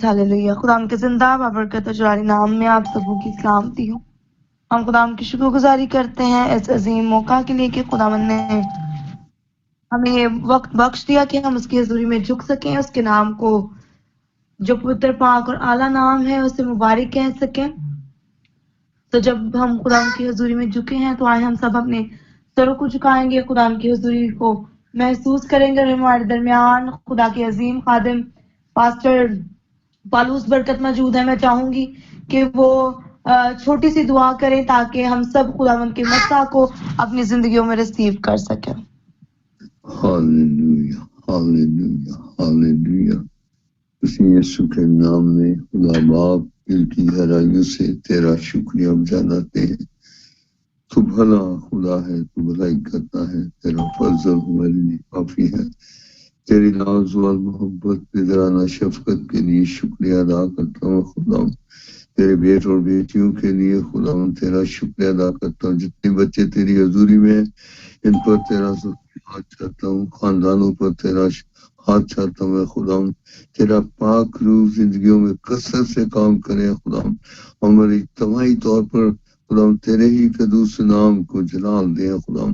Hallelujah. खुदाम के जिंदा बाबरकत और जलाली नाम में आप सबों की सलामती हो। हम खुदाम की शुक्रगुजारी करते हैं इस अजीम मौका के लिए कि खुदावन ने हमें ये वक्त बख्श दिया कि हम उसकी हजूरी में झुक सकें, उसके नाम को जो पवित्र पाक और आला नाम है उसे मुबारक कह सकें। तो जब हम खुदाम की हजूरी में झुके हैं तो आए हम सब अपने सरों को झुकाएंगे, खुदाम की हजूरी को महसूस करेंगे। और हमारे दरमियान खुदा के अजीम खादिम पास्टर पालूस बरकत मौजूद है। मैं चाहूंगी कि वो छोटी सी दुआ करें ताकि हम सब खुदावंद के मस्सा को अपनी जिंदगियों में रिसीव कर सकें। Hallelujah, hallelujah, hallelujah. उसी यीशु के नाम में खुदा बाप दिल की गहराइयों से तेरा शुक्रिया गुजारते हैं। तू भला खुदा है, तू भलाई करता है, तेरा फजल हमारे लिए काफी है। तेरी नाज़ुल मोहब्बत बेदराना शफकत के लिए शुक्रिया अदा करता हूँ खुदा। तेरे बेट और बेटियों के लिए खुदा तेरा शुक्रिया अदा करता हूँ। जितने बच्चे तेरी हजूरी में हैं इन पर तेरा हाथ चाहता हूँ, खानदानों पर तेरा हाथ चाहता हूँ खुदा। तेरा पाक रूह जिंदगियों में कसरत से काम करे खुदा। हमारी इज्तिमाई तौर पर खुदा तेरे ही कदूस नाम को जलाल दे खुदा।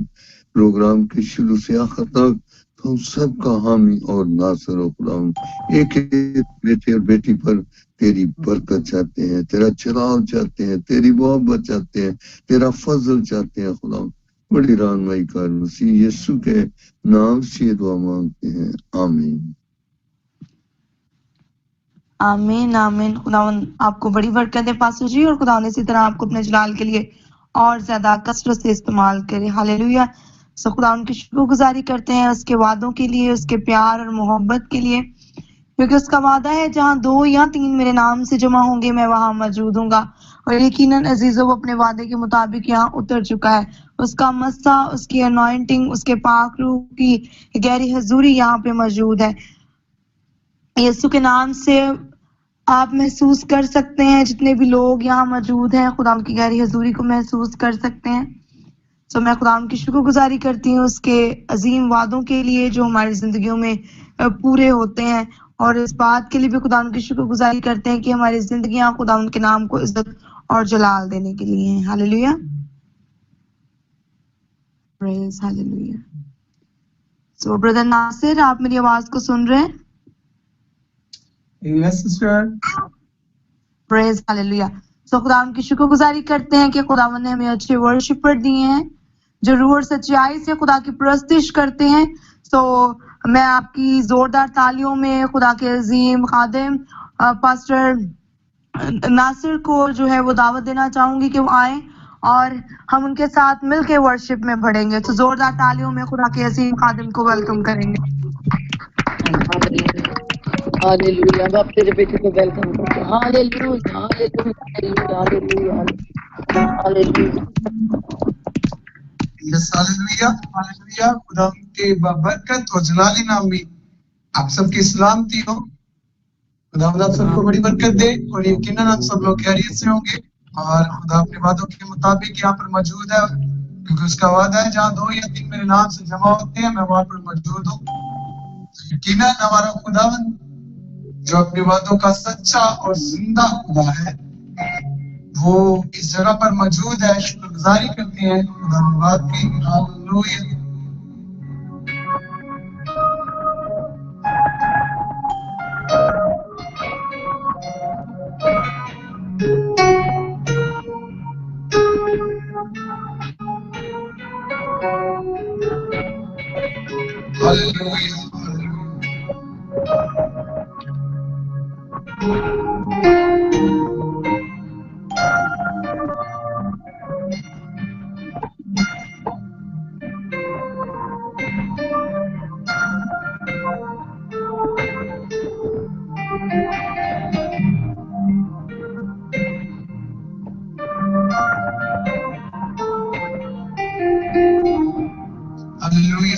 प्रोग्राम की शुरू से आखिर तक तो हम सबका हामी और नासर हो खुदा। एक बेटे और बेटी पर तेरी बरकत चाहते हैं, तेरा चलाव चाहते हैं, तेरी मोहब्बत चाहते हैं, तेरा फजल चाहते हैं खुदा। बड़ी रहनुमाई कर मसीह यीशु के नाम से दुआ मांगते हैं, आमीन। आमीन आमीन। खुदावन आपको बड़ी बरकत है पास्टर जी, और खुदावन इसी तरह आपको अपने जलाल के लिए और ज्यादा कसरत से इस्तेमाल करे। हालेलुया। सो खुदावन की शुक्रगुजारी करते हैं उसके वादों के लिए, उसके प्यार और मोहब्बत के लिए, क्योंकि उसका वादा है जहाँ 2 या 3 मेरे नाम से जमा होंगे मैं वहां मौजूद हूँगा। और यकीनन अजीजों वो अपने वादे के मुताबिक यहाँ उतर चुका है। उसका मस्सा, उसकी अनॉइंटिंग, उसके पाक रूह की गहरी हजूरी यहाँ पे मौजूद है। यीशु के नाम से आप महसूस कर सकते हैं, जितने भी लोग यहाँ मौजूद हैं खुदाम की गहरी हजूरी को महसूस कर सकते हैं। तो मैं खुदाम की शुक्रगुजारी करती हूँ उसके अजीम वादों के लिए जो हमारी जिंदगियों में पूरे होते हैं, और इस बात के लिए भी खुदाम की शुक्रगुजारी करते हैं कि हमारी जिंदगियां खुदाम के नाम को इज्जत और जलाल देने के लिए हैं। Hallelujah, praise hallelujah. So brother Nasir, आप मेरी आवाज को सुन रहे हैं? Yes sister. Praise hallelujah. So खुदावन की शुक्रगुजारी करते हैं कि खुदावन ने हमें अच्छे वर्शिपर दिए हैं जो रूह और सच्चाई से खुदा की परस्तिश करते हैं। सो मैं आपकी जोरदार तालियों में खुदा के अजीम खादिम पास्टर नासिर को जो है वो दावत देना चाहूंगी कि वो आए और हम उनके साथ मिलके वर्शिप में बढ़ेंगे। तो जोरदार तालियों में खुदा के अजीम खादिम को वेलकम करेंगे। हालेलुया। अब आप तेरे बेटे को वेलकम करते हैं। Hallelujah, hallelujah, hallelujah, hallelujah. Yes hallelujah, hallelujah. खुदा के बरकत और जलाली नाम में आप सबकी सलामती हो। खुदा आप सबको बड़ी बरकत दे और यकीनन आप सब लोग खैरियत से होंगे और खुदा अपने वादों के मुताबिक यहाँ पर मौजूद है, क्योंकि उसका वादा है जहाँ 2 या 3 मेरे नाम से जमा होते हैं मैं वहां पर मौजूद हूँ। यकीनन हमारा खुदावन जो अपने वादों का सच्चा और जिंदा खुदा है वो इस जगह पर मौजूद है। शुक्रगुजारी करते हैं धन्यवाद की। हालेलुया।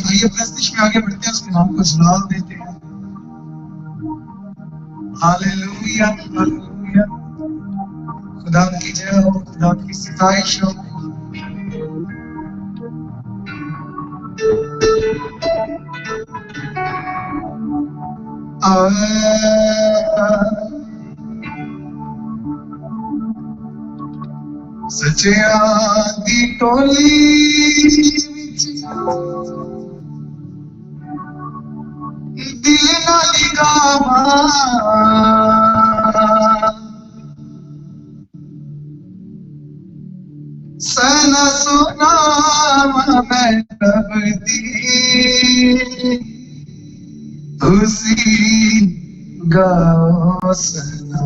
आइए प्रस्तुति में आगे बढ़ते हैं, उसके नाम को जलाल देते हैं। Hallelujah, hallelujah. खुदा की जय हो, खुदा की सिताइश हो। सचिया दी टोली दिल ना लगावा सना सुना मैं रब दी तुसी गाओ सना।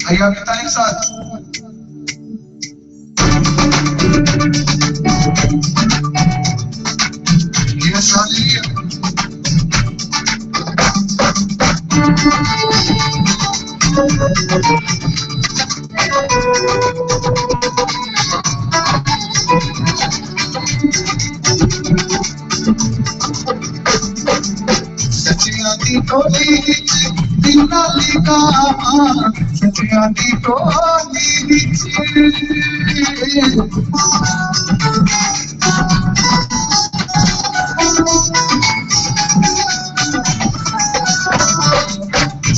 आइए आपके तारीफ साथ ये शादी सचिया दी टोली दिल ना लगावा सचिया दी टोली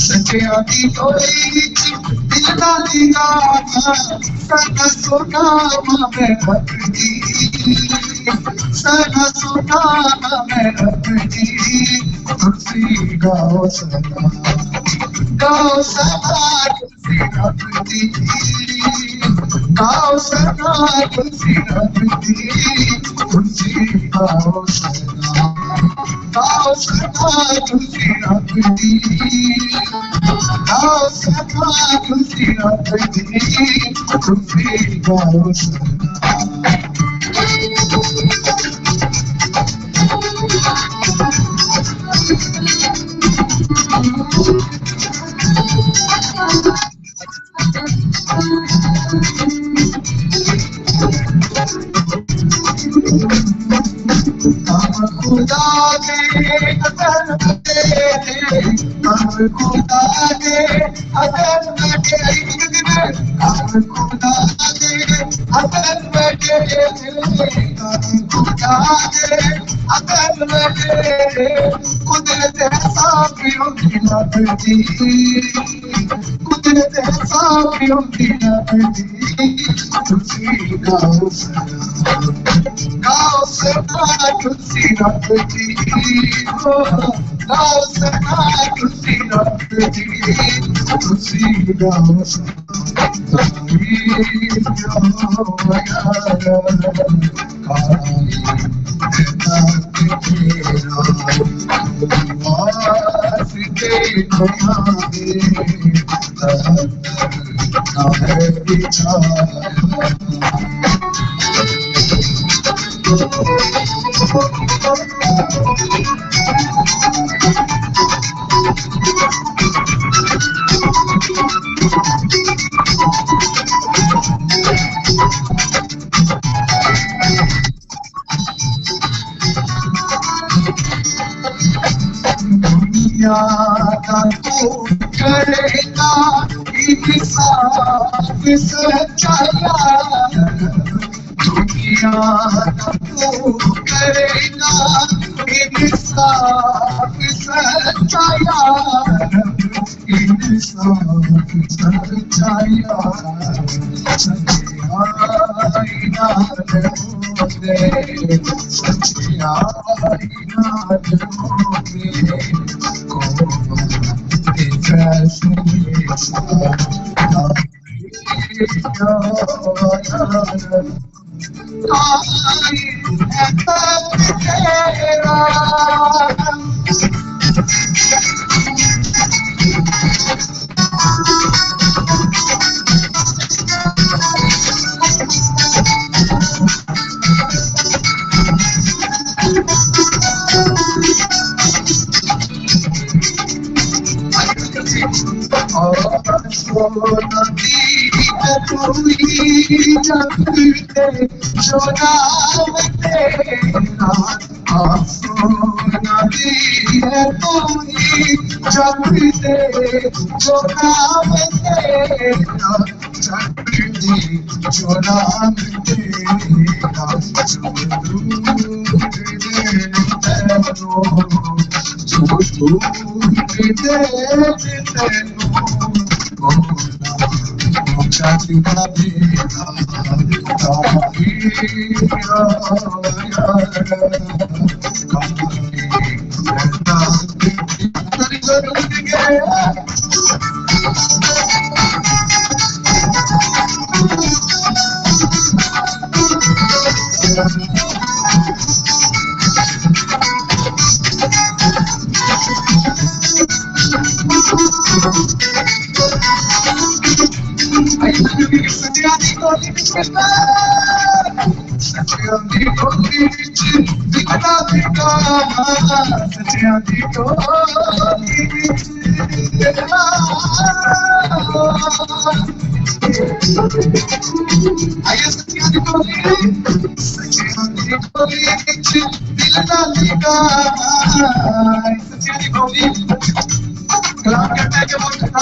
सचिया दी टोली दिल ना लगावा सना सुना मैं रब दी सना सुना मैं रब दी तुसी गाओ सना तुसी रब दी गाओ सना तुसी रब दी तुसी गाओ सना तुसी रब दी गाओ सना तुसी रब दी तुसी गाओ सना। खुदा दे अदर बैठे खुदा दे अदर बैठे खुदा दे अदर बैठे खुदा दे अदर बैठे कुदरत साफियों की लगती कुदरत साफियों की लगती तुसी गाओ गाओ सना तुसी रब दी गाओ सना तुसी रब दी तुसी गाओ दुनिया का तू करेगा इंसाफ सच्चाया दुनिया का तू करेगा इंसाफ सच्चाया इंसाफ सच्चाया सच्चाया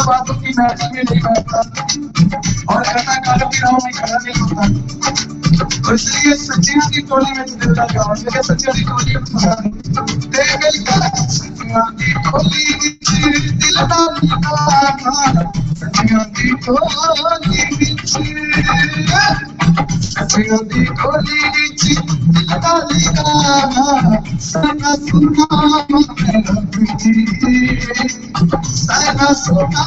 बातों की मैच में नहीं बैठता और कहता कालों की राहों में खड़ा नहीं होता, और इसलिए सच्चियों की टोली में तो दिल लगा और मेरे सच्चियों की टोली में तेरे दिल का सच्चियों की टोली दिल लगा, सच्चियों की टोली सच्चियों की टोली दिल लगा, सना सुना मेरा प्रीति, सना सुना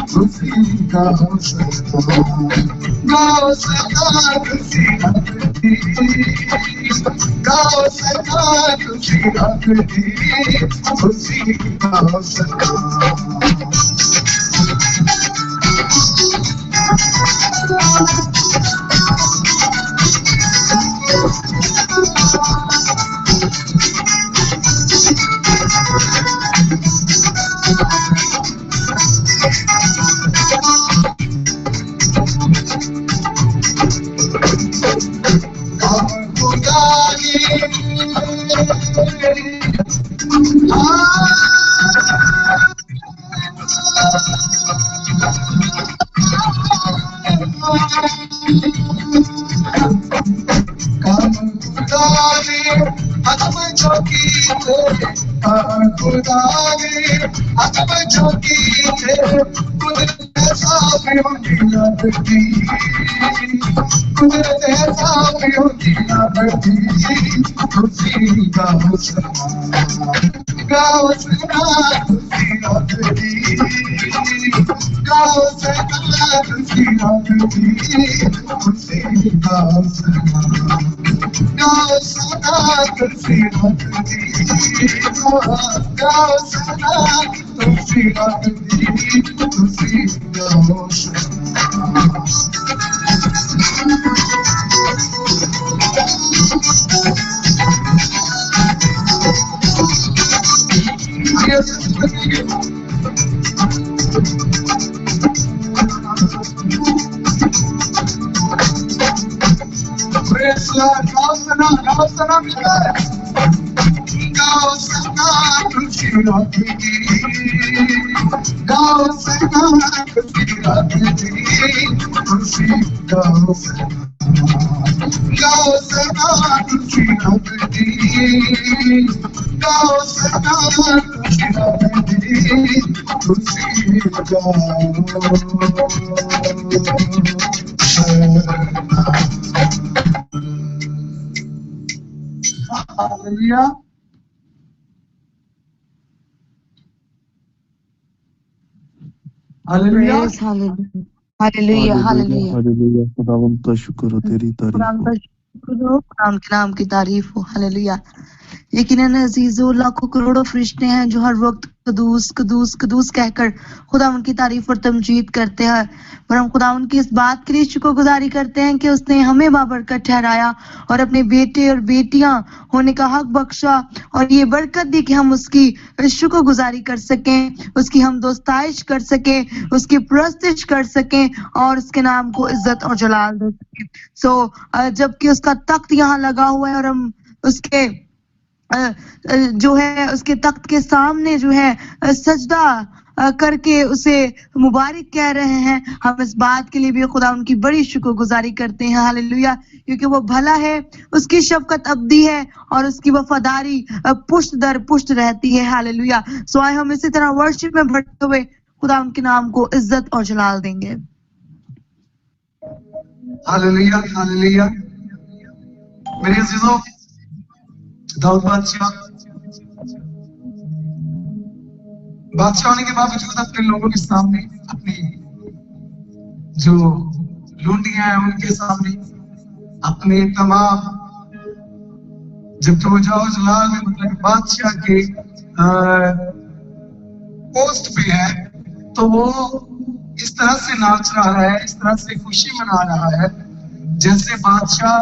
खुशी का गाओ सदा खुशी रखती, गाओ सदा खुशी रखती, खुशी गाओ सदा। Praise hallelujah. Hallelujah. Hallelujah. Hallelujah. खुदावंद का शुक्र हो, तेरी तारीफ खुदाम हो। का शुक्र हो, खुदाम के नाम की तारीफ हो। हालेलुया। यकीनन अजीजों, लाखों करोड़ों फरिश्ते हैं जो हर वक्त कदूस कदूस कदूस कहकर खुदा उनकी तारीफ और तमजीद करते हैं, पर हम खुदा उनकी इस बात के लिए शुक्रगुजारी करते हैं कि उसने हमें बाबरकत ठहराया और अपने बेटे और बेटियां होने का हक बख्शा और ये बरकत दी कि हम उसकी शुक्रगुजारी कर सकें, उसकी हम दोस्ताइश कर सकें, उसकी परस्तिश कर सकें और उसके नाम को इज्जत और जलाल दे सकें। जबकि उसका तख्त यहाँ लगा हुआ है और हम उसके जो है उसके तख्त के सामने जो है सजदा करके उसे मुबारक कह रहे हैं। हम इस बात के लिए भी खुदा उनकी बड़ी शुक्रगुजारी करते हैं। हालेलुया, क्योंकि वो भला है, उसकी शफकत अब्दी है और उसकी वफादारी पुष्ट दर पुष्ट रहती है। हालेलुया। सो आए हम इसी तरह वर्शिप में बढ़ते हुए खुदा उनके नाम को इज्जत और जलाल देंगे। Hallelujah hallelujah. मेरे अजीजों, दाऊद बादशाह होने के बावजूद अपने लोगों के सामने, अपनी जो लूंडियां हैं उनके सामने, अपने तमाम जब तो जाओ जलाल में मतलब बादशाह के पोस्ट पे है, तो वो इस तरह से नाच रहा है, इस तरह से खुशी मना रहा है जैसे बादशाह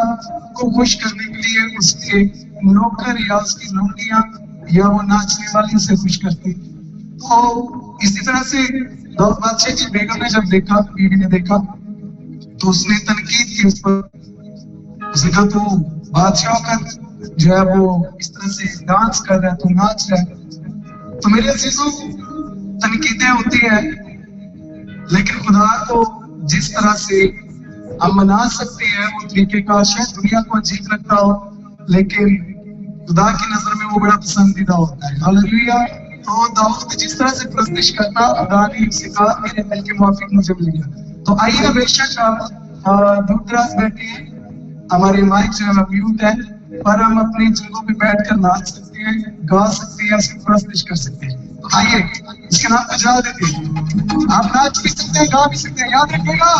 को खुश करने के लिए उसके नौकर या उसकी लूंडियां या वो नाचने वाली से खुश करती। तो इसी तरह से दाऊद बादशाह की बेगम ने जब देखा, बीवी ने देखा, तो उसने तनकीद की उस पर। उसने कहा तू बादशाह का जो है वो इस तरह से डांस कर रहा है, तू नाच रहा है। तो मेरे अजीजों, तनकीदें होती है, लेकिन खुदा को जिस तरह से हम मना सकते हैं वो तरीके का शायद दुनिया को अजीब लगता हो, लेकिन खुदा की नजर में वो बड़ा पसंदीदा होता है। हालेलुया। तो दाऊद जिस तरह से प्रस्तुत करना खुदा ने सिखा, मेरे दिल के मुआफिक मुझे मिल गया। तो आइए, बेशक आप दूर दराज बैठे हैं, हमारे माइक जो है म्यूट है, पर हम अपनी जगहों पे बैठकर नाच सकते हैं, गा सकते हैं, प्रस्तुत कर सकते हैं। तो आइए इसके नाम को जला देते हैं। आप नाच भी सकते हैं, गा भी सकते हैं, याद रखिएगा।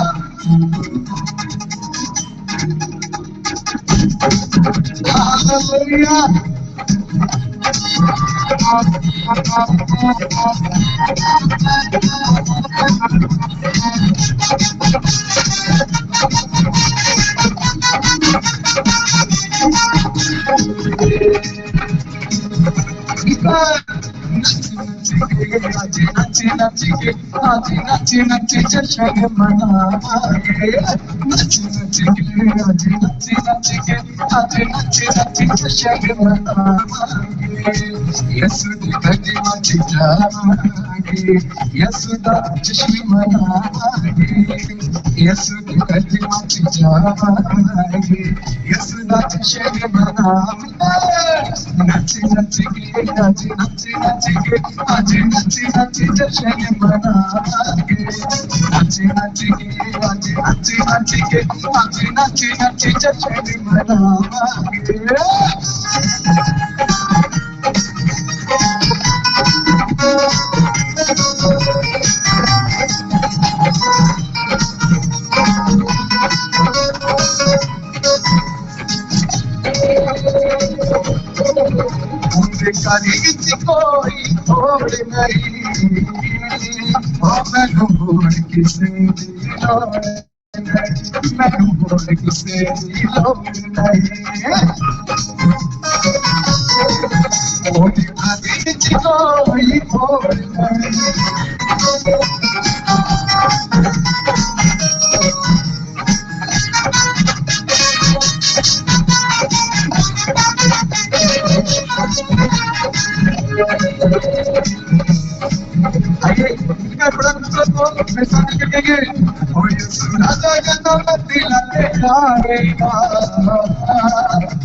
हालेलुया। कोई और नहीं, मैं ढूंढ किसे मैं ढूंढ किसे लोग नहीं, कोई और नहीं। बड़ा खूबसूरत को अपने साथ करेंगे। और ये सुनाता गाना दिला के जाएगा,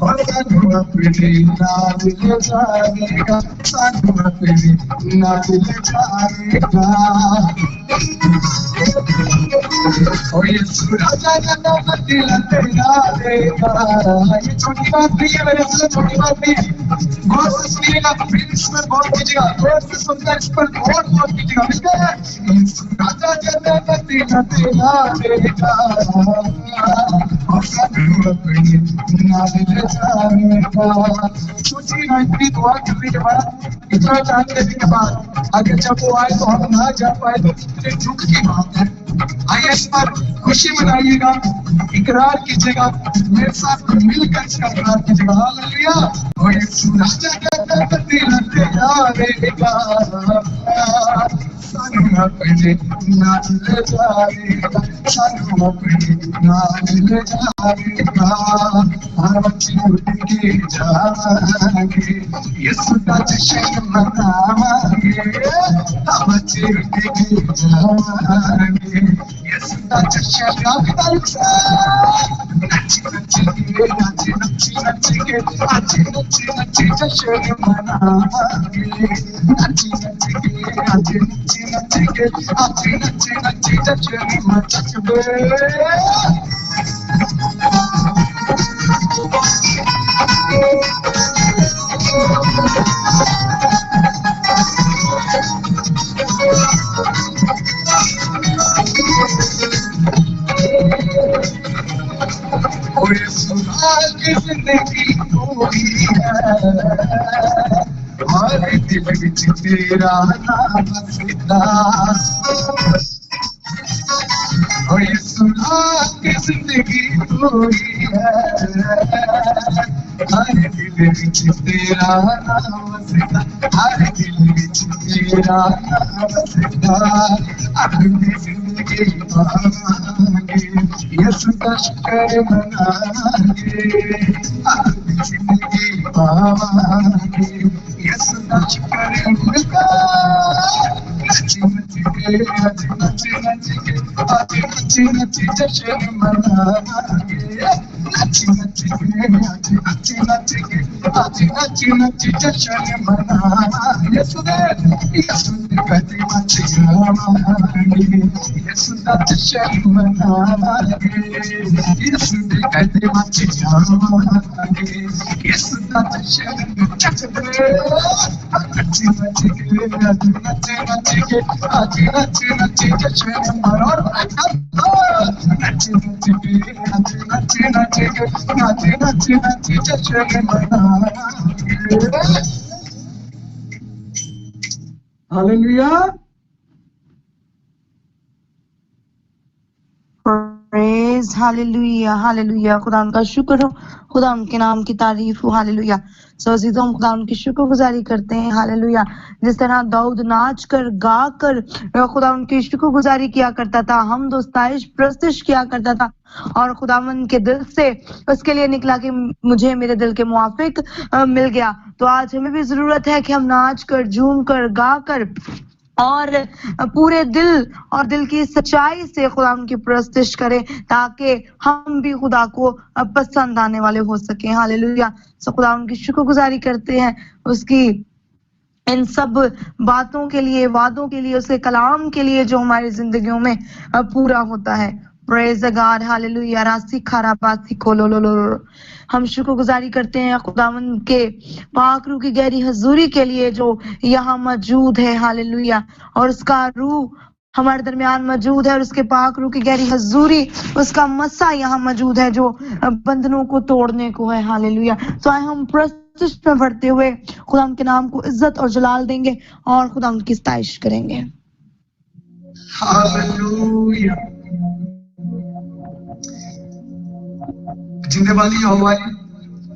और साधु अपने नाम ले जाएगा, साधु अपने नाम ले जाएगा। और ये सुनाता गाना दिला के जाएगा। ये छोटी बात नहीं है मेरे से, छोटी बात नहीं है। बहुत से सुनिएगा, फिर इसमें बहुत कीजिएगा, थोड़ा सा सुनकर इस पर बहुत कीजिएगा। राजा जगह तेरा तेरा देगा, और साधु अपने नाम ले जाएगा। सोचिए ना, इतनी दुआ करने के बाद, इतना चांद देने के बाद, अगर जब वो आए तो हम ना जा पाए तो कितने दुख की बात है। आइए इस पर खुशी मनाइएगा, इकरार कीजिएगा, मेरे साथ मिलकर इसका इकरार कीजिएगा। हालेलुया। और राजा जगह तेरा तेरा देगा, साधु अपने नाम ले जाएगा, साधु अपने नाम ले जाएगा। हम छूट के जाएंगे, यीशु का जश्न मनाएंगे। हम छूट के जाएंगे, यीशु का जश्न नच नच के नच नच नच के नच नच नच जश्न मनाएंगे। नच नच के नच नच नची के आजी नची नची जचनी मचक बे और सुना की जिंदगी कोई है हमारे दिल विच तेरा नाम बसदा और सुना की जिंदगी कोई है हमारे दिल विच तेरा नाम बसदा हमारे दिल विच तेरा नाम बसदा अपनी जिंदगी पावांगे यसु का शुक्र मनाएंगे अपनी जिंदगी पावांगे यसु का शुक्र मनाएंगे नची नची के आज नची नची के आज नची नची जश्न मनाएंगे नची नची के आज नची नची के आज नची नची जश्न मनाएंगे यसु ने कदी मची गावांगे यसु का जश्न मनाएंगे यसु ने कदी मची गावांगे यसु का जश्न मचाएंगे नची नची के आज नची नची के आज नची नची जश्न मनाएंगे नची नची के आज नची नची के आज नची नची जश्न मनाएंगे हालेलुया प्रेज हालेलुया हालेलुया खुदा उनका शुक्र हो खुदा उनके नाम की तारीफ हो हालेलुया सो अजीजों हम खुदा उनकी शुक्रगुजारी करते हैं हालेलुया जिस तरह दाऊद नाच कर गा कर खुदा उनकी शुक्रगुजारी किया करता था हम दोस्ताइश प्रस्तुत किया करता था और खुदावन के दिल से उसके लिए निकला कि मुझे मेरे दिल के मुआफिक मिल गया तो आज हमें भी जरूरत है कि हम नाच कर झूम कर गा कर और पूरे दिल और दिल की सच्चाई से खुदा उनकी प्रस्तुत करें ताकि हम भी खुदा को पसंद आने वाले हो सके हालेलुया सो खुदा उनकी शुक्रगुजारी करते हैं उसकी इन सब बातों के लिए वादों के लिए उसके कलाम के लिए जो हमारी जिंदगियों में पूरा होता है प्रेज गॉड हालेलुया रासी खराबासी खोलो लो लो हम शुक्रगुजारी करते हैं खुदावन के पाक रूह की गहरी हजूरी के लिए जो यहाँ मौजूद है हालेलुया और उसका रूह हमारे दरमियान मौजूद है और उसके पाक रूह की गहरी हजूरी उसका मसा यहाँ मौजूद है जो बंधनों को तोड़ने को है हालेलुया तो आए हम प्रस्तुत में बढ़ते हुए खुदा उनके नाम को इज्जत और जलाल देंगे और खुदा उनकी सताइश करेंगे हालेलुया जिंदे वाली यहोवा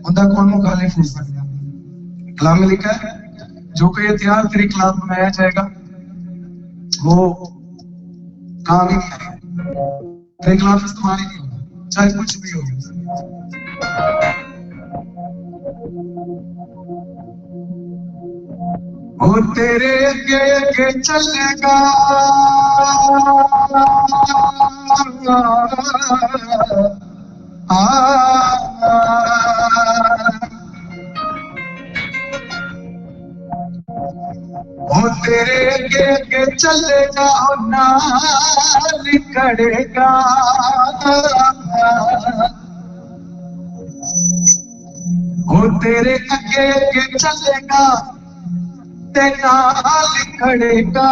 उनका कौन मुखालिफ हो सकता है कलाम में लिखा है जो कोई हथियार तेरे खिलाफ बनाया जाएगा वो काम ही नहीं आएगा तेरे खिलाफ इस्तेमाल ही नहीं होगा चाहे कुछ भी हो वो तेरे आगे आगे चलेगा वो तेरे आगे चलेगा और नाल खड़ेगा वो तेरे आगे आगे चलेगा ते नाल खड़ेगा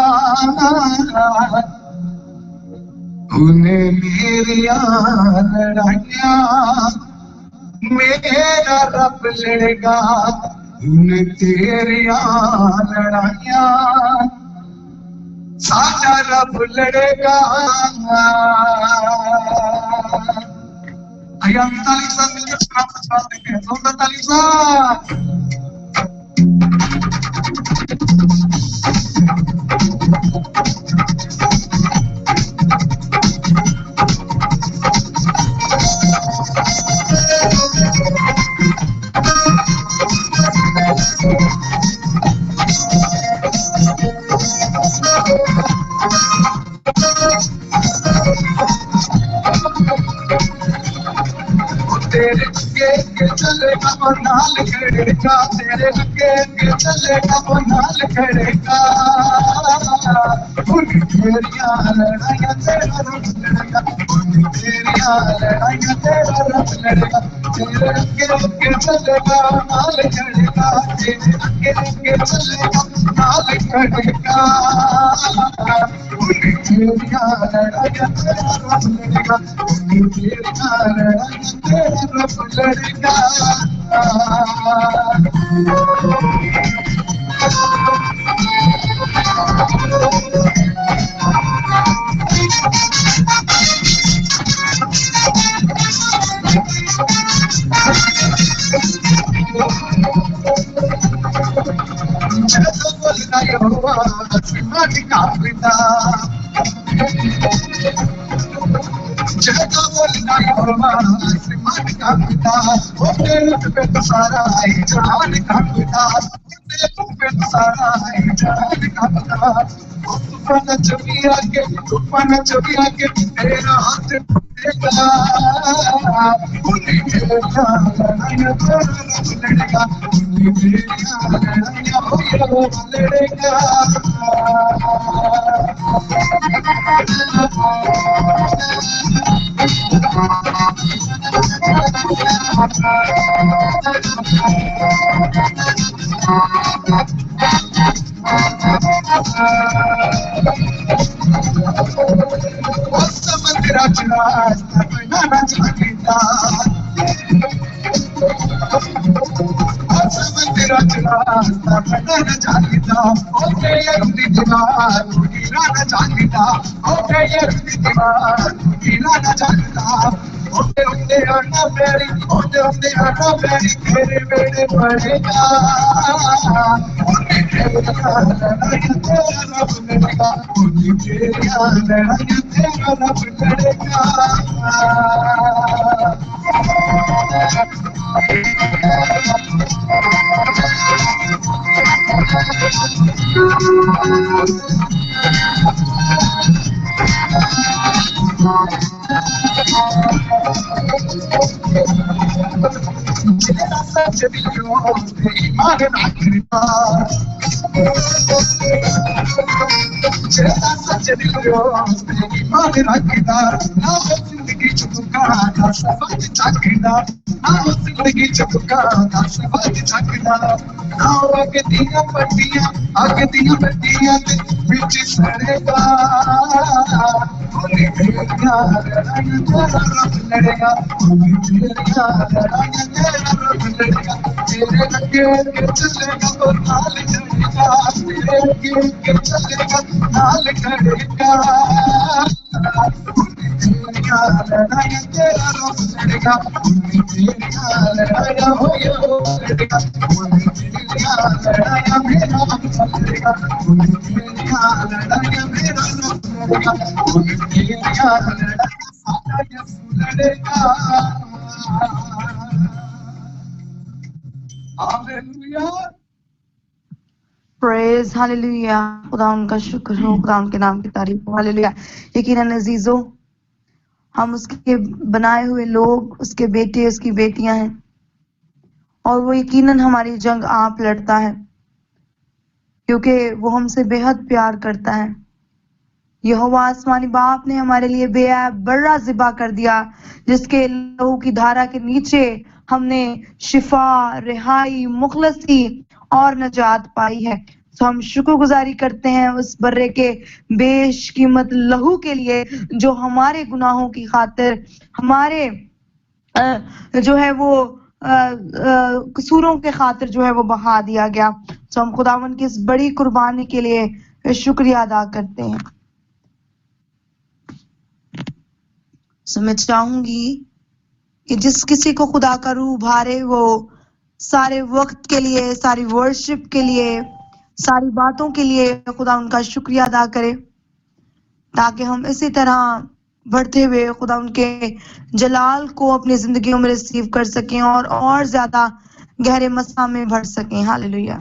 उन्हें मेरिया लड़ाइया मेरा रब लड़ेगा उन्हें तेरिया लड़ाइया साजा रब लड़ेगा आया तालीसा मिलकर प्राप्त करते हैं तालीसा तेरे के चलेगा वो नाल खड़ेगा तेरे के चलेगा वो नाल खड़ेगा तेरिया लड़ाइयां तेरा रब लड़ेगा, तेरिया लड़ाइयां तेरा रब लड़ेगा, तेरे आगे आगे चलेगा नाल खड़ेगा, तेरे आगे आगे चलेगा नाल खड़ेगा, तेरिया लड़ाइयां तेरा रब लड़ेगा, तेरिया लड़ाइयां तेरा रब लड़ेगा। जगत बोलना यहोवा आसमान का पिता, जगत बोलना यहोवा आसमान का पिता, वो तेरे पे तो सारा है जहान का पिता, तेरे पे तो सारा है जहान का पिता, तूफान चुकी आके तेरा हाथ पकड़ेगा, तेरा लड़ाइयां तेरा रब लड़ेगा, तेरा लड़ाइयां हो लड़ेगा। वो समुद्र चढ़ा बनाना चाहता, तेरा चला बनाना चाहता, ओके ये रुपी दीवार गिराना चाहता, ओके ये रुपी दीवार गिराना चाहता, ओके ओके आना मेरी, ओके ओके आना मेरी तेरे बेड़े पड़ेगा, ओके तेरा लड़ाइयां तेरा रब लड़ेगा, ओके तेरा लड़ाइयां तेरा रब लड़ेगा। सच दिलों पे ईमान रखता, सच दिलों पे ईमान रखता, ना हो जिंदगी चुकाना सवाल चकदा, ना हो जिंदगी चुकाना सवाल चकदा, ना हो आगे दिया पट्टियां ते बिच सड़ेगा, तेरिया लड़ाइयां तेरा रब लड़ेगा, तेरिया लड़ाइयां तेरा रब लड़ेगा, तेरे आगे आगे चलेगा तो नाल खड़ेगा, तेरे आगे आगे चलेगा नाल खड़ेगा, तेरिया लड़ाइयां तेरा रब लड़ेगा, तेरिया लड़ाइयां हो लड़ेगा, तेरिया लड़ाइयां मेरा रब लड़ेगा, तेरिया लड़ाइयां मेरा रब लड़ेगा, तेरिया लड़ाइयां सारा यीशु लड़ेगा। हालेलुया। Praise hallelujah. खुदा उनका शुक्र हो, खुदा उनके नाम की तारीफ हो। हालेलुया। यकीनन अजीजों, हम उसके बनाए हुए लोग, उसके बेटे, उसकी बेटियां हैं, और वो यकीनन हमारी जंग आप लड़ता है, क्योंकि वो हमसे बेहद प्यार करता है। यहोवा आसमानी बाप ने हमारे लिए बेऐब बड़ा ज़िबा कर दिया, जिसके लहू की धारा के नीचे हमने शिफा, रिहाई, मुखलसी और नजात पाई है। तो हम शुक्रगुजारी करते हैं उस बर्रे के बेशकीमत लहू के लिए, जो हमारे गुनाहों की खातिर, हमारे जो है वो कसूरों के खातिर जो है वो बहा दिया गया। तो हम खुदावन की इस बड़ी कुर्बानी के लिए शुक्रिया अदा करते हैं। सो मैं चाहूंगी कि जिस किसी को खुदा का रूह भारे, वो सारे वक्त के लिए, सारी वर्शिप के लिए, सारी बातों के लिए खुदा उनका शुक्रिया अदा करे, ताकि हम इसी तरह बढ़ते हुए खुदा उनके जलाल को अपनी जिंदगियों में रिसीव कर सकें और ज्यादा गहरे मसा में भर सकें। हालेलुया।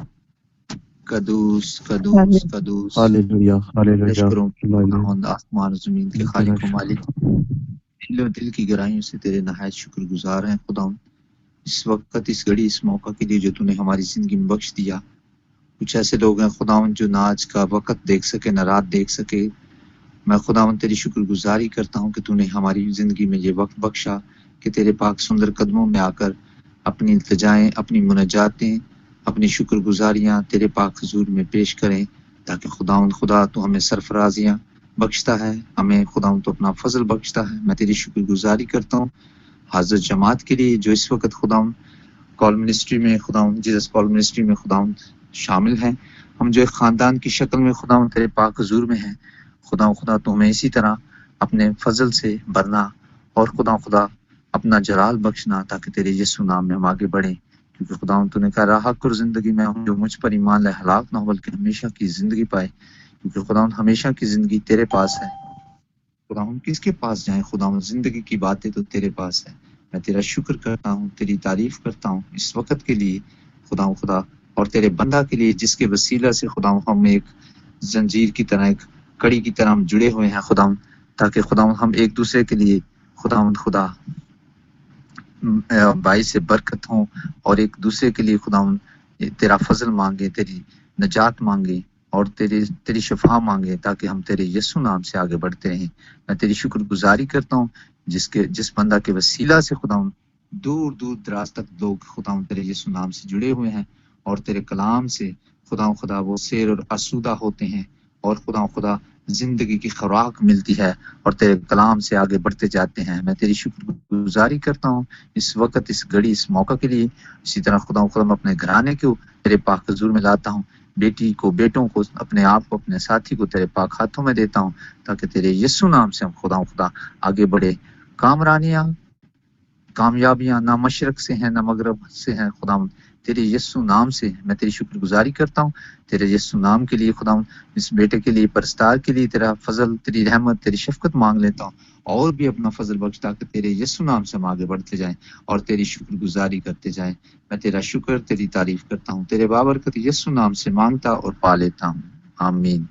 कदूस कदूस कदूस हालेलुया हालेलुया लश्करों की हालेलुया। खुदावंद, आसमान और जमीन के खालिक व मालिक, दिल और दिल की गहराइयों से तेरे नहायत शुक्रगुजार हैं खुदावंद, इस वक्त, इस घड़ी, इस मौका के लिए जो तूने हमारी जिंदगी में बख्श दिया। कुछ ऐसे लोग हैं खुदावंद जो ना आज का वक्त देख सके, ना रात देख सके, मैं खुदावन तेरी शुक्रगुजारी करता हूँ कि तूने हमारी जिंदगी में ये वक्त बख्शा कि तेरे पाक सुंदर कदमों में आकर अपनी इल्तिजाएं, अपनी मुनाजातें, अपनी शुक्रगुजारियां तेरे पाक हुजूर में पेश करें, ताकि खुदावन खुदा तू हमें सरफराजियां बख्शता है, हमें खुदावन तो अपना फजल बख्शता है। मैं तेरी शुक्रगुजारी करता हूँ हाजिर जमात के लिए जो इस वक्त खुदावन कॉल मिनिस्ट्री में, खुदावन जीसस कॉल मिनिस्ट्री में खुदावन शामिल हैं। हम जो एक खानदान की शक्ल में खुदावन तेरे पाक हुजूर में हैं, खुदा तो हमें इसी तरह अपने फजल से भरना और खुदा अपना जलाल बख्शना, ताकि तेरे यीशु नाम में हम आगे बढ़ें। क्योंकि खुदा तूने कहा राह कर जिंदगी में हम जो मुझ पर ईमान लाए हलाक ना हो बल्कि हमेशा की जिंदगी पाए। क्योंकि खुदा हमेशा की जिंदगी तेरे पास है। खुदा हम किसके पास जाएं? खुदा जिंदगी की बातें तो तेरे पास है। मैं तेरा शुक्र करता हूँ, तेरी तारीफ करता हूँ इस वक्त के लिए खुदा और तेरे बंदा के लिए, जिसके वसीला से खुदा हम एक जंजीर की तरह, एक कड़ी की तरह हम जुड़े हुए हैं खुदा, ताकि खुदा हम एक दूसरे के लिए खुदा भाई से बरकत हों और एक दूसरे के लिए खुदा तेरा फजल मांगे, तेरी नजात मांगे और तेरी शफा मांगे, ताकि हम तेरे यीशु नाम से आगे बढ़ते रहें। मैं तेरी शुक्रगुजारी करता हूँ जिस बंदा के वसीला से खुदा दूर दूर दराज तक लोग खुदा तेरे यीशु नाम से जुड़े हुए हैं और तेरे कलाम से खुदा वो सैर और आसूदा होते हैं और खुदा जिंदगी की खुराक मिलती है और तेरे कलाम से आगे बढ़ते जाते हैं। मैं तेरी शुक्रगुजारी करता हूँ इस वक्त, इस घड़ी, इस मौका के लिए। इसी तरह खुदा मैं अपने घराने को तेरे पाक हुजूर में लाता हूँ, बेटी को, बेटों को, अपने आप को, अपने साथी को तेरे पाक हाथों में देता हूँ, ताकि तेरे यीशु नाम से हम खुदा आगे बढ़े। कामरानियां, कामयाबियां ना मशरक से हैं ना मगरब से हैं खुदा, तेरे यीशु नाम से मैं तेरी शुक्रगुजारी करता हूँ। तेरे यीशु नाम के लिए खुदा इस बेटे के लिए, परस्तार के लिए तेरा फजल, तेरी रहमत, तेरी शफकत मांग लेता हूँ और भी अपना फजल बख्शता कि तेरे यीशु नाम से हम आगे बढ़ते जाएं और तेरी शुक्रगुजारी करते जाएं। मैं तेरा शुक्र, तेरी तारीफ करता हूँ, तेरे बाबरकत यीशु नाम से मांगता और पा लेता हूँ। आमीन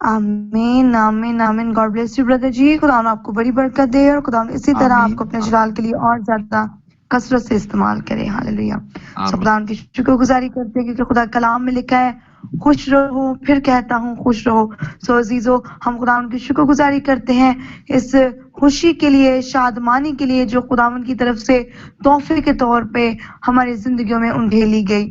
आमीन आमीन आमीन। गॉड ब्लेस यू ब्रदर जी। खुदा आपको बड़ी बरकत दे और खुदा इसी तरह आपको अपने जलाल के लिए और ज्यादा कसरत से इस्तेमाल करे। हालेलुया। खुदा की शुक्रगुजारी करते हैं क्योंकि खुदा कलाम में लिखा है खुश रहो, फिर कहता हूँ खुश रहो। सो अजीजो, हम खुदा की शुक्रगुजारी करते हैं इस खुशी के लिए, शादमानी के लिए जो खुदावन की तरफ से तोहफे के तौर पे हमारी जिंदगियों में उंडेली गई।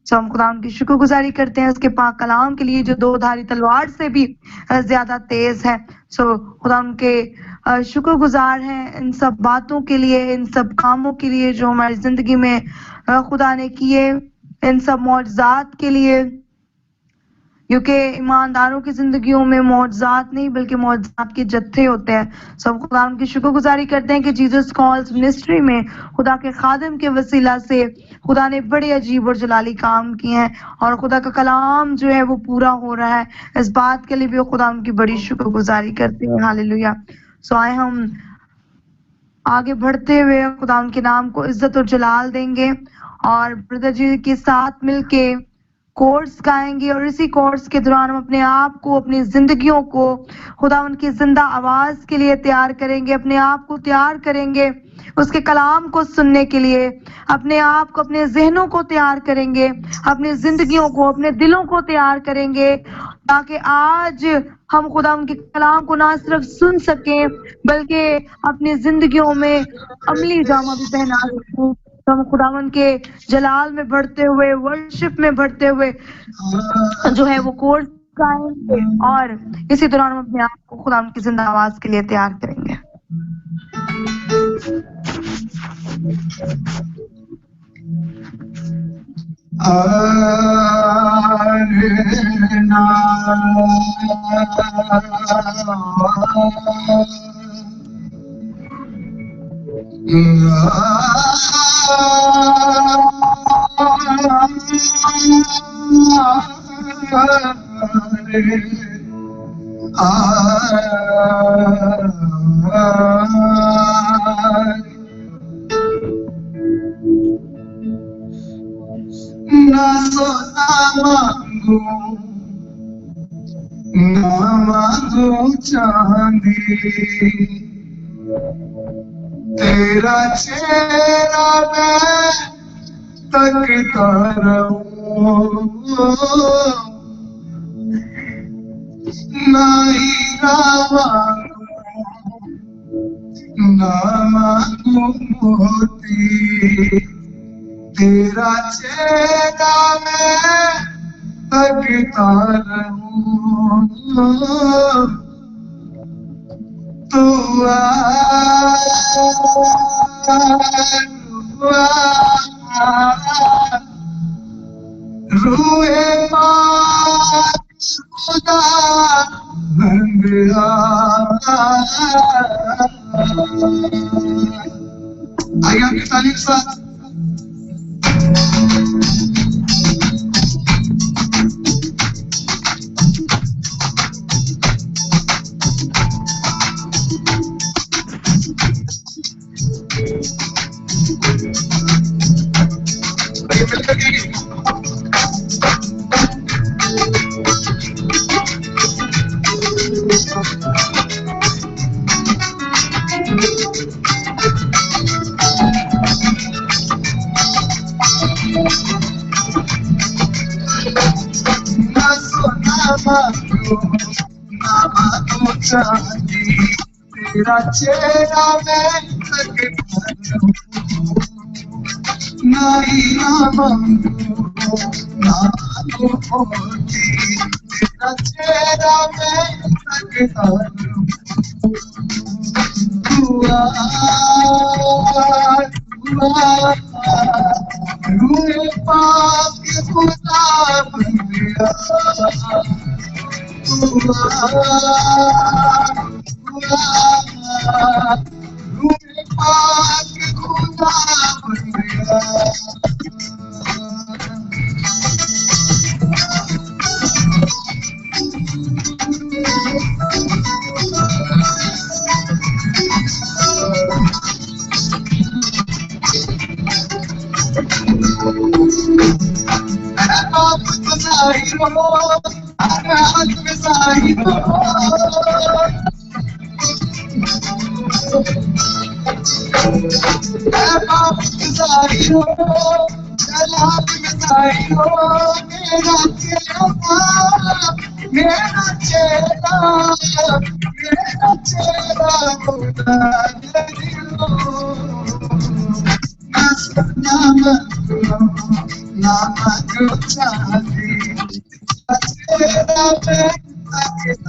सो हम खुदा की शुक्रगुजारी करते हैं उसके पाक कलाम के लिए जो दो धारी तलवार से भी ज्यादा तेज है। सो खुदा उनके शुक्रगुजार हैं इन सब बातों के लिए, इन सब कामों के लिए जो हमारी जिंदगी में खुदा ने किए, इन सब मौजज़ात के लिए, क्योंकि ईमानदारों की जिंदगियों में मौजज़ात नहीं बल्कि मौजज़ात के जत्थे होते हैं। सब खुदा उनकी शुक्रगुजारी करते हैं कि जीसस कॉल्स मिनिस्ट्री में खुदा के खादिम के वसीला से खुदा ने बड़े अजीब और जलाली काम किए हैं और खुदा का कलाम जो है वो पूरा हो रहा है। इस बात के लिए भी खुदा उनकी बड़ी शुक्रगुजारी करते हैं। हालेलुया। सो आए हम आगे बढ़ते हुए खुदा उनके नाम को इज्जत और जलाल देंगे और ब्रदर जी के साथ मिलके कोर्स गाएंगे और इसी कोर्स के दौरान हम अपने आप को, अपनी जिंदगियों को खुदा उनकी जिंदा आवाज के लिए तैयार करेंगे, अपने आप को तैयार करेंगे उसके कलाम को सुनने के लिए, अपने आप को, अपने जहनों को तैयार करेंगे, अपनी जिंदगियों को, अपने दिलों को तैयार करेंगे, ताकि आज हम खुदा उनके कलाम को ना सिर्फ सुन सकें बल्कि अपनी जिंदगियों में अमली जामा भी पहना सकें। तो हम खुदावन के जलाल में बढ़ते हुए, वर्शिप में बढ़ते हुए जो है वो कोर्स गाएंगे और इसी दौरान हम अपने आप को खुदावन की जिंदा आवाज के लिए तैयार करेंगे। ना सोना मांगू, ना मांगू चांदी, तेरा चेहरा मैं तकता रहूं, नहीं रावा नामा मोती तेरा चेहरा मैं तकता रहूं तू रूए खुदा बंदिया आइए आपकी तालीम के साथ मिलकर के ना सोना मांगो ना मांगो चांदी तेरा चेहरा मैं तकता रहूं नहीं ना मांगो ना मांगो मोती तेरा चेहरा मैं तकता रहूं दुआ रूए पाक खुदा बंदिया रूए पाक खुदा बंदिया आप बसाइरो आप बसाइरो आप बसाइरो आप बसाइरो मेरा चेहरा खुदा नाम नाम चांदी तेरा मैं तकता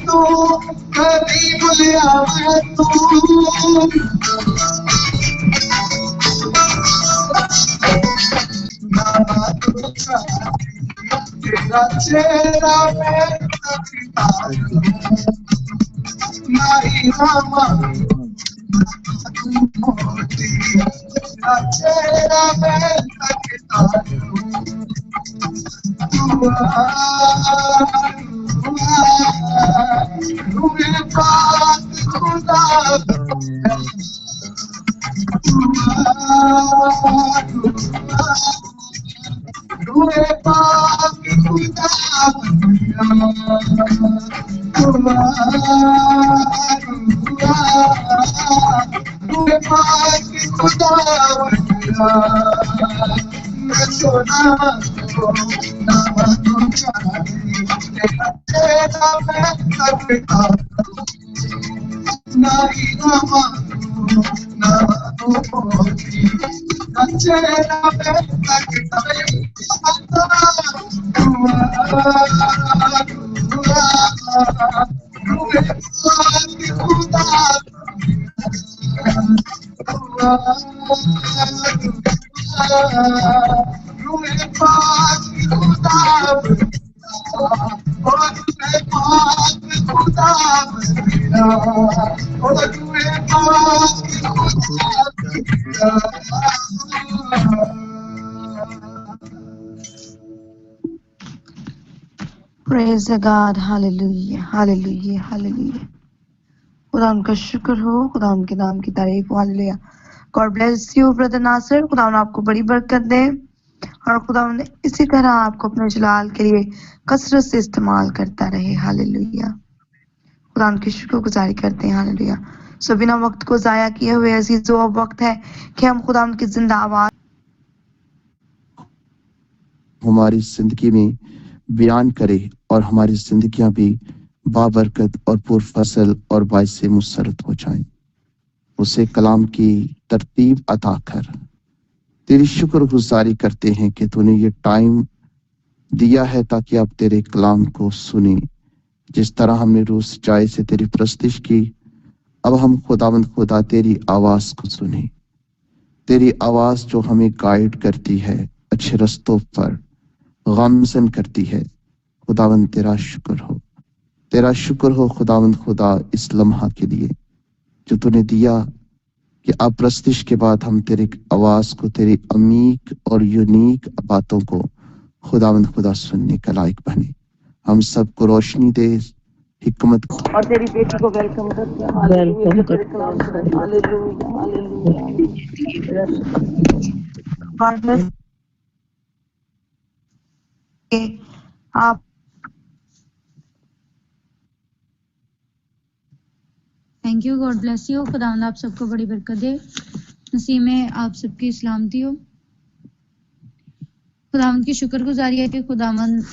तू कभी भूलिया तू तेरा चेहरा मैं तकता नहीं रामा मोती तेरा चेहरा मैं तकता रूए पाक खुदा रूए पाक खुदा रूए पाक खुदा सोना नाम तेरा मैं तकता नहीं रामा नाम मोती चेहरा मैं तकता रूए पाक खुदा रूए पाक खुदा रूए पाक खुदा रूए पाक Praise the God. Hallelujah. Hallelujah. Hallelujah. खुदा उनका शुक्र हो, खुदा उनके नाम की तारीफ हो। Hallelujah. God bless you brother Nasir, खुदा आपको बड़ी बरकत दे। और खुदावंद इसी तरह आपको अपने जलाल के लिए कसरत से इस्तेमाल करता रहे। हालेलुया। खुदा उनकी शुक्रगुजारी करते हैं। हालेलुया। सो बिना वक्त को जाया किए हुए अजीजों, अब वक्त है कि हम खुदा उनकी जिंदा आवाज हमारी जिंदगी में बयान करे और हमारी जिंदगियां भी बाबरकत और पुरफसल और बाइसे मुसरत हो जाएं। उसे कलाम की तरतीब अता कर। तेरी शुक्रगुजारी करते हैं कि तूने ये टाइम दिया है ताकि आप तेरे कलाम को सुने। जिस तरह हमने रोज सच्चाई से तेरी प्रस्तिश की, अब हम खुदावंद खुदा तेरी आवाज को सुने। तेरी आवाज जो हमें गाइड करती है, अच्छे रस्तों पर गामजन करती है। खुदावंद तेरा शुक्र हो, तेरा शुक्र हो खुदावंद खुदा इस लम्हा के लिए जो तूने दिया कि अब प्रस्तिश के बाद हम तेरी आवाज को, तेरी अमीक और यूनिक बातों को खुदावंद खुदा सुनने का लायक बने। हम सबको रोशनी दे, हिकमत और तेरी बेटी को वेलकम करते हैं। हालेलुया। जो तेरे कलाम से hallelujah hallelujah hallelujah. God bless के आप thank you. God bless you. खुदावंद आप सबको बड़ी बरकत दे। नसीब में आप सबकी सलामती हो। खुदावंद की शुक्रगुजारी है कि खुदावंद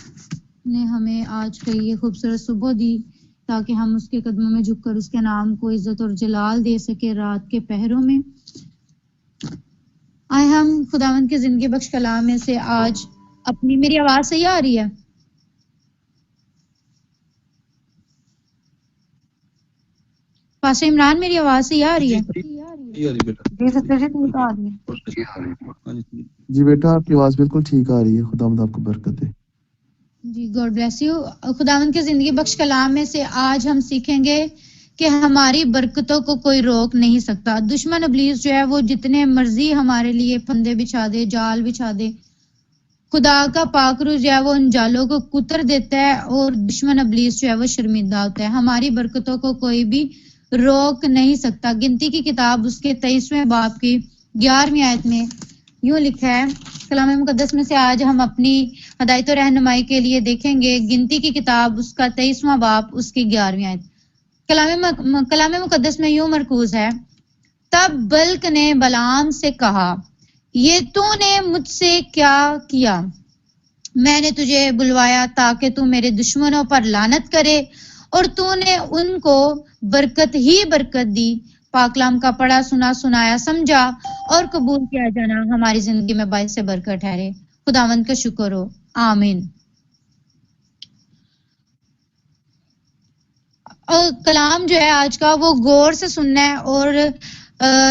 ने हमें आज की ये खूबसूरत सुबह दी ताकि हम उसके कदमों में झुककर उसके नाम को इज्जत और जलाल दे सके रात के पहरों में। आए हम खुदावंद के जिंदगी बख्श कलाम में से आज अपनी, मेरी आवाज सही आ रही है? पास्टर इमरान मेरी आवाज सही आ रही है? जी सिस्टर जी ठीक आ रही है। जी बेटा, आपकी आवाज बिल्कुल ठीक आ रही है। खुदावंद आपको बरकत दे। जी गॉड ब्लेस यू। खुदावंद के जिंदगी बख्श कलाम में से आज हम सीखेंगे कि हमारी बरकतों को कोई रोक नहीं सकता। दुश्मन इब्लीस जो है वो जितने मर्जी हमारे लिए फंदे बिछा दे, जाल बिछा दे, खुदा का पाकरू जो है वो उन जालों को कुतर देता है और दुश्मन इब्लीस जो है वो शर्मिंदा होता है। हमारी बरकतों को कोई भी रोक नहीं सकता। गिनती की किताब उसके 23वें बाब की 11वीं आयत में यूं लिखा है। कलाम मुकद्दस में से आज हम अपनी हदायत और रहनुमाई के लिए देखेंगे गिनती की किताब उसका 23वां बाब उसकी 11वीं आयत। कलाम मुकद्दस में यूं मरकूज है, तब बल्क ने बलाम से कहा, ये तूने मुझसे क्या किया? मैंने तुझे बुलवाया ताकि तू मेरे दुश्मनों पर लानत करे और तूने उनको बरकत ही बरकत दी। पाकलाम का पढ़ा सुना सुनाया समझा और कबूल किया जाना हमारी जिंदगी में बाइस से बरकत ठहरे। खुदावंद का शुक्र हो। आमीन। और कलाम जो है आज का वो गौर से सुनना है और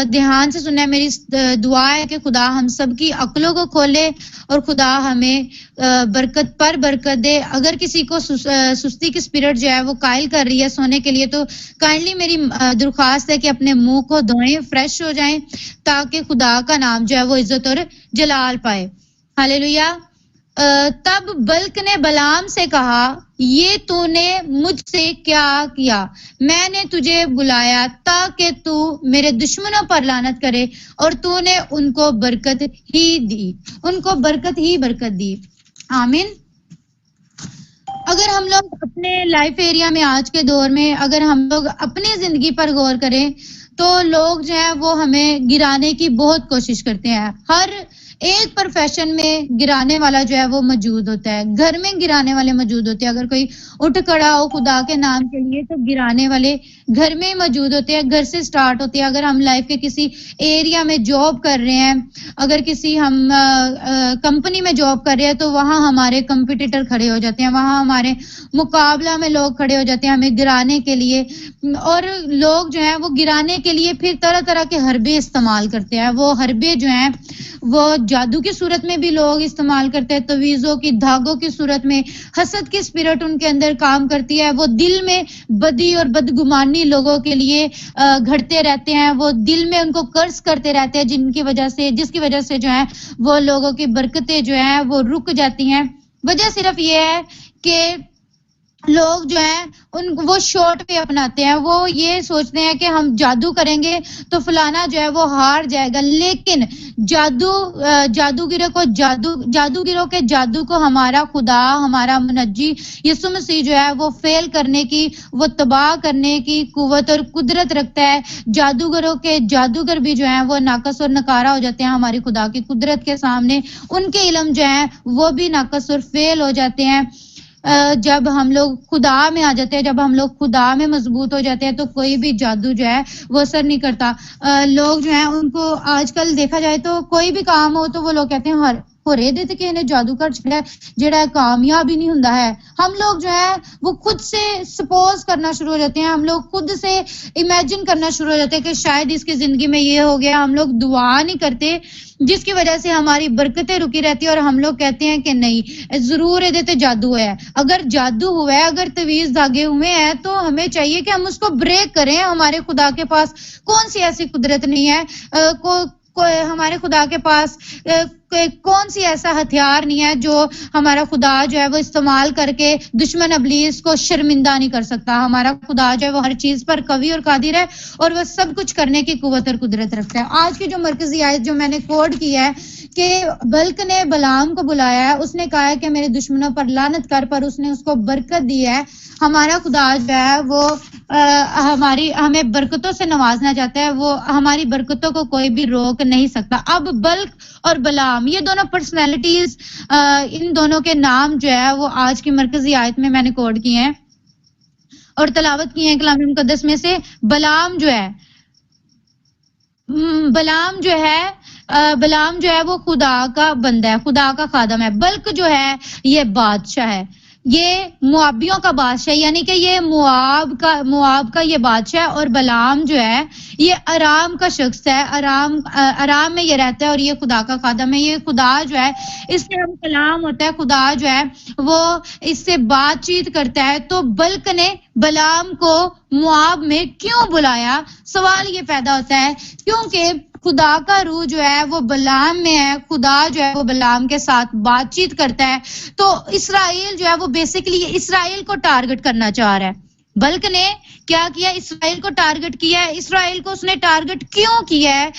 ध्यान से सुनना है। मेरी दुआ है कि खुदा हम सब की अक्लों को खोले और खुदा हमें बरकत पर बरकत दे। अगर किसी को सुस्ती की स्पिरिट जो है वो कायल कर रही है सोने के लिए, तो काइंडली मेरी दरख्वास्त है कि अपने मुंह को धोएं, फ्रेश हो जाएं ताकि खुदा का नाम जो है वो इज्जत और जलाल पाए। हालेलुया। तब बल्क ने बलाम से कहा, ये तूने मुझसे क्या किया? मैंने तुझे बुलाया ताकि तू मेरे दुश्मनों पर लानत करे और तूने उनको बरकत ही दी, उनको बरकत ही बरकत दी। आमीन। अगर हम लोग अपने लाइफ एरिया में आज के दौर में अगर हम लोग अपनी जिंदगी पर गौर करें तो लोग जो है वो हमें गिराने की बहुत कोशिश करते हैं। हर एक प्रोफेशन में गिराने वाला जो है वो मौजूद होता है। घर में गिराने वाले मौजूद होते हैं। अगर कोई उठ खड़ा हो खुदा के नाम के लिए तो गिराने वाले घर में मौजूद होते हैं। घर से स्टार्ट होते हैं। अगर हम लाइफ के किसी एरिया में जॉब कर रहे हैं, अगर किसी हम कंपनी में जॉब कर रहे हैं तो वहां हमारे कंपटीटर खड़े हो जाते हैं, वहां हमारे मुकाबला में लोग खड़े हो जाते हैं हमें गिराने के लिए। और लोग जो है वो गिराने के लिए फिर तरह तरह के हरबे इस्तेमाल करते हैं। वो हरबे जो हैं वो जादू की सूरत में भी लोग इस्तेमाल करते हैं, तवीज़ों की, धागों की सूरत में। हसद की स्पिरिट उनके अंदर काम करती है। वो दिल में बदी और बदगुमानी लोगों के लिए घड़ते रहते हैं। वो दिल में उनको कर्ज करते रहते हैं जिसकी वजह से जो है वो लोगों की बरकतें जो है वो रुक जाती हैं। वजह सिर्फ ये है कि लोग जो हैं वो शॉर्ट वे अपनाते हैं, वो ये सोचते हैं कि हम जादू करेंगे तो फलाना जो है वो हार जाएगा, लेकिन जादूगिरों के जादू को हमारा खुदा, हमारा मुनज्जी यीशु मसीह जो है वो फेल करने की, वो तबाह करने की कुव्वत और कुदरत रखता है। जादूगर भी जो है वो नाकस और नकारा हो जाते हैं हमारी खुदा की कुदरत के सामने, उनके इल्म जो है वो भी नाकस और फेल हो जाते हैं। जब हम लोग खुदा में आ जाते हैं, जब हम लोग खुदा में मजबूत हो जाते हैं तो कोई भी जादू जो है वो असर नहीं करता। लोग जो है उनको आजकल देखा जाए तो कोई भी काम हो तो वो लोग कहते हैं होरे दे कि इन्हें जादूगर छड़ा जेड़ा कामयाब ही नहीं हुंदा है। हम लोग जो है वो खुद से सपोज करना शुरू हो जाते हैं, हम लोग खुद से इमेजिन करना शुरू हो जाते हैं कि शायद इसकी जिंदगी में ये हो गया। हम लोग दुआ नहीं करते जिसकी वजह से हमारी बरकतें रुकी रहती है और हम लोग कहते हैं कि नहीं जरूर ये तो जादू है। अगर जादू हुआ है, अगर तवीज धागे हुए हैं तो हमें चाहिए कि हम उसको ब्रेक करें। हमारे खुदा के पास कौन सी ऐसी कुदरत नहीं है, हमारे खुदा के पास कौन सी ऐसा हथियार नहीं है जो हमारा खुदा जो है वो इस्तेमाल करके दुश्मन अबलीस को शर्मिंदा नहीं कर सकता। हमारा खुदा जो है वो हर चीज पर कवी और कादिर है और वह सब कुछ करने की कुव्वत और कुदरत रखता है। आज की जो मरकजी आयत जो मैंने कोड की है कि बल्क ने बलाम को बुलाया है, उसने कहा है कि मेरे दुश्मनों पर लानत कर, पर उसने उसको बरकत दी है। हमारा खुदा जो है वो हमें बरकतों से नवाजना चाहता है, वो हमारी बरकतों को कोई भी रोक नहीं सकता। अब बल्क और बलाम ये दोनों पर्सनैलिटीज, इन दोनों के नाम जो है वो आज की मरकजी आयत में मैंने कोड किए हैं और तलावत किए हैं कलाम मुकद्दस में से। बलाम जो है वो खुदा का बंदा है, खुदा का खादम है। बल्क जो है ये बादशाह है, ये मुआबियों का बादशाह, यानी कि ये मुआब का ये बादशाह है। और बलाम जो है ये आराम का शख्स है, आराम में ये रहता है और ये खुदा का खादम है। ये खुदा जो है इससे हम कलाम होता है, खुदा जो है वो इससे बातचीत करता है। तो बल्क ने बलाम को मुआब में क्यों बुलाया? सवाल ये पैदा होता है क्योंकि खुदा का रूह जो है वो बलाम में है, खुदा जो है वो बलाम के साथ बातचीत करता है। तो इसराइल जो है वो बेसिकली इसराइल को टारगेट करना चाह रहा है। बल्क ने क्या किया? इसराइल को टारगेट किया है। इसराइल को उसने टारगेट क्यों किया है?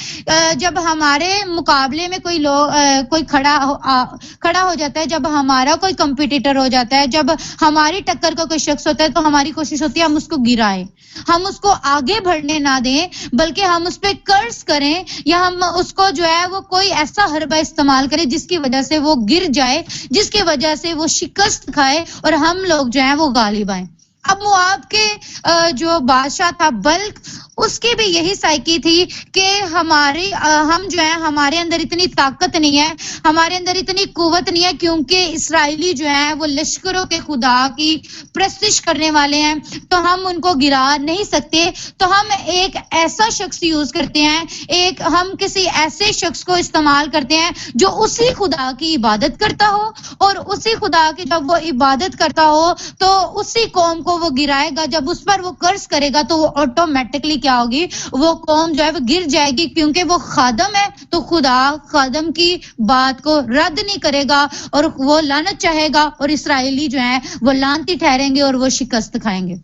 जब हमारे मुकाबले में कोई खड़ा हो जाता है, जब हमारा कोई कंपटीटर हो जाता है, जब हमारी टक्कर का कोई शख्स होता है तो हमारी कोशिश होती है हम उसको गिराएं, हम उसको आगे बढ़ने ना दें, बल्कि हम उस पर कर्ज करें या हम उसको जो है वो कोई ऐसा हरबा इस्तेमाल करें जिसकी वजह से वो गिर जाए, जिसकी वजह से वो शिकस्त खाए और हम लोग जो है वो गालिब आए। अब मुआब के जो बादशाह था बल्क, उसकी भी यही साइकी थी कि हम जो है हमारे अंदर इतनी ताकत नहीं है, हमारे अंदर इतनी कुव्वत नहीं है, क्योंकि इसराइली जो है वो लश्करों के खुदा की प्रस्तिश करने वाले हैं, तो हम उनको गिरा नहीं सकते। तो हम एक ऐसा शख्स यूज करते हैं, हम किसी ऐसे शख्स को इस्तेमाल करते हैं जो उसी खुदा की इबादत करता हो, और उसी खुदा की जब वो इबादत करता हो तो उसी कौम को वो गिराएगा। जब उस पर वो कर्ज करेगा तो वो ऑटोमेटिकली क्या होगी? वो कौम जो है वो गिर जाएगी, क्योंकि वो खादम है। तो खुदा खादम की बात को रद्द नहीं करेगा और वो लानत चाहेगा, और इसराइली जो है वो लानती ठहरेंगे और वो शिकस्त खाएंगे।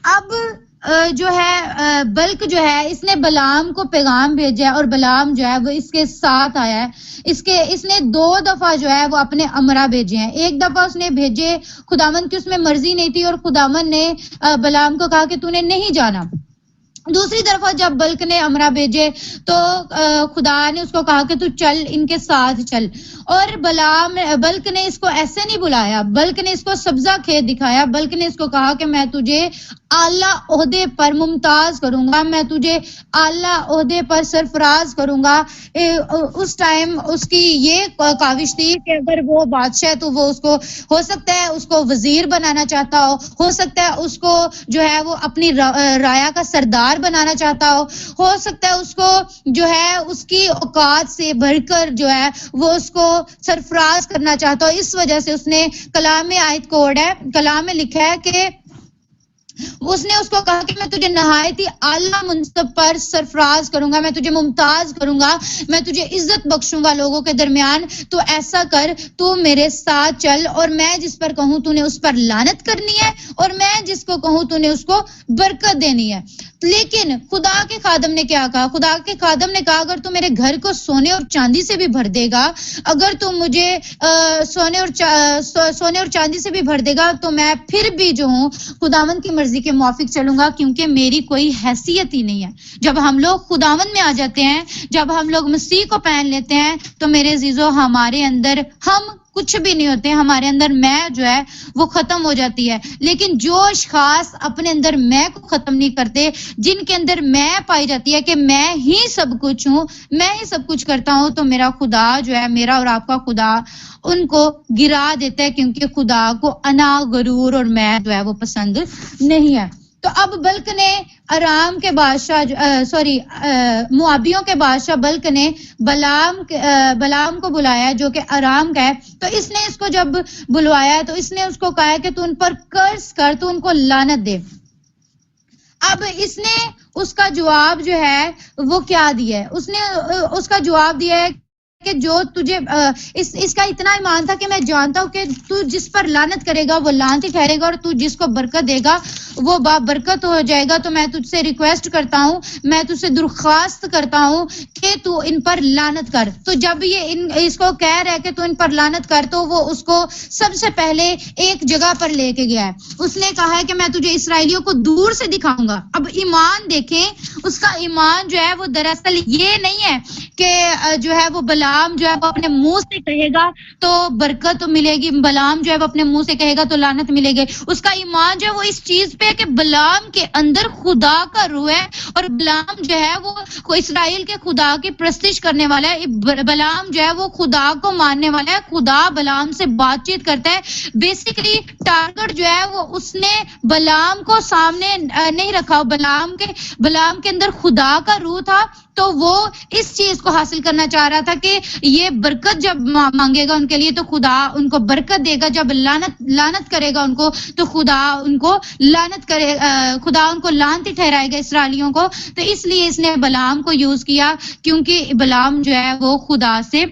अब जो है बल्क जो है इसने बलाम को पैगाम भेजा और बलाम जो है वो इसके साथ आया है। इसने 2 दफा जो है वो अपने अमरा भेजे हैं। एक दफा उसने भेजे, खुदावंद की उसमें मर्जी नहीं थी और खुदावंद ने बलाम को कहा कि तूने नहीं जाना। दूसरी तरफ जब बल्क ने अमरा भेजे तो खुदा ने उसको कहा कि तू चल, इनके साथ चल। और बल्क ने इसको ऐसे नहीं बुलाया, बल्क ने इसको सब्जा खेत दिखाया। बल्क ने इसको कहा कि मैं तुझे आला ओहदे पर मुमताज करूंगा, मैं तुझे आला ओहदे पर सरफराज करूंगा। उस टाइम उसकी ये काविश थी कि अगर वो बादशाह तो वो उसको हो सकता है उसको वजीर बनाना चाहता हो सकता है उसको जो है वो अपनी राया का सरदार बनाना चाहता हो सकता है उसको जो है उसकी औकात से बढ़कर जो है वो उसको सरफराज करना चाहता हो। इस वजह से उसने कलाम में आयत कोड है, कलाम में लिखा है कि उसने उसको कहा कि मैं तुझे नहायत ही आला मुनसब पर सरफराज करूंगा, मैं तुझे मुमताज करूंगा, मैं तुझे इज्जत बख्शूंगा लोगों के दरमियान। तो ऐसा कर, तू मेरे साथ चल और मैं जिस पर कहूं तूने उस पर लानत करनी है और मैं जिसको कहूं तूने उसको बरकत देनी है। लेकिन खुदा के खादम ने क्या कहा? खुदा के खादम ने कहा अगर तू मेरे घर को सोने और चांदी से भी भर देगा, अगर तू मुझे सोने और चांदी से भी भर देगा, तो मैं फिर भी जो हूँ खुदावंद की मर्जी के मुआफिक चलूंगा, क्योंकि मेरी कोई हैसियत ही नहीं है। जब हम लोग खुदावंद में आ जाते हैं, जब हम लोग मसीह को पहन लेते हैं, तो मेरे अजीजों हमारे अंदर हम कुछ भी नहीं होते, हमारे अंदर मैं जो है वो खत्म हो जाती है। लेकिन जो खास अपने अंदर मैं को खत्म नहीं करते, जिनके अंदर मैं पाई जाती है कि मैं ही सब कुछ हूँ, मैं ही सब कुछ करता हूँ, तो मेरा खुदा जो है, मेरा और आपका खुदा उनको गिरा देता है, क्योंकि खुदा को अना, गरूर और मैं जो है वो पसंद नहीं है। तो अब बल्क ने अराम के बादशाह मुआबियों के बादशाह बल्क ने बलाम को बुलाया, जो कि अराम का है। तो इसने इसको जब बुलवाया तो इसने उसको कहा कि तू उन पर कर्ज कर, तू उनको लानत दे। अब इसने उसका जवाब जो है वो क्या दिया है? उसने उसका जवाब दिया है कि जो तुझे इसका इतना ईमान था कि मैं जानता हूं कि तू जिस पर लानत करेगा वो लानत ही ठहरेगा और तू जिसको बरकत देगा वो बरकत हो जाएगा। तो मैं तुझसे रिक्वेस्ट करता हूं, मैं तुझसे दरख्वास्त करता हूं कि तू इन पर लानत कर। तो जब ये इसको कह रहा है कि तू इन पर लानत कर, तो वो उसको सबसे पहले एक जगह पर लेके गया है। उसने कहा है कि मैं तुझे इसराइलियों को दूर से दिखाऊंगा। अब ईमान देखें, उसका ईमान जो है वो दरअसल ये नहीं है कि जो है वो बलाम जो है वो अपने मुंह से कहेगा तो बरकत मिलेगी, बलाम जो है वो अपने मुंह से कहेगा तो लानत मिलेगी। उसका ईमान जो है वो इस चीज पे है कि बलाम के अंदर खुदा का रूह है और बलाम जो है वो इसराइल के खुदा की प्रस्तिश करने वाला है। बलाम जो है वो खुदा को मानने वाला है, खुदा बलाम से बातचीत करता है। बेसिकली टारगेट जो है वो उसने बलाम को सामने नहीं रखा, बलाम के अंदर खुदा का रूह था, तो वो इस चीज को हासिल करना चाह रहा था कि ये बरकत जब मांगेगा उनके लिए तो खुदा उनको बरकत देगा, जब लानत करेगा उनको तो खुदा उनको लानत करे, खुदा उनको लानती ठहराएगा इसराइलियों को। तो इसलिए इसने बलाम को यूज किया, क्योंकि बलाम जो है वो खुदा से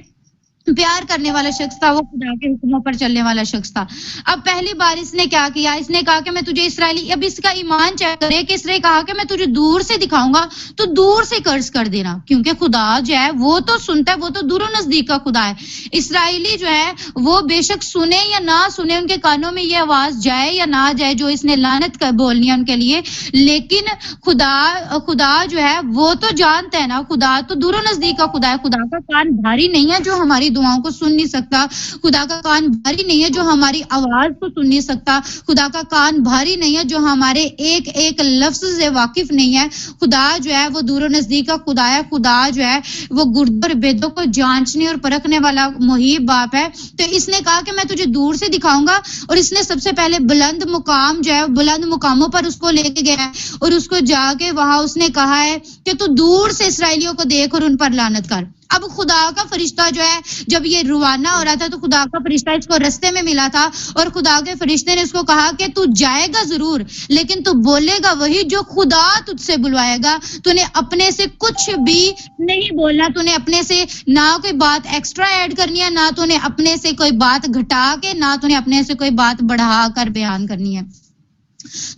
प्यार करने वाला शख्स था, वो खुदा के हुक्मों पर चलने वाला शख्स था। अब पहली बार इसने क्या किया? इसने कहा कि मैं तुझे इसराइली, अब इसका ईमान चेक करे कि इसने कहा कि मैं तुझे दूर से दिखाऊंगा, तो दूर से कर्ज कर देना, क्योंकि खुदा जो है वो तो सुनता है, वो तो दूर नजदीक का खुदा है। इसराइली जो है वो बेशक सुने या ना सुने, उनके कानों में ये आवाज जाए या ना जाए जो इसने लानत बोलनी है उनके लिए, लेकिन खुदा जो है वो तो जानता है ना, खुदा तो दूर नजदीक का खुदा है। खुदा का कान भारी नहीं है जो हमारी दुआओं को सुन नहीं सकता, खुदा का कान भारी नहीं है जो हमारी आवाज को सुन नहीं सकता, खुदा का कान भारी नहीं है जो हमारे एक एक लफ्ज से वाकिफ नहीं है। खुदा जो है वो दूर नजदीक का खुदा है। खुदा जो है वो गुर्दों और बेदों को जांचने और परखने वाला मुहीब बाप है। तो इसने कहा कि मैं तुझे दूर से दिखाऊंगा, और इसने सबसे पहले बुलंद मुकाम जो है, बुलंद मुकामों पर उसको लेके गया है और उसको जाके वहां उसने कहा है कि तू दूर से इसराइलियों को देख और उन पर लानत कर। अब खुदा का फरिश्ता जो है जब ये रवाना हो रहा था तो खुदा का फरिश्ता इसको रास्ते में मिला था और खुदा के फरिश्ते ने इसको कहा कि तू जाएगा जरूर, लेकिन तू बोलेगा वही जो खुदा तुझसे बुलवाएगा। तूने अपने से कुछ भी नहीं बोलना, तूने अपने से ना कोई बात एक्स्ट्रा ऐड करनी है, ना तूने अपने से कोई बात घटा के, ना तूने अपने से कोई बात बढ़ा कर बयान करनी है।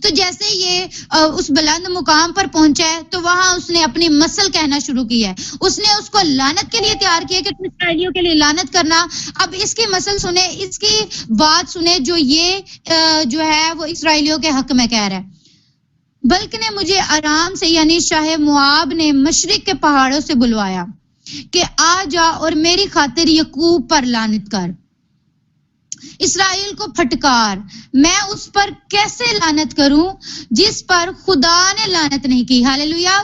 तो जैसे ये उस बुलंद मुकाम पर पहुंचा है तो वहां उसने अपनी मसल कहना शुरू किया है। उसने उसको लानत के लिए तैयार किया कि तुम इसराइलियों के लिए लानत करना। अब इसकी मसल सुने, इसकी बात सुने जो ये जो है वो इसराइलियों के हक में कह रहा है। बल्कि ने मुझे आराम से यानी शाह मुआब ने मशरिक के पहाड़ों से बुलवाया कि आ जा और मेरी खातिर यकूब पर लानत कर, इसराइल को फटकार। मैं उस पर कैसे लानत करूं जिस पर खुदा ने लानत नहीं की। हालेलुया।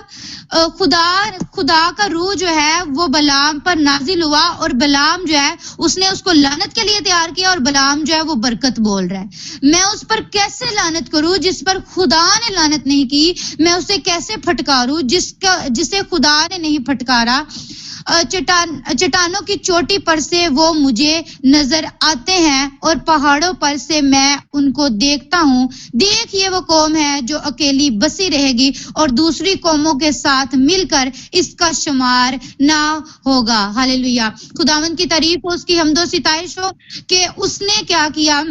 खुदा का रूह जो है वो बलाम पर नाजिल हुआ और बलाम जो है उसने उसको लानत के लिए तैयार किया और बलाम जो है वो बरकत बोल रहा है। मैं उस पर कैसे लानत करूं जिस पर खुदा ने लानत नहीं की, मैं उसे कैसे फटकारूं जिसे खुदा ने नहीं फटकारा। चट्टानों की चोटी पर से वो मुझे नजर आते हैं और पहाड़ों पर से मैं उनको देखता हूँ। देख, ये वो कौम है जो अकेली बसी रहेगी और दूसरी कौमों के साथ मिलकर इसका शुमार ना होगा। हालेलुया। खुदावंद की तारीफ हो, उसकी हमदो सिताइश हो कि उसने क्या किया,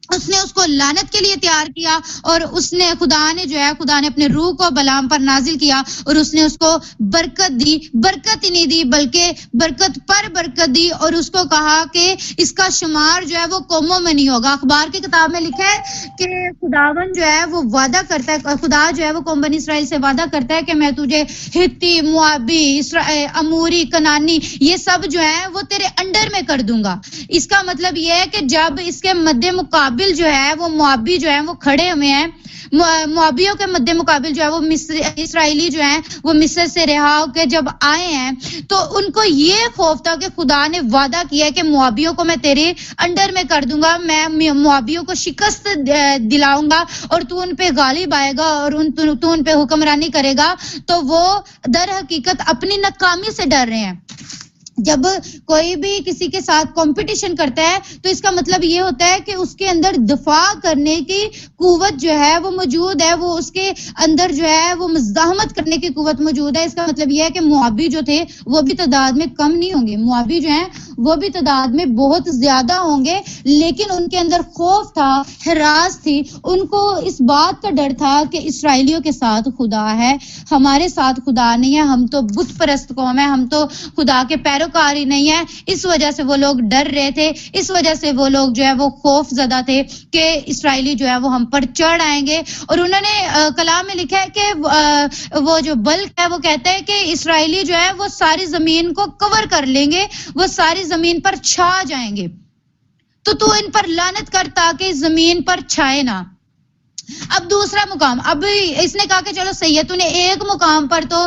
उसने उसको लानत के लिए तैयार किया और उसने खुदा ने अपने रूह को बलाम पर नाजिल किया और उसने उसको बरकत दी। बरकत ही नहीं दी बल्कि बरकत पर बरकत दी और उसको कहा कि इसका शुमार जो है वो कौमों में नहीं होगा। अखबार की किताब में लिखा है कि खुदावन जो है वो वादा करता है, खुदा जो है वो कौम बनी इसराइल से वादा करता है कि मैं तुझे हित्ती, मुआबी, अमूरी, कनानी ये सब जो है वो तेरे अंडर में कर दूंगा। इसका मतलब ये है कि जब इसके मध्य मुकाबिल जो है वो मुआबी जो है वो खड़े हुए हैं, मुआबियों के मध्य मुकाबिल जो है वो इसराइली जो हैं वो मिस्र से रिहा होकर जब आए हैं तो उनको ये खौफ था कि खुदा ने वादा किया है कि मुआबियों को मैं तेरे अंडर में कर दूंगा, मैं मुआबियों को शिकस्त दिलाऊंगा और तू उन पे गालिब आएगा और तू उन पे हुक्मरानी करेगा। तो वो दर हकीकत अपनी नाकामी से डर रहे हैं। जब कोई भी किसी के साथ कंपटीशन करता है तो इसका मतलब ये होता है कि उसके अंदर दफा करने की कुव्वत जो है वो मौजूद है, वो उसके अंदर जो है वो मुज़ाहमत करने की कुव्वत मौजूद है। इसका मतलब ये है कि मुआबी जो थे वो भी तादाद में कम नहीं होंगे, मुआबी जो हैं वो भी तादाद में बहुत ज्यादा होंगे, लेकिन उनके अंदर खौफ था, हिरास थी, उनको इस बात का डर था कि इसराइलियों के साथ खुदा है, हमारे साथ खुदा नहीं है, हम तो बुत परस्त कौम है, हम तो खुदा के पैरोकार ही नहीं है। इस वजह से वो लोग डर रहे थे, इस वजह से वो लोग जो है वो खौफ ज़दा थे कि इसराइली जो है वो हम पर चढ़ आएंगे। और उन्होंने कलाम में लिखा है कि वो जो बल्क है वो कहता है कि इसराइली जो है वो सारी जमीन को कवर कर लेंगे, वो सारी जमीन पर छा जाएंगे, तो तू इन पर लानत कर ताकि जमीन पर छाए ना। अब दूसरा मुकाम, अब इसने कहा कि चलो सही है, तूने एक मुकाम पर तो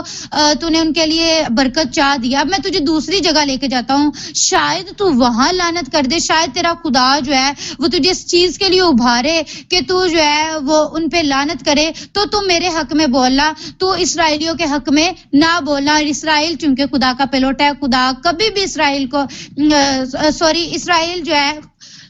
तूने उनके लिए बरकत चाह दिया, अब मैं तुझे दूसरी जगह लेके जाता हूँ, शायद तू वहां लानत कर दे, शायद तेरा खुदा जो है वो तुझे इस चीज के लिए उभारे कि तू जो है वो उन पे लानत करे, तो तू मेरे हक में बोलना, तू इसराइलियों के हक में ना बोलना। इसराइल चूंकि खुदा का पेलोटा है, खुदा कभी भी इसराइल को इसराइल जो है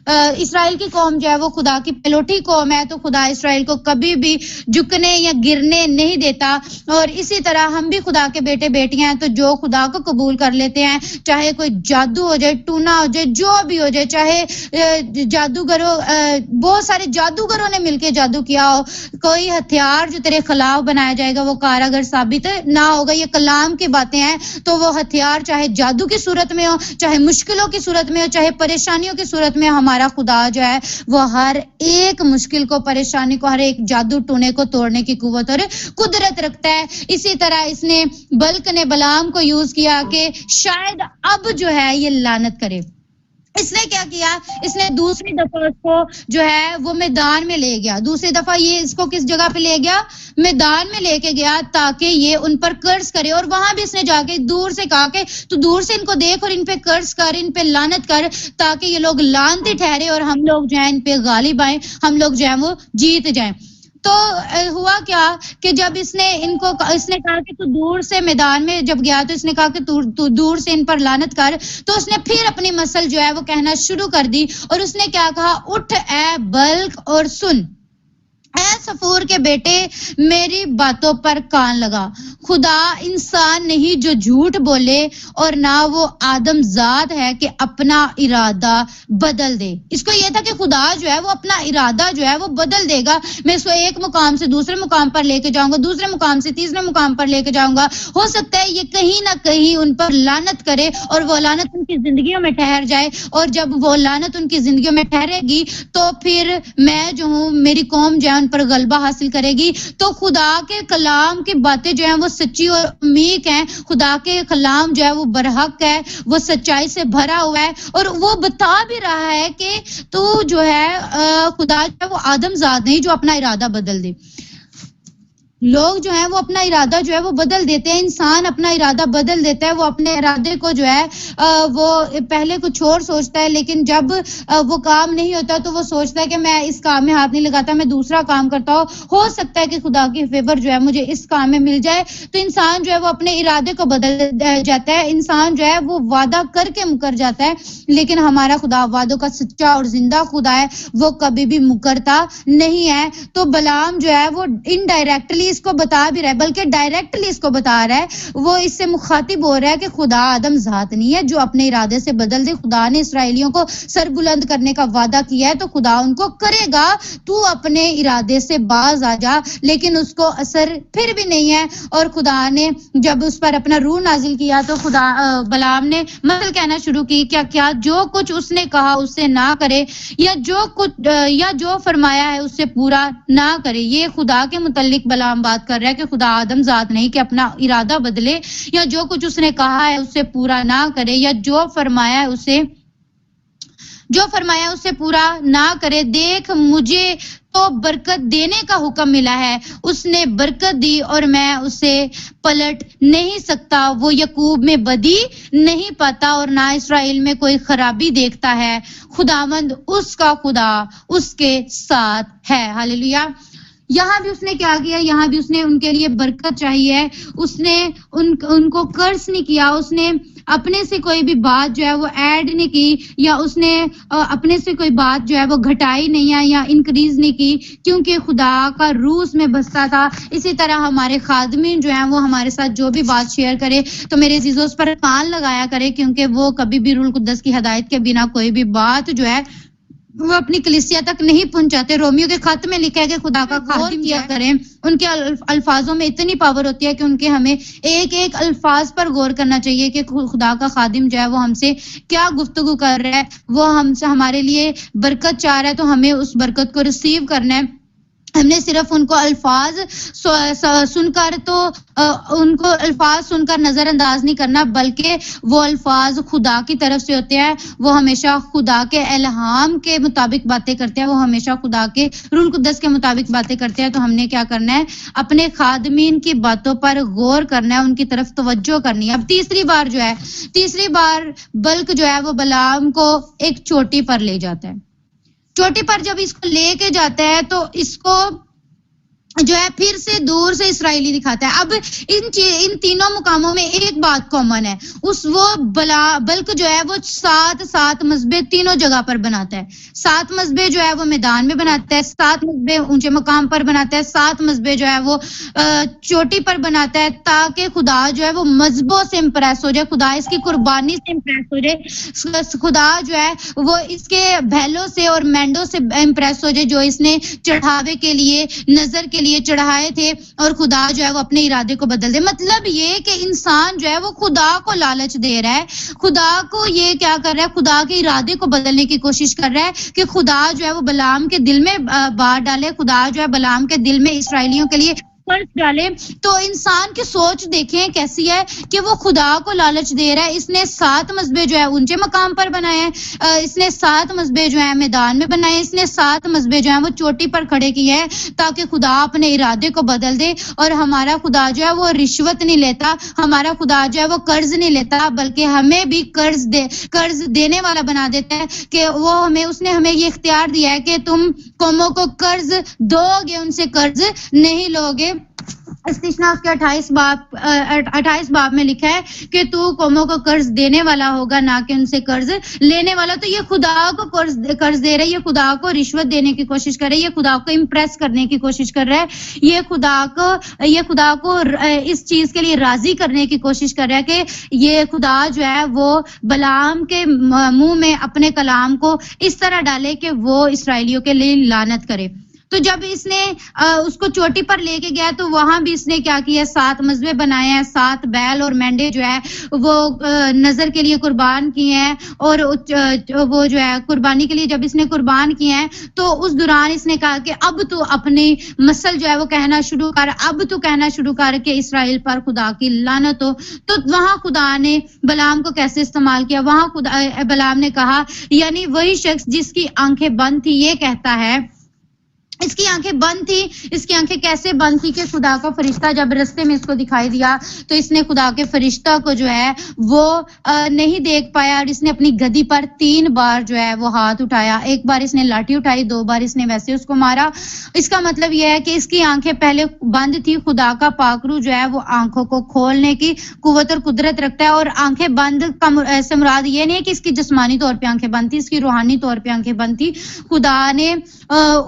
इसराइल की कौम जो है वो खुदा की पेलोटी कौम है, तो खुदा इसराइल को कभी भी झुकने या गिरने नहीं देता। और इसी तरह हम भी खुदा के बेटे बेटियां हैं, तो जो खुदा को कबूल कर लेते हैं, चाहे कोई जादू हो जाए, टूना हो जाए, जो भी हो जाए, चाहे जादूगरों बहुत सारे जादूगरों ने मिलकर जादू किया हो, कोई हथियार जो तेरे खिलाफ बनाया जाएगा वो कारगर साबित ना होगा। ये कलाम की बातें हैं, तो वो हथियार चाहे जादू की सूरत में हो, चाहे मुश्किलों की सूरत में हो, चाहे परेशानियों की सूरत में, हमारा खुदा जो है वो हर एक मुश्किल को, परेशानी को, हर एक जादू टूने को तोड़ने की कुव्वत और कुदरत रखता है। इसी तरह इसने बल्क ने बलाम को यूज किया कि शायद अब जो है ये लानत करे। इसने क्या किया, इसने दूसरी दफा उसको जो है वो मैदान में ले गया, दूसरी दफा ये इसको किस जगह पे ले गया, मैदान में लेके गया, ताकि ये उन पर कर्ज करे। और वहां भी इसने जाके दूर से कहा कि तू दूर से इनको देख और इन पे कर्ज कर, इन पे लानत कर, ताकि ये लोग लानती ठहरे और हम लोग जो है इन पे गालिब आए, हम लोग जो है वो जीत जाएं। तो हुआ क्या कि जब इसने कहा कि तू दूर से मैदान में जब गया तो इसने कहा कि तू दूर से इन पर लानत कर, तो उसने फिर अपनी मसल जो है वो कहना शुरू कर दी और उसने क्या कहा, उठ ए बल्क और सुन, ऐ सफूर के बेटे मेरी बातों पर कान लगा। खुदा इंसान नहीं जो झूठ बोले और ना वो आदम जात है कि अपना इरादा बदल दे। इसको ये था कि खुदा जो है वो अपना इरादा जो है वो बदल देगा, मैं इसको एक मुकाम से दूसरे मुकाम पर लेके जाऊंगा, दूसरे मुकाम से तीसरे मुकाम पर लेके जाऊंगा। हो सकता है ये कहीं ना कहीं उन पर लानत करे और वो लानत उनकी जिंदगियों में ठहर जाए, और जब वो लानत उनकी जिंदगियों में ठहरेगी तो फिर मैं जो हूँ, मेरी कौम जो है उन पर गलबा हासिल करेगी। तो खुदा के कलाम की बातें जो है वो सच्ची और अमीक हैं, खुदा के कलाम जो है वो बरहक है, वो सच्चाई से भरा हुआ है, और वो बता भी रहा है कि तू जो है खुदा जो है वो आदमजाद नहीं जो अपना इरादा बदल दे। लोग जो है वो अपना इरादा जो है वो बदल देते हैं, इंसान अपना इरादा बदल देता है, वो अपने इरादे को जो है वो पहले कुछ और सोचता है, लेकिन जब वो काम नहीं होता तो वो सोचता है कि मैं इस काम में हाथ नहीं लगाता, मैं दूसरा काम करता हूँ, हो सकता है कि खुदा की फेवर जो है मुझे इस काम में मिल जाए। तो इंसान जो है वो अपने इरादे को बदल जाता है, इंसान जो है वो वादा करके मुकर जाता है, लेकिन हमारा खुदा वादों का सच्चा और जिंदा खुदा है, वो कभी भी मुकरता नहीं है। तो बलाम जो है वो इनडायरेक्टली इसको बता भी रहा है, बल्कि डायरेक्टली इसको बता रहा है, वो इससे मुखातिब हो रहा है कि खुदा आदम जात नहीं है जो अपने इरादे से बदल दे। खुदा ने इसराइलियों को सर बुलंद करने का वादा किया है तो खुदा उनको करेगा, तू अपने इरादे से बाज आ जा। लेकिन उसको असर फिर भी नहीं है, और खुदा ने जब उस पर अपना रूह नाजिल किया तो खुदा बलाम ने मसल कहना शुरू की, क्या क्या जो कुछ उसने कहा उससे ना करे, या जो फरमाया है उससे पूरा ना करे। ये खुदा के मुतल्लिक बलाम बात कर रहा है कि खुदा आदम जात नहीं कि अपना इरादा बदले, या जो कुछ उसने कहा है उससे पूरा ना करे, या जो फरमाया है उससे पूरा ना करे। देख, मुझे तो बरकत देने का हुक्म मिला है, उसने बरकत दी और मैं उसे पलट नहीं सकता। वो यकूब में बदी नहीं पाता और ना इसराइल में कोई खराबी देखता है। खुदावंद उसका खुदा उसके साथ है। हालेलुया। यहाँ भी उसने क्या किया, यहाँ भी उसने उनके लिए बरकत चाहिए, उसने उनको कर्ज नहीं किया, उसने अपने से कोई भी बात जो है वो ऐड नहीं की, या उसने अपने से कोई बात जो है वो घटाई नहीं है या इंक्रीज नहीं की, क्योंकि खुदा का रूह में बसता था। इसी तरह हमारे खादमीन जो है वो हमारे साथ जो भी बात शेयर करे तो मेरे अजीजों उस पर कान लगाया करे, क्योंकि वो कभी भी रूह कुद्दस की हदायत के बिना कोई भी बात जो है वो अपनी कलीसिया तक नहीं पहुंचाते। रोमियो के खत में लिखा है कि खुदा का खादिम किया करें, उनके अल्फाजों में इतनी पावर होती है कि उनके हमें एक एक अल्फाज पर गौर करना चाहिए कि खुदा का खादिम जो है वो हमसे क्या गुफ्तगू कर रहा है, वो हमसे हमारे लिए बरकत चाह रहा है, तो हमें उस बरकत को रिसीव करना है। हमने सिर्फ उनको अल्फाज सुनकर नजरअंदाज नहीं करना, बल्कि वो अल्फाज खुदा की तरफ से होते हैं, वो हमेशा खुदा के इल्हाम के मुताबिक बातें करते हैं, वो हमेशा खुदा के रूह कुद्दस के मुताबिक बातें करते हैं। तो हमने क्या करना है, अपने खादमीन की बातों पर गौर करना है, उनकी तरफ तवज्जो करनी है। अब तीसरी बार बल्क जो है वो बलाम को एक चोटी पर ले जाता है। चोटी पर जब इसको लेके जाता है तो इसको जो है फिर से दूर से इसराइली दिखाता है। अब इन तीनों मुकामों में एक बात कॉमन है, बल्क जो है वो 7 मस्बे तीनों जगह पर बनाता है। 7 मस्बे जो है वो मैदान में बनाता है, 7 मस्बे ऊंचे मकाम पर बनाता है, 7 मस्बे जो है वो चोटी पर बनाता है, ताकि खुदा जो है वो मजहबों से इंप्रेस हो जाए, खुदा इसकी कुर्बानी से इंप्रेस हो जाए, खुदा जो है वो इसके बैलों से और मेंढों से इंप्रेस हो जाए जो इसने चढ़ावे के लिए नजर के लिए चढ़ाए थे, और खुदा जो है वो अपने इरादे को बदल दे। मतलब ये कि इंसान जो है वो खुदा को लालच दे रहा है, खुदा को ये क्या कर रहा है, खुदा के इरादे को बदलने की कोशिश कर रहा है कि खुदा जो है वो बलाम के दिल में बात डाले, खुदा जो है बलाम के दिल में इसराइलियों के लिए कर्ज डाले। तो इंसान की सोच देखें कैसी है कि वो खुदा को लालच दे रहा है। इसने 7 मस्बे जो है ऊंचे मकाम पर बनाए हैं, इसने 7 मस्बे जो है मैदान में बनाए, इसने 7 मस्बे जो है वो चोटी पर खड़े किए हैं, ताकि खुदा अपने इरादे को बदल दे। और हमारा खुदा जो है वो रिश्वत नहीं लेता, हमारा खुदा जो है वो कर्ज नहीं लेता, बल्कि हमें भी कर्ज देने वाला बना देता है, कि वो उसने हमें ये इख्तियार दिया है कि तुम कौमों को कर्ज दोगे, उनसे कर्ज नहीं लोगे। इस्तिशना उसके 28 बाब में लिखा है कि तू कौमों को कर्ज देने वाला होगा, ना कि उनसे कर्ज लेने वाला। तो ये खुदा को कर्ज दे रहा है, ये खुदा को रिश्वत देने की कोशिश कर रहा है, ये खुदा को इम्प्रेस करने की कोशिश कर रहा है, ये खुदा को इस चीज के लिए राजी करने की कोशिश कर रहा है कि ये खुदा जो है वो बलाम के मुंह में अपने कलाम को इस तरह डाले कि वो इसराइलियों के लिए लानत करे। तो जब इसने उसको चोटी पर लेके गया तो वहां भी इसने क्या किया, 7 मस्बे बनाए हैं, 7 बैल और मेंढे जो है वो नजर के लिए कुर्बान किए हैं, और वो जो है कुर्बानी के लिए जब इसने कुर्बान किए हैं तो उस दौरान इसने कहा कि अब तू अपनी मसल जो है वो कहना शुरू कर, अब तू कहना शुरू कर कि इसराइल पर खुदा की लानत हो। तो वहां खुदा ने बलाम को कैसे इस्तेमाल किया, वहां खुदा बलाम ने कहा, यानी वही शख्स जिसकी आंखें बंद थी ये कहता है इसकी आंखें बंद थी। इसकी आंखें कैसे बंद थी कि खुदा का फरिश्ता जब रास्ते में इसको दिखाई दिया तो इसने खुदा के फरिश्ता को जो है वो नहीं देख पाया और इसने अपनी गद्दी पर 3 बार जो है वो हाथ उठाया। एक बार इसने लाठी उठाई, 2 बार इसने वैसे उसको मारा। इसका मतलब यह है कि इसकी आंखें पहले बंद थी। खुदा का पाकरू जो है वो आंखों को खोलने की कुव्वत और कुदरत रखता है। और आंखें बंद का से मुराद ये नहीं है कि इसकी जिस्मानी तौर पे आंखें बंद थी, इसकी रूहानी तौर पे आंखें बंद थी। खुदा ने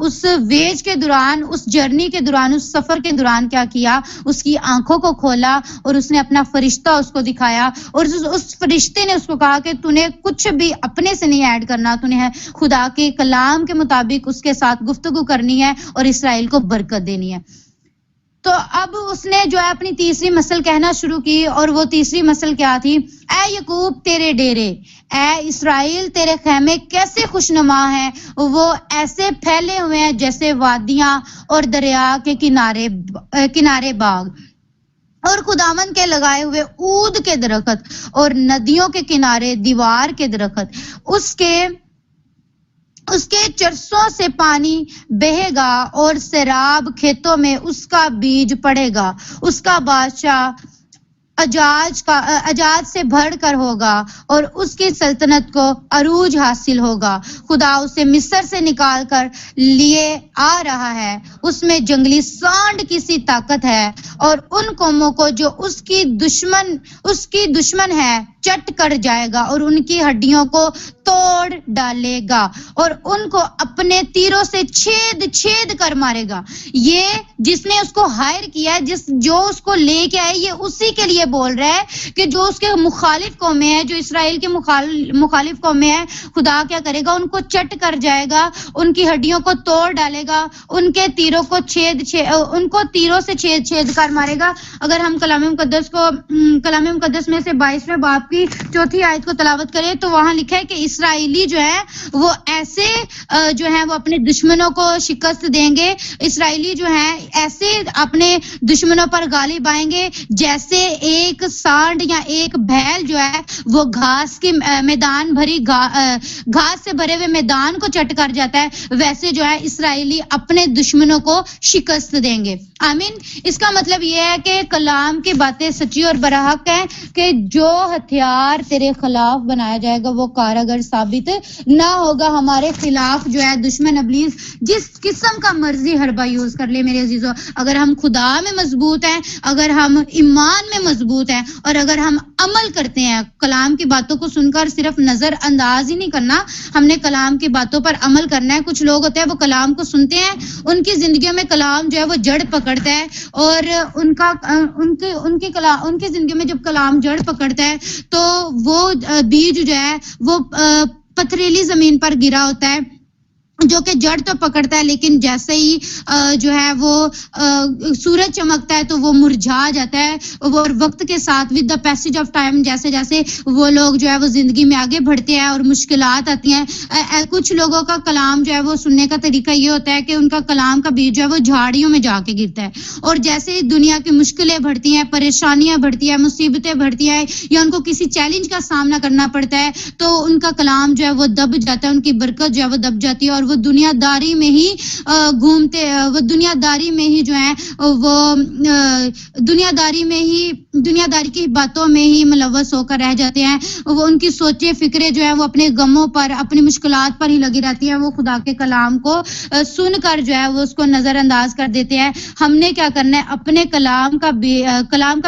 उस वेज के दौरान, उस जर्नी के दौरान, उस सफर के दौरान क्या किया, उसकी आंखों को खोला और उसने अपना फरिश्ता उसको दिखाया। और उस फरिश्ते ने उसको कहा कि तूने कुछ भी अपने से नहीं ऐड करना, तूने खुदा के कलाम के मुताबिक उसके साथ गुफ्तगू करनी है और इसराइल को बरकत देनी है। तो अब उसने जो है अपनी तीसरी मसल कहना शुरू की और वो तीसरी मसल क्या थी? ऐ यकूब तेरे डेरे, ऐ इसराइल तेरे खैमे कैसे खुशनुमा हैं, वो ऐसे फैले हुए हैं जैसे वादियां और दरिया के किनारे बाग और खुदावन के लगाए हुए ऊद के दरख्त और नदियों के किनारे दीवार के दरख्त। उसके चरसों से पानी बहेगा और सैराब खेतों में उसका बीज पड़ेगा। उसका बादशाह अजाज से बढ़कर होगा और उसकी सल्तनत को अरूज हासिल होगा। खुदा उसे मिस्र से निकाल कर लिए आ रहा है। उसमें जंगली सांड की सी ताकत है और उन कौमों को जो उसकी दुश्मन है चट कर जाएगा और उनकी हड्डियों को तोड़ डालेगा और उनको अपने तीरों से छेद कर मारेगा। ये जिसने उसको हायर किया है, जो उसको लेके आए, ये उसी के लिए बोल रहा है कि जो उसके मुखालिफ कौमें हैं, जो इसराइल के मुखालिफ कौमें हैं, खुदा क्या करेगा? उनको चट कर जाएगा, उनकी हड्डियों को तोड़ डालेगा, उनके तीरों को उनको तीरों से छेद कर मारेगा। अगर हम कलाम मुकद्दस में से 22वें बाब की 4थी आयत को तलावत करें तो वहां लिखा है कि इसराइली जो है वो ऐसे जो है वो अपने दुश्मनों को शिकस्त देंगे। इसराइली जो है ऐसे अपने दुश्मनों पर गालिब आएंगे जैसे एक सांड या एक बैल जो है वो घास से भरे हुए मैदान को चट कर जाता है, वैसे जो है इसराइली अपने दुश्मनों को शिकस्त देंगे। आमीन। इसका मतलब यह है कि कलाम की बातें सच्ची और बरहक है कि जो हथियार तेरे खिलाफ बनाया जाएगा वो कारगर साबित ना होगा। हमारे खिलाफ जो है दुश्मन इब्लीस जिस किस्म का मर्जी हरबा यूज कर ले मेरे अजीजों, अगर हम खुदा में मजबूत हैं, अगर हम ईमान में मजबूत हैं और अगर हम अमल करते हैं, कलाम की बातों को सुनकर सिर्फ नजर अंदाज ही नहीं करना, हमने कलाम की बातों पर अमल करना है। कुछ लोग होते हैं वो कलाम को सुनते हैं, उनकी जिंदगियों में कलाम जो है वो जड़ पकड़ता है और उनकी जिंदगी में जब कलाम जड़ पकड़ता है तो वो बीज जो है वो पथरीली जमीन पर गिरा होता है जो कि जड़ तो पकड़ता है, लेकिन जैसे ही जो है वो सूरज चमकता है तो वो मुरझा जाता है। और वक्त के साथ with the passage of time जैसे जैसे वो लोग जो है वो जिंदगी में आगे बढ़ते हैं और मुश्किलात आती हैं, कुछ लोगों का कलाम जो है वो सुनने का तरीका ये होता है कि उनका कलाम का बीज जो है वो झाड़ियों में जाके गिरता है और जैसे ही दुनिया की मुश्किलें बढ़ती हैं, परेशानियां बढ़ती हैं, मुसीबतें बढ़ती हैं या उनको किसी चैलेंज का सामना करना पड़ता है तो उनका कलाम जो है वो दब जाता है, उनकी बरकत जो है वो दब जाती है और वो दुनियादारी में ही वो दुनियादारी में ही जो है वो दुनियादारी की बातों में ही मुलव्वस होकर रह जाते हैं। वो उनकी सोचे फिक्रे जो है वो अपने गमों पर, अपनी मुश्किलात पर ही लगी रहती है। वो खुदा के कलाम को सुनकर जो है वो उसको नजरअंदाज कर देते हैं। हमने क्या करना है? अपने कलाम का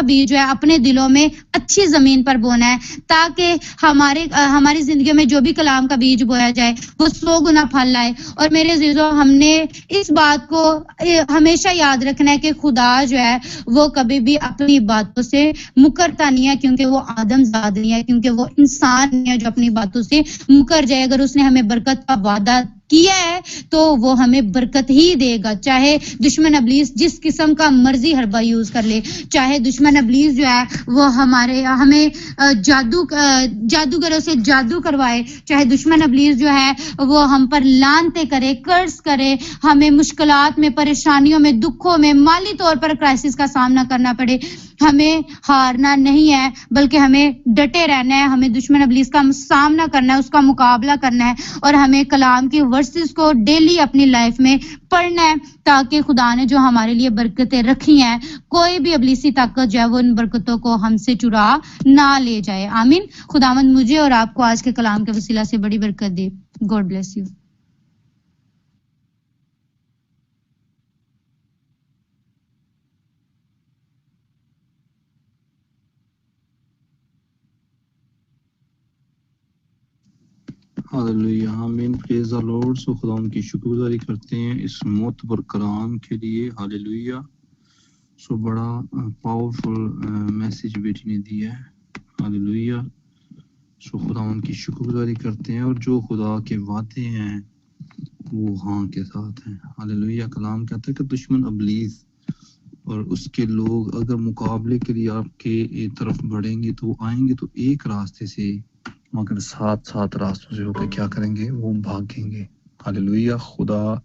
बीज जो है अपने दिलों में अच्छी जमीन पर बोना है ताकि हमारी जिंदगी में जो भी कलाम का बीज बोया जाए वो 100 गुना फल लाए। और मेरे अजीजों, हमने इस बात को हमेशा याद रखना है कि खुदा जो है वो कभी भी अपनी बातों से मुकरता नहीं है, क्योंकि वो आदमजाद नहीं है, क्योंकि वो इंसान नहीं है जो अपनी बातों से मुकर जाए। अगर उसने हमें बरकत का वादा किया है तो वो हमें बरकत ही देगा, चाहे दुश्मन इब्लीस जिस किस्म का मर्जी हरबा यूज कर ले, चाहे दुश्मन इब्लीस जो है वो हमें जादूगरों से जादू करवाए, चाहे दुश्मन इब्लीस जो है वो हम पर लानते करे, कर्ज करे, हमें मुश्किलात में, परेशानियों में, दुखों में, माली तौर पर क्राइसिस का सामना करना पड़े। हमें हारना नहीं है बल्कि हमें डटे रहना है, हमें दुश्मन इब्लीस का सामना करना है, उसका मुकाबला करना है और हमें कलाम की वर्सेस को डेली अपनी लाइफ में पढ़ना है, ताकि खुदा ने जो हमारे लिए बरकतें रखी हैं, कोई भी इब्लीसी ताकत जो है वो उन बरकतों को हमसे चुरा ना ले जाए। आमीन। खुदावंद मुझे और आपको आज के कलाम के वसीला से बड़ी बरकत दे। God bless you. हालेलुया, आमीन, प्रेज द लॉर्ड। सो खुदा उनकी शुक्रगुजारी करते हैं इस मोतबर कलाम के लिए। हालेलुया। सो बड़ा पावरफुल मैसेज बेटी ने दिया है। हालेलुया। सो खुदा उनकी शुक्रगुजारी करते हैं, और जो खुदा के वादे हैं वो हाँ के साथ हैं। हालेलुया। कलाम कहता है कि दुश्मन इब्लीस और उसके लोग अगर मुकाबले के लिए आपके तरफ बढ़ेंगे तो वो आएंगे तो एक रास्ते से, मगर सात रास्तों से होकर क्या करेंगे, वो भागेंगे। हालेलुया। खुदा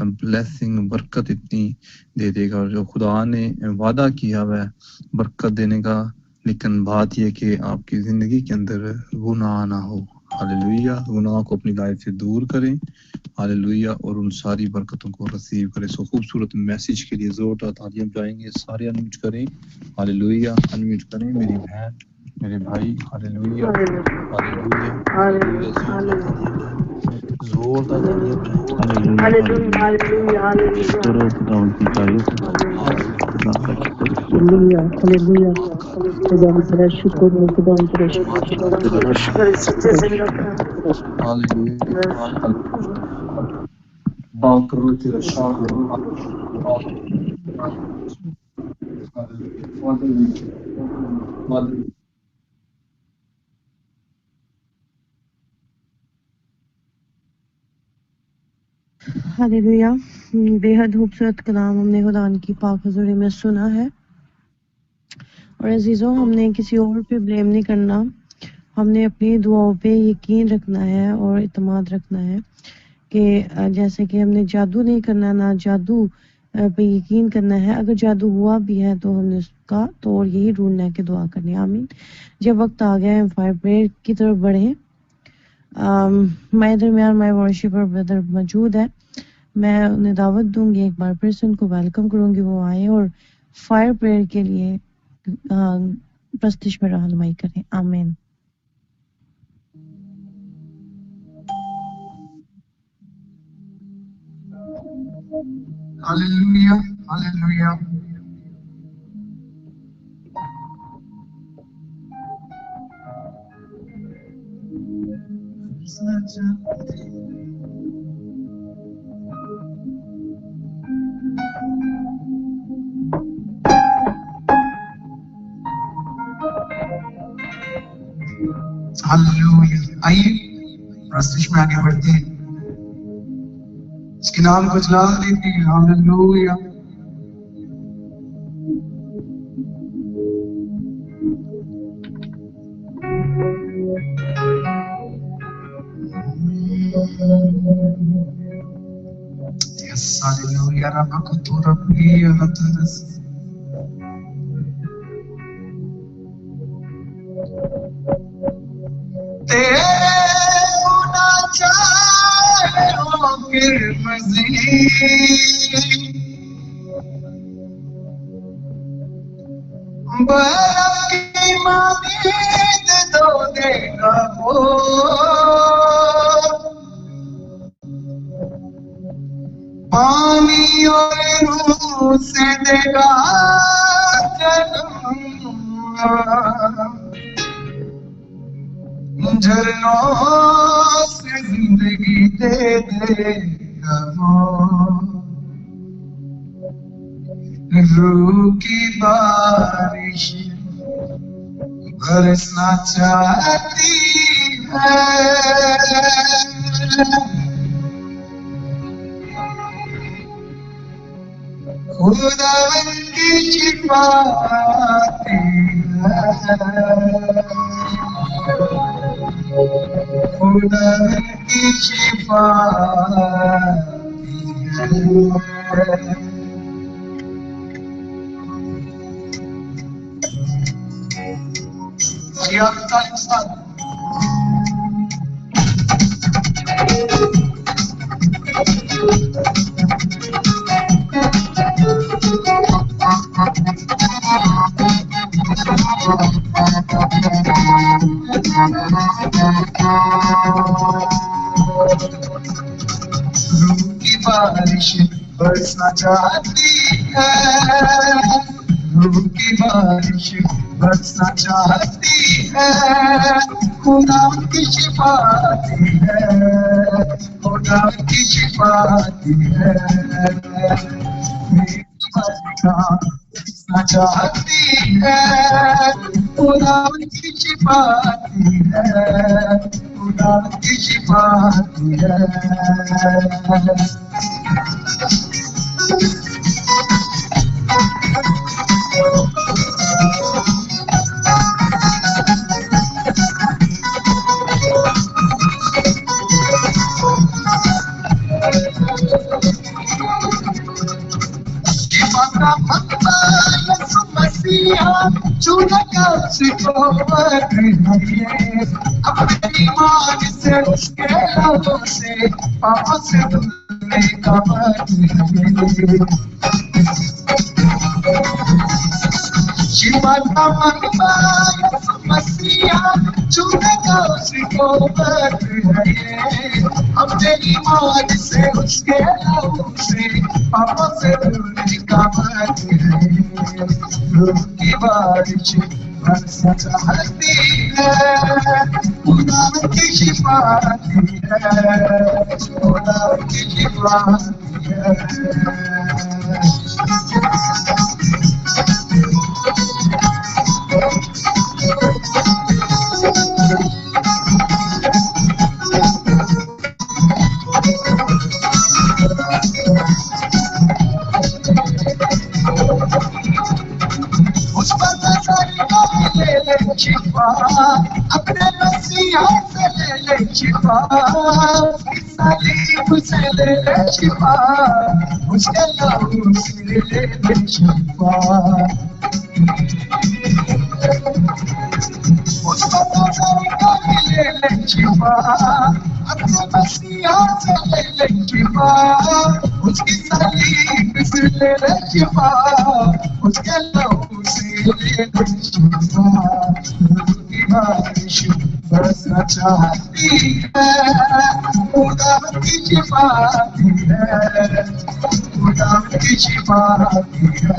ब्लेसिंग बरकत इतनी दे देगा, और जो खुदा ने वादा किया वह बरकत देने का, लेकिन बात यह कि आपकी जिंदगी के अंदर गुनाह ना हो। हालेलुया। गुनाह को अपनी लाइफ से दूर करें। हालेलुया। और उन सारी बरकतों को रिसीव करें। सो खूबसूरत मैसेज के लिए जोरदार तालियां बजाएंगे। सारे अनम्यूट करें। हालेलुया। अनम्यूट करें मेरी बहन, मेरे भाई। हालेलुया। हालेलुया। जोरदार तालियां बजाएं। हालेलुया। करो खुदा उनकी तारीफ। हालेलुया हालेलुया खुदा तेरा शुक्र है, खुदा तेरा शुक्र है, सच्चे से करो तेरा हालेलुया। बेहद खूबसूरत कलाम हमने खुदा की पाक हुज़ूरी में सुना है। और अजीज़ों, हमने किसी और पे ब्लेम नहीं करना, हमने अपनी दुआओं पे यकीन रखना है और इत्मीनान रखना है कि जैसे कि हमने जादू नहीं करना, ना जादू पे यकीन करना है। अगर जादू हुआ भी है तो हमने उसका तौर यही ढूंढना है कि दुआ करनी। आमीन। जब वक्त आ गया है फायर प्रेयर की तरफ बढ़े। मेरे दरमियान माय वर्शिपर ब्रदर मौजूद है, मैं उन्हें दावत दूंगी, एक बार फिर से उनको वेलकम करूंगी, वो आए और फायर प्रेयर के लिए प्रस्तिश में रहनुमाई करें। आमीन। Hallelujah hallelujah. हालेलुया। आइए प्रस्तुति में आगे बढ़ते हैं, इसके नाम को जलाल देते हैं। हालेलुया। Yes hallelujah. रब को तो रब्बी अलतरस पानी और रूह से देगा जन्म, झरनों से जिंदगी दे देगा वो, रूह की बारिश बरसना चाहती है। खुदावन की शिफा आती है, खुदावन की शिफा आती है। जी आप तारीफ साथ रूह की बारिश बरसना चाहती है, रूह की बारिश बरसना चाहती है, खुदा की शिफाती है, खुदा की शिफाती है, बरसना चाहती है, खुदा की शिफाती है, खुदा की शिफाती है। अपनी मान से उसके लबों से पापा से दूर का शिवा का महिमा मसीहा चुनेगा उसको बद है, अपने ईमान से उसके लबों से पापा से दूर का बद है। रूह की बारिश बरसना चाहती है, खुदा की शिफाती है, खुदा की शिफाती है। उस पर ले ले शिफा, अपने मसीहा से ले ले शिफा, सलीब से ले ले शिफा, उसके लहू से ले ले शिफा। उस पर ले ले शिफा, अपने मसीहा से ले ले शिफा, उसकी सलीब से ले ले शिफा, उसके लहू से ले ले शिफा। की बारिश बरसना चाहती है, खुदा की शिफाती है, खुदा की शिफाती है।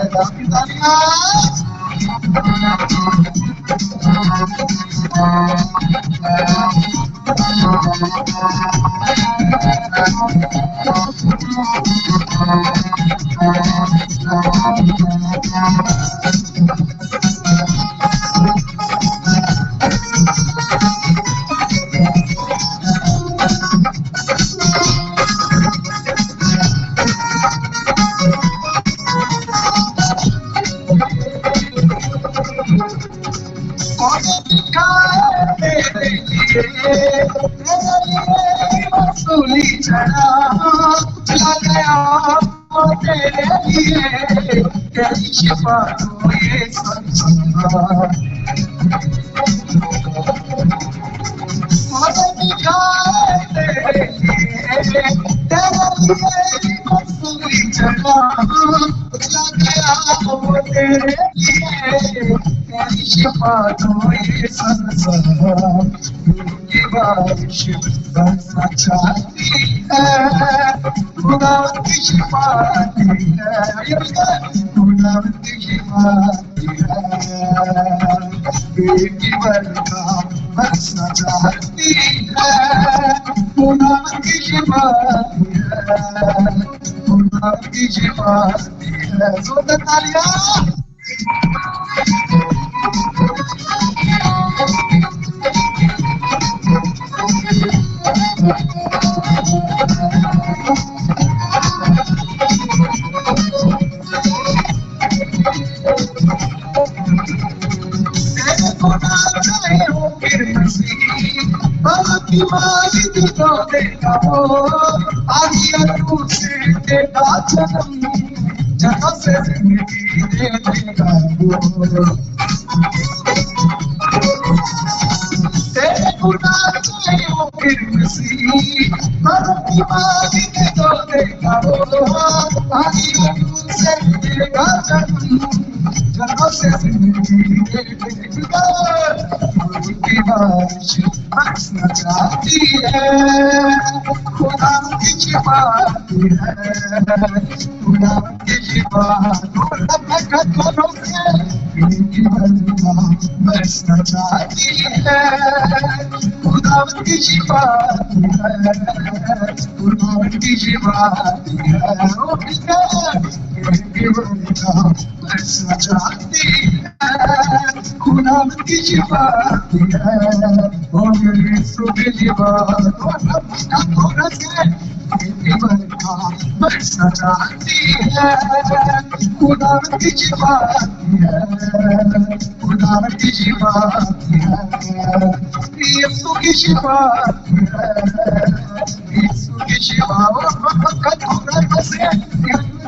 वसूली चढ़ा चला गया तेरे लिए, तेरी शिफा तो ये संसार। मदद तेरे लिए, तेरे लिए वसूली चढ़ा चला गया तेरे लिए, तेरी शिफा तो ये संसार। की बारिश बरसना चाहती है, खुदा की शिफाती है, खुदा की शिफाती है। बेटी बरखा बरसना चाहती है, खुदा की शिफाती है, खुदा की शिफाती है। जोरदार तालियां। की मालिक तो देखा हो, आगे तू से तेरा जन्म, जहाँ से जिंदगी दे देगा हो। तेरे खुदा के हो फिर मसीह, मरो की मारी के तो देखा वो आगे से देगा जन्म से जिंदगी देगा की बारिश बरसना चाहती है खुदा की छिपाती है खुदा की छिपाती है इनकी बंदा बरसना चाहती है खुदा की छिपाती है खुदा की छिपाती है इनकी बंदा बरसना चाहती है खुदा की छिपाती है और मेरी सुबह छिपाती है बरसना चाहती है खुदा की छिपाती है खुदा की छिपाती है यीशु की छिपाती है यीशु की छिपाती है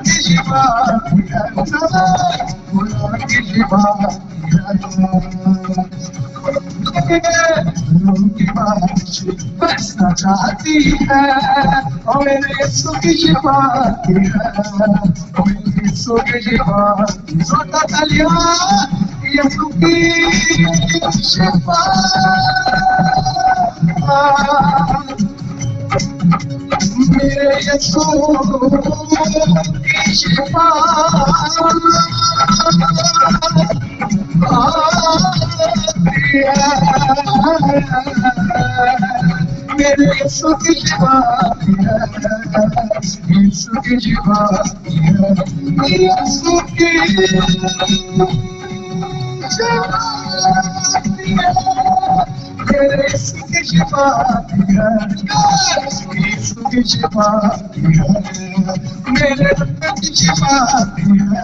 की छिपाती है खुदा की छिपाती है की बारिश बरसना चाहती है और मेरे यीशु की छिपाती है और मेरे यीशु की छिपाती सोता तलिया यीशु की छिपाती मेरे यीशु की मेरे यीशु की छिपाती है यीशु की छिपाती है यीशु की मेरे यीशु की छिपाती है यीशु की छिपाती है मेरे रब की छिपाती है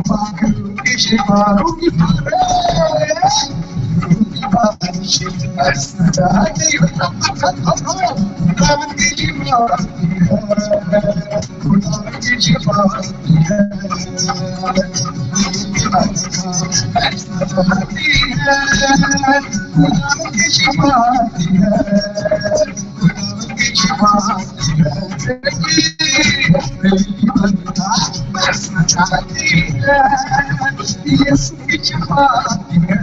पागल की छिपाती है बारिश बरसना चाहती है खुदा की छिपाती है खुदा की छिपाती है बरसना चाहती है खुदा की छिपाती है खुदा की छिपाती है बरसना चाहती है यीशु की छिपाती है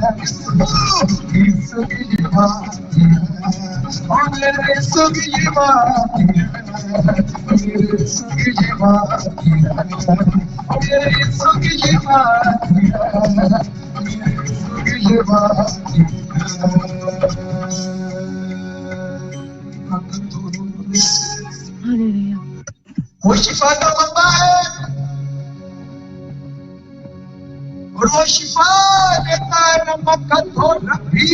यीशु की छिपाती है और मेरे यीशु की छिपाती है मेरे यीशु की छिपाती है मेरे यीशु की छिपाती है मेरे यीशु की छिपाती हालेलुया वो शिफा का बंदा है और वो शिफा देता है नमक और रबी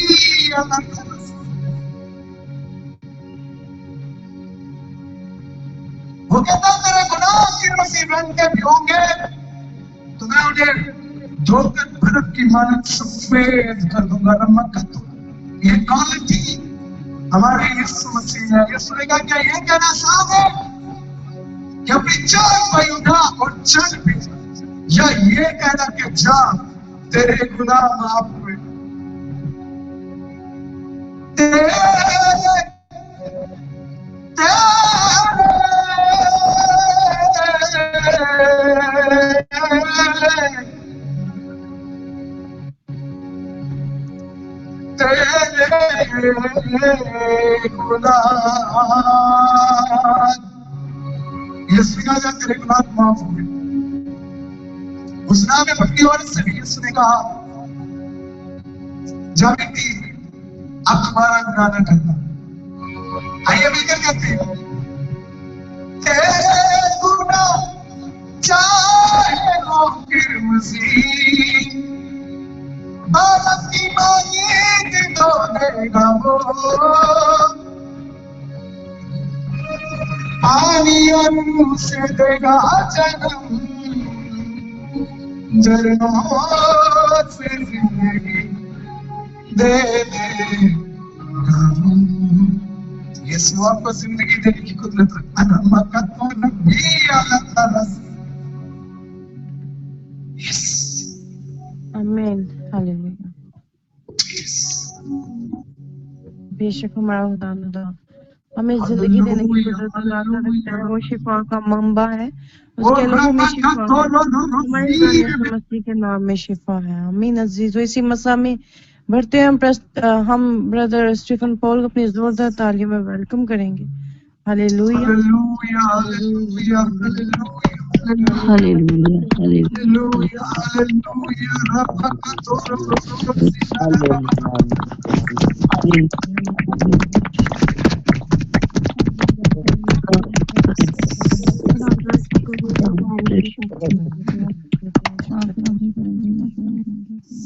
वो कहता है तेरे गुनाह की मसीह रंग के भी होंगे तो मैं उन्हें धोकर बर्फ की मानक सफेद कर दूंगा नमक ये क्वालिटी हमारे यीशु मसीह है यीशु ने कहा क्या ये कहना साफ है कि अपनी जान पर उठा और चल भी या ये कहना कि जा तेरे गुनाह माफ हुए यीशु ने कहा तेरे गुनाह माफ हुए उस नाम में भक्ति और से भी यीशु ने कहा जा बेटी अब तुम्हारा गुनाह न करना आइए मिलकर कहते हैं तेरे गुनाह चाहे हो किरमजी बालक की मांगे तो देगा वो पानी और मुंह से देगा जन्म झरनों से जिंदगी दे यीशु आपको जिंदगी देने की कुदरत रखता है आमीन हालेलुया बेशक हमारा खुदा हमें जिंदगी देने की कुदरत अल्लाह रखता है। वो शिफा का मंबा है, उसके लहू में शिफा है, हमारे जान यीशु मसीह के नाम में शिफा है। आमीन अजीज। इसी मसा में बढ़ते हम ब्रदर स्टीफन पॉल को अपनी जोरदार तालियों में वेलकम करेंगे। Hallelujah hallelujah hallelujah hallelujah hallelujah hallelujah रब्बा का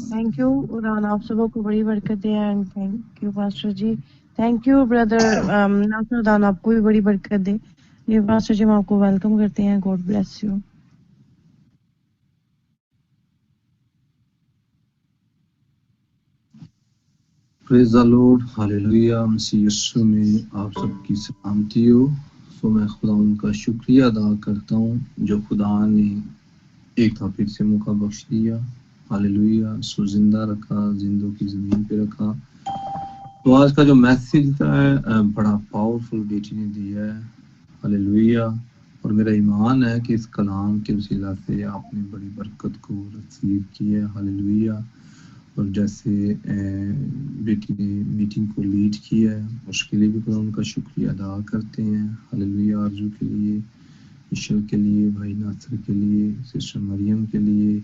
थैंक यू उदान, आप सबों को बड़ी बरकत दे। And thank you pastor ji. Thank you brother Nasar Udan, आपको भी बड़ी बरकत दे। ये पास्टर जी हम आपको वेलकम करते हैं। God bless you. Praise the Lord, hallelujah. मसीह यीशु में आप सबकी सलामती हो। सो मैं खुदा उनका शुक्रिया अदा करता हूँ जो खुदा ने एक दफा फिर से मौका बख्श दिया। हालेलुया। सो जिंदा रखा, जिंदों की जमीन पे रखा। तो आज का जो मैसेज है बड़ा पावरफुल बेटी ने दिया है। हालेलुया। और मेरा ईमान है कि इस कलाम के वसीला से आपने बड़ी बरकत को रिसीव किया है। हालेलुया। और जैसे बेटी ने मीटिंग को लीड किया है उसके लिए भी खुदा उनका शुक्रिया अदा करते हैं। हालेलुया। आरजू के लिए, ईशल के लिए, भाई नासर के लिए, सिस्टर मरियम के लिए,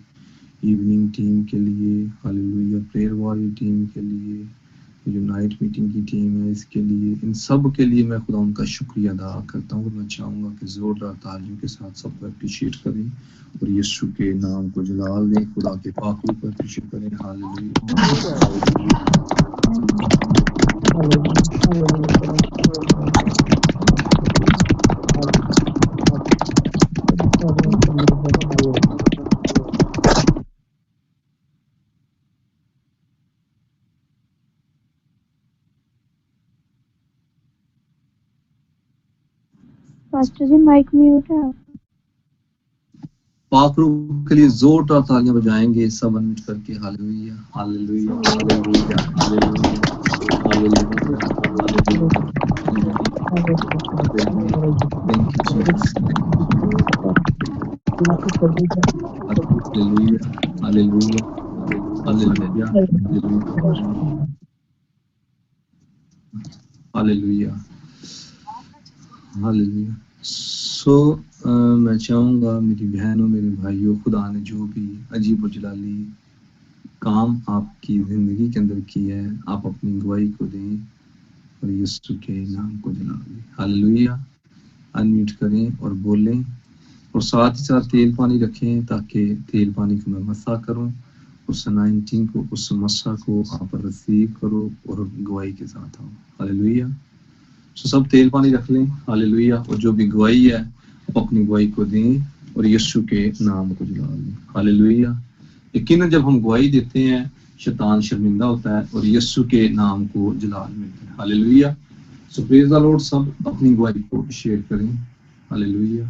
इवनिंग टीम के लिए, हालेलुया, प्रेयर वॉरियर टीम के लिए, जो नाइट मीटिंग की टीम है इसके लिए, इन सब के लिए मैं खुदा उनका शुक्रिया अदा करता हूँ। और मैं चाहूँगा कि जोरदार तालियों के साथ सबको अप्रिशिएट करें और यीशु के नाम को जलाल दें, खुदा के पाकों को अप्रिशिएट करें। पास्टर जी माइक म्यूट है। पाक रूह के लिए जोरदार तालियां बजाएंगे सब अनम्यूट करके। Hallelujah hallelujah hallelujah hallelujah hallelujah hallelujah hallelujah hallelujah. So मैं चाहूँगा मेरी बहनों, मेरे भाइयों, खुदा ने जो भी अजीब जलाली काम आपकी ज़िंदगी के अंदर किया है, आप अपनी गवाही को दें और यीशु के नाम को जला दें। हालेलुया। अनम्यूट करें और बोलें और साथ ही साथ तेल पानी रखें ताकि तेल पानी को मैं मसा करूं। उस 19 को, उस मसा को आप रिसीव करो और गवाही के साथ आओ। हालेलुया। सो सब तेल पानी रख लें। हालेलुया। और जो भी गवाही है आप अपनी गवाही को दें और यीशु के नाम को जला दें। हालेलुया। यकीनन जब हम गवाही देते हैं शैतान शर्मिंदा होता है और यीशु के नाम को जलाल मिलता है। Hallelujah. So praise the Lord. सब अपनी गवाही को शेयर करें। हालेलुया।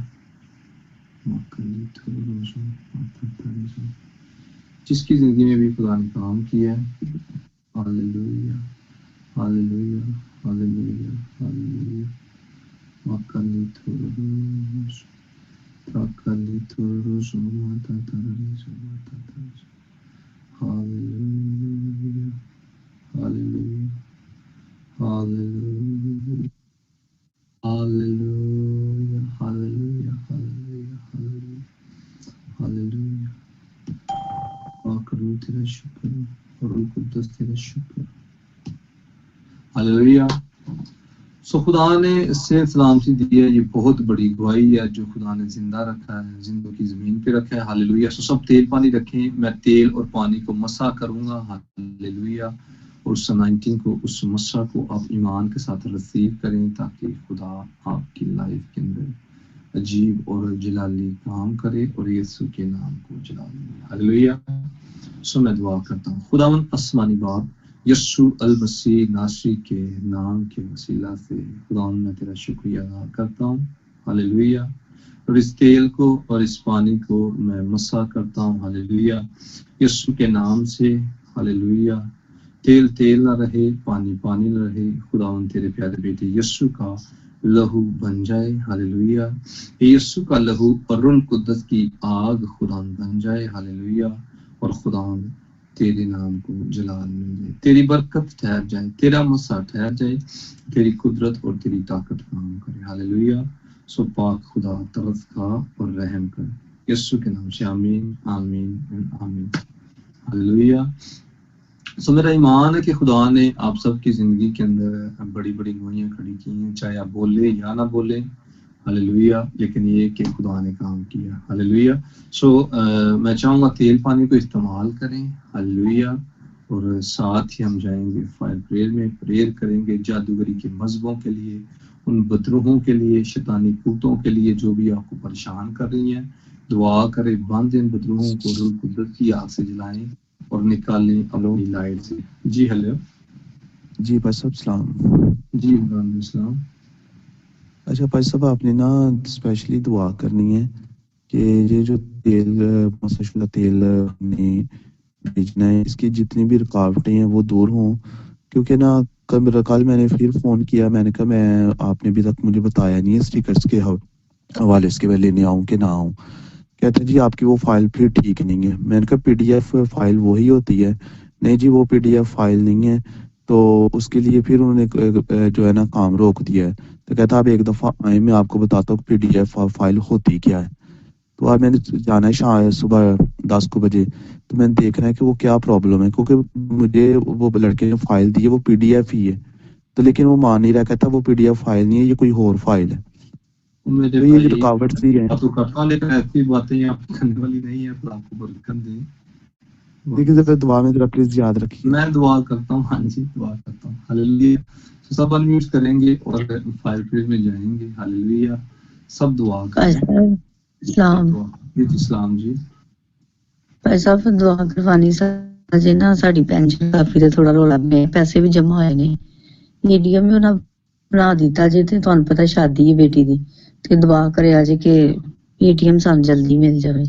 जिसकी जिंदगी में भी खुदा ने काम किया है। Hallelujah hallelujah hallelujah hallelujah. Makali turus, takali turus, mata taris, mata taris. Hallelujah, hallelujah, hallelujah, hallelujah, hallelujah, hallelujah, hallelujah, hallelujah. आकरू तेरा शुक्र और रूह कुद्दस तेरा शुक्र। हालेलुया। सो खुदा ने इससे सलामती दी है। ये बहुत बड़ी गवाही है जो खुदा ने जिंदा रखा है, जिंदों की जमीन पे रखा है। हालेलुया। सो सब तेल पानी रखें। मैं तेल और पानी को मसा करूंगा। हालेलुया। और उस 19 को, उस मसा को आप ईमान के साथ रिसीव करें ताकि खुदा आपकी लाइफ के अंदर अजीब और जलाली काम करे और यीशु के नाम को जला ले। हालेलुया। सो मैं दुआ करता हूँ। खुदावन आसमानी बाप, यीशु अल मसीह नासरी के नाम के वसीला से खुदावन मैं तेरा शुक्रिया अदा करता हूँ। हालेलुया। और इस तेल को और इस पानी को मैं मसा करता हूँ। हालेलुया। यीशु के नाम से। हालेलुया। तेल तेल ना रहे, पानी पानी ना रहे, खुदावन तेरे प्यारे बेटे यीशु का लहू बन जाए। हालेलुया। यीशु का लहू और रूह कुद्दस की आग खुदावन बन जाए। हालेलुया। और खुदावन तेरे नाम को जलाल मिल जाए, तेरी बरकत ठहर जाए, तेरा मसा ठहर जाए, तेरी कुदरत और तेरी ताकत काम करे। हालेलुया। सो पाक खुदा तरस खा और रहम कर, यीशु के नाम से आमीन आमीन आमीन। हालेलुया। सो मेरा ईमान है कि खुदा ने आप सबकी जिंदगी के अंदर बड़ी बड़ी गोइयां खड़ी की हैं, चाहे आप बोले या ना बोले। हालेलुया। लेकिन ये कि खुदा ने काम किया। हालेलुया। सो मैं चाहूंगा तेल पानी को इस्तेमाल करें। हालेलुया। और साथ ही हम जाएंगे फायर प्रेयर में, प्रेयर करेंगे जादूगरी के मजहबों के लिए, उन बदरूहों के लिए, शैतानी कूतों के लिए जो भी आपको परेशान कर रही हैं। दुआ करें, बंद इन बदरूहों को रूह कुद्दस की आग से जलाएं और निकालें अपनी लाइट से। जी हेलो जी भाई साहब सलाम। जी वालेकुम सलाम। अच्छा भाई साहब, आपने ना स्पेशली दुआ करनी है कि ये जो तेल मसाशुदा तेल हमने भेजना है, इसकी जितनी भी रुकावटें हैं वो दूर हों। क्योंकि ना कल मैंने फिर फ़ोन किया, मैंने कहा मैं आपने अभी तक मुझे बताया नहीं है स्टिकर्स के हवाले से मैं लेने आऊँ कि ना आऊँ। कहते हैं जी आपकी वो फाइल फिर ठीक नहीं है। मैंने कहा PDF फाइल वही होती है। नहीं जी वो PDF फाइल नहीं है, तो उसके लिए फिर उन्होंने जो है ना काम रोक दिया है। तो कहता आप एक दफ़ा आए, मैं आपको बताता हूँ PDF फाइल होती क्या है। तो आज मैंने जाना है शाम सुबह 10 को बजे, तो मैंने देखना है कि वो क्या प्रॉब्लम है, क्योंकि मुझे वो लड़के ने फाइल दी है वो PDF ही है। तो लेकिन वो मान नहीं रहा, कहता वो PDF फाइल नहीं है, ये कोई और फाइल है। मेरे तो ये रुकावट सी है। तो करता हूं, लेकिन ऐसी बातें आप करने वाली नहीं है, तो आपको बरकत दे। लेकिन जब दुआ में जरा प्लीज याद रखिए। मैं दुआ करता हूँ। हाँ जी दुआ करता हूँ। हालेलुया। तो सब अनम्यूट करेंगे और फायर प्रेयर में जाएंगे। हालेलुया। सब दुआ करें। सलाम जी सलाम जी। भाई साहब दुआ करवानी अजे ना साडी पेंशन काफी ते थोड़ा रौला में पैसे भी जमा होए ने, मीडियम में उन्हें बना दिता जे, ते तुहानू पता शादी है बेटी दी, ते दुआ करे जे कि ATM सान जल्दी मिल जाए।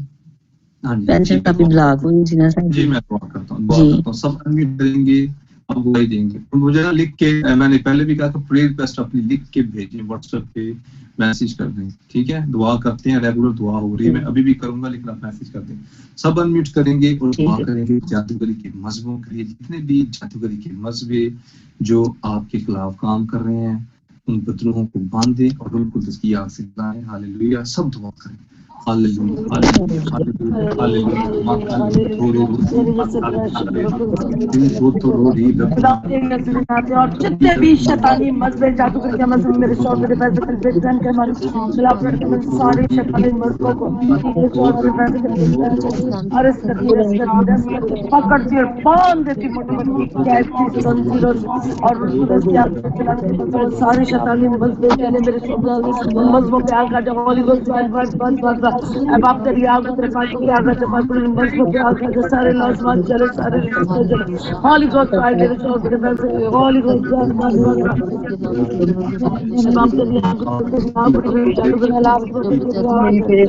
पेंशन काफी ब्लॉक हुई थी ना साडी। जी मैं दुआ करता हूँ। सब अनम्यूट करेंगे, अब गवाही देंगे। और मुझे ना लिख के, मैंने पहले भी कहा था प्रेयर रिक्वेस्ट अपनी लिख के भेजें, व्हाट्सएप पे मैसेज कर दें। ठीक है, दुआ करते हैं, रेगुलर दुआ हो रही है, मैं अभी भी करूंगा, लेकिन आप मैसेज कर दें। सब अनम्यूट करेंगे और दुआ करेंगे जादूगरी के मजहबों के लिए, जितने भी जादूगरी के मजहबे जो आपके खिलाफ काम कर रहे हैं, उन बदरूहों को बांधे और उनको उसकी आग से जलाएं। हालेलुया। सब दुआ करें। जितने भी शैतानी मजबे जादूगर के मजबे मेरे शौर मेरे पैसे कन्फेशन के मारे मिलावट के सारे शैतानी मजबों को मेरे शौर मेरे पैसे अरेस्ट करके पकड़ के बांध देती मोटी कैद की संजीरों और उसको सारे शैतानी मजबे मेरे मजबों पे आग का होली गोस्ट अब आप तेरी आग तेरे पास की आग से पास पूरी मजबूत पे आग के सारे लाजमान चले सारे रिश्ते चले होली गोस्ट आई मेरे शौर मेरे पैसे होली गोस्ट आप तेरी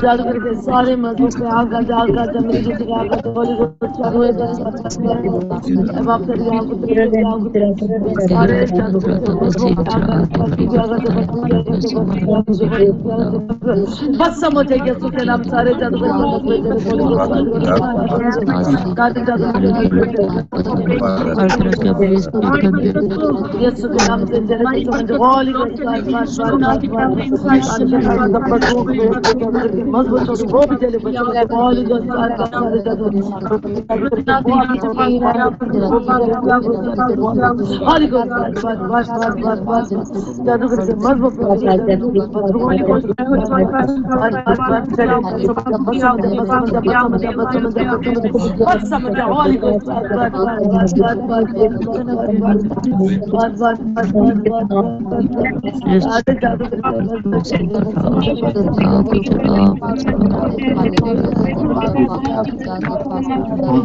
जादू करके सारे मजबूत पे आग का मेरी जिंदगी आग का होली गोस्ट चालू है अब आप तेरी आग सारे जादू करके मजबूत पे आग बस समझे यीशु के नाम सारे जादू यीशु के नाम से होली मजबूत वो भी चले होली जादू करके मजबूत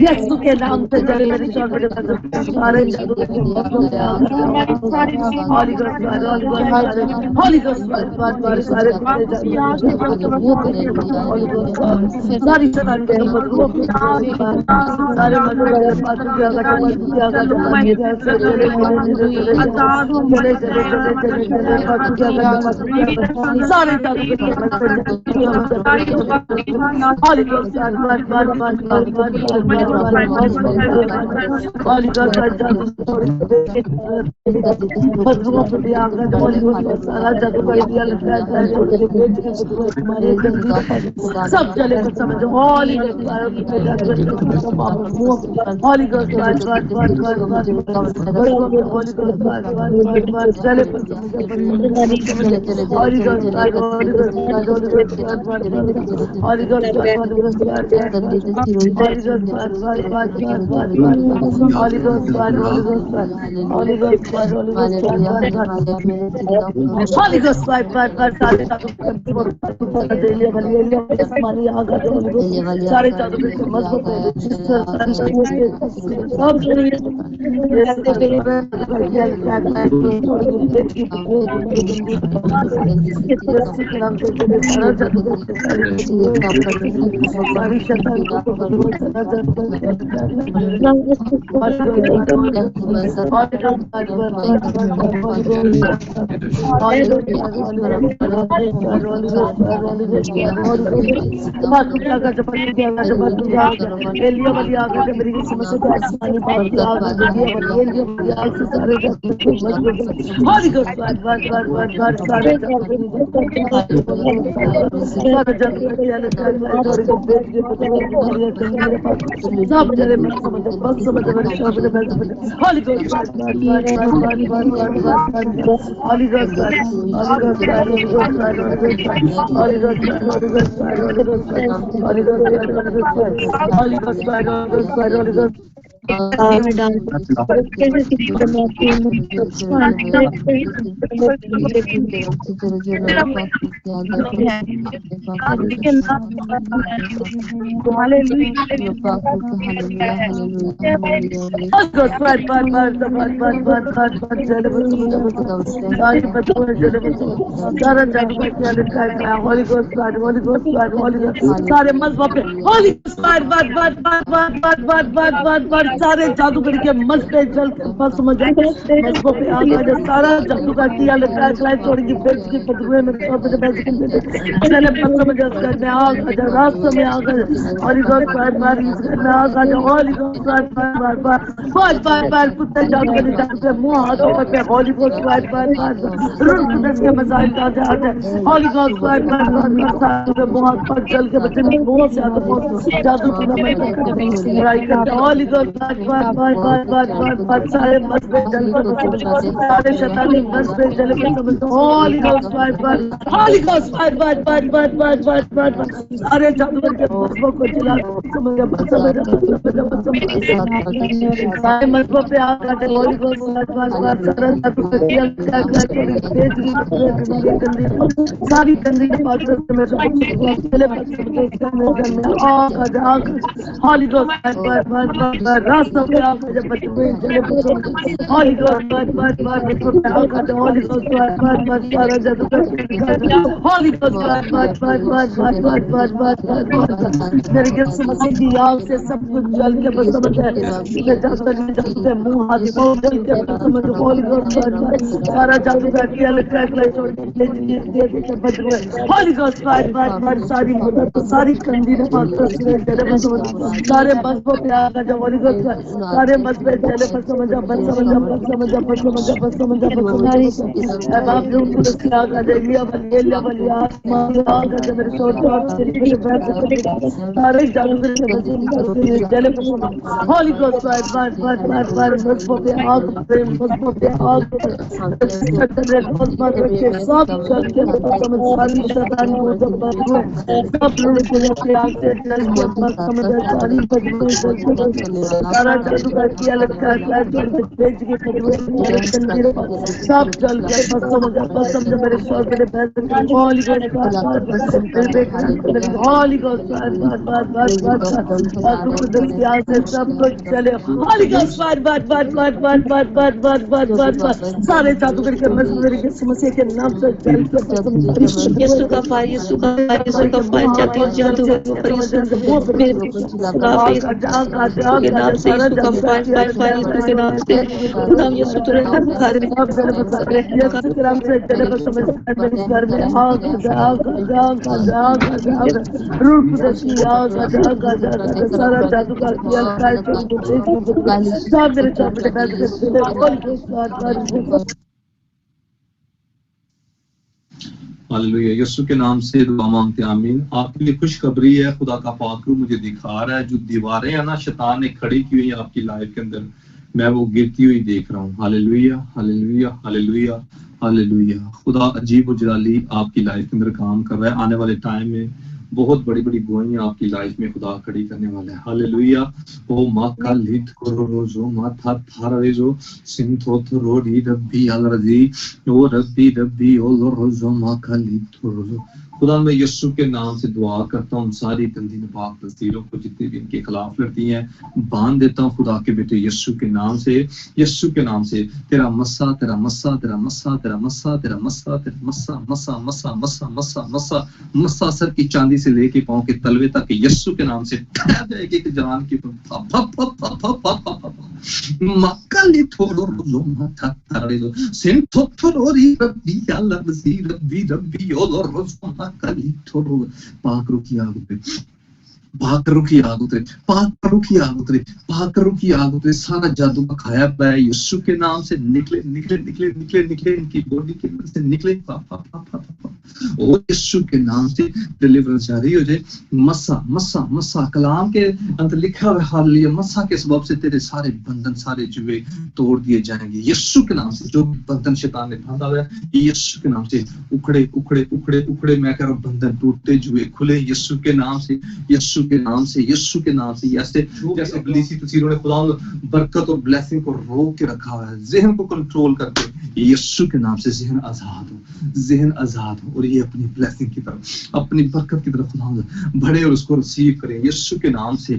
यीशु के नाम से चले मेरी सारे होली गोस्ट सारे मत दे यहाँ से बस समझ होली गोस्ट सारी शैतान को मत दो सारे मत दो पास किया का पास किया का पास किया चले आजाद हो चले चले चले चले चले पास किया का पास किया सारे जादू के होली गोस्ट बार बार बार बार बार बार होली गोस्ट जादू बदलुओं पे भी आग का होली गोस्ट सारा जादू कर दिया लगता है सब चले तो समझो होली गोस्ट होली गोस्ट बार बार बार बार बार होली गोस्ट बार बार बार चले तो समझो होली गोस्ट बार होली गोस्ट बार होली गोस्ट बार होली गोस्ट बार होली गोस्ट बार बार बार बार बार होली गोस्ट बार होली गोस्ट बार होली गोस्ट बार होली गोस्ट होली गोस्ट बार बार बार सारे जादू डेली वाली मानी आगा होली गोस्ट सारे जादू के मजबूत है सब सारे मजबूत पे होली सारे जादूगर के मस्त पे चल बस मजा मजबूत पे आगा जो सारा जादू का किया लगा क्लाइट छोड़ की बेच की पदुए में सब पे बेच के चले बस मजा करने आगा जो रास्ते में आगा होली गोस्ट बार इस करने आगा जो होली गोस्ट बार कुत्ते जादूगर के मुंह हाथों पे होली गोस्ट बार रुन कुदस के मजाइल का आते होली गोस्ट बार सारे बहुत पर जल के बच्चे में बहुत से आते जादू की नमन होली गोस्ट बार सारे बस पे जल पर सारे शैतानी बस पे जल के समझ होली गोस्ट बार सारे जादूगर के बसों को जला समझ सारे मजबूत पे आग आते होली गोस्ट बार सारा जादू का किया सारी गंदी बात में चले होली गोस्ट बार रास्ता पे आके जब बच्चे चले होली गोस्ट बार होली गोस्ट बार सारा जादू होली गोस्ट बार मेरे गिर समझ की आग से सब कुछ जल के बस समझ है जादू मुंह हाथ जल के समझ होली गोस्ट बार सारा जादू का किया लगता है छोड़ के होली गोस्ट बार सारी मदद सारी कंदी ने सारे बस को प्यार का जब होली गोस्ट सारे बस पे चले बस समझा बाप जो उनको क्या का दे लिया बलिया मांगा का जब मेरे शोर से सारे जादू के चले होली गोस्ट बार बस को प्यार प्रेम बस को प्यार सब चल के समझ सारी शैतान को जब सब लोग के प्यार से चल के समझ सारी बदबू सारा जादूगर किया लटका है जो भेज के पकड़े मेरे कंधे पर सब चल गया बस समझ मेरे शौर मेरे पैर हॉली गॉड मेरे बेटे हॉली गॉड बात को दसिया से सब कुछ चले हॉली गॉड बात सारे जादूगर के मेरे यीशु मसीह के नाम से चल के यीशु का फायर यीशु का फायर जाती है जादूगर पर यीशु मेरे के नाम से यीशु का फायर यीशु के नाम से खुदा यीशु तेरे हर घर में यीशु के नाम से चले बस समझ मेरे घर में आग रूह कुदसी आग सारा जादूगर किया सब मेरे सामने बैठ के हालेलुया। यीशु के नाम से दुआ मांगते हैं, आमीन। आपके लिए खुशखबरी है, खुदा का पाक रूह मुझे दिखा रहा है जो दीवारें है ना शैतान ने खड़ी की हुई है आपकी लाइफ के अंदर, मैं वो गिरती हुई देख रहा हूँ। Hallelujah hallelujah hallelujah hallelujah. खुदा अजीब व जलाली आपकी लाइफ के अंदर काम कर रहा है। आने वाले टाइम में बहुत बड़ी बड़ी गोइयां आपकी लाइफ में खुदा खड़ी करने वाला है। हालेलुया। ओ माका लित कोरोजो माथा थारेजो सिंथोथरो री रब्बी अलरजी ओ रब्बी ओ लोरोजो माका लित कोरोजो। खुदा मैं यीशु के नाम से दुआ करता हूँ, सारी गंदी नापाक तस्वीरों को जितनी भी इनके खिलाफ लड़ती हैं बांध देता हूँ खुदा के बेटे यीशु के नाम से। यीशु के नाम से तेरा मस्सा तेरा मस्सा तेरा मस्सा तेरा मस्सा तेरा मस्सा तेरा मस्सा मस्सा मस्सा मस्सा मस्सा मस्सा मस्सा सर की चांदी से लेके पांव के तलवे तक यीशु के नाम से एक जवान की मक्कली थोड़ो लो माथा तारे दो सिंथो थोड़ो री रब्बी अल्लाह रब्बी ओ रोज़ मक्कली थोड़ो पाक रुकी आग पे पाकरों की आग उतरे पाकरों की आग उतरे पाकरों की आग उतरे। सारा जादू का खाया पाया यीशु के नाम से निकले निकले निकले निकले निकले इनकी बॉडी के अंदर से निकले और यीशु के नाम से डिलीवरेंस जारी हो जाए। मस्सा मस्सा मस्सा कलाम के अंदर लिखा हुआ हालेलुया मस्सा के सबब से तेरे सारे बंधन सारे जुए तोड़ दिए जाएंगे यीशु के नाम से। जो बंधन शैतान ने बांधा हुआ है यीशु के नाम से उखड़े उखड़े उखड़े उखड़े। मैं कह रहा हूँ बंधन टूटते जुए खुले यीशु के नाम से यीशु के नाम से यीशु के नाम से। जैसे इब्लीसी तस्वीरों ने खुदा बरकत और ब्लेसिंग को रोक के रखा हुआ है, जहन को कंट्रोल करके यीशु के नाम से जहन आजाद हो और ये अपनी ब्लेसिंग की तरफ अपनी बरकत की तरफ खुदा बढ़े और उसको रिसीव करें यीशु के नाम से।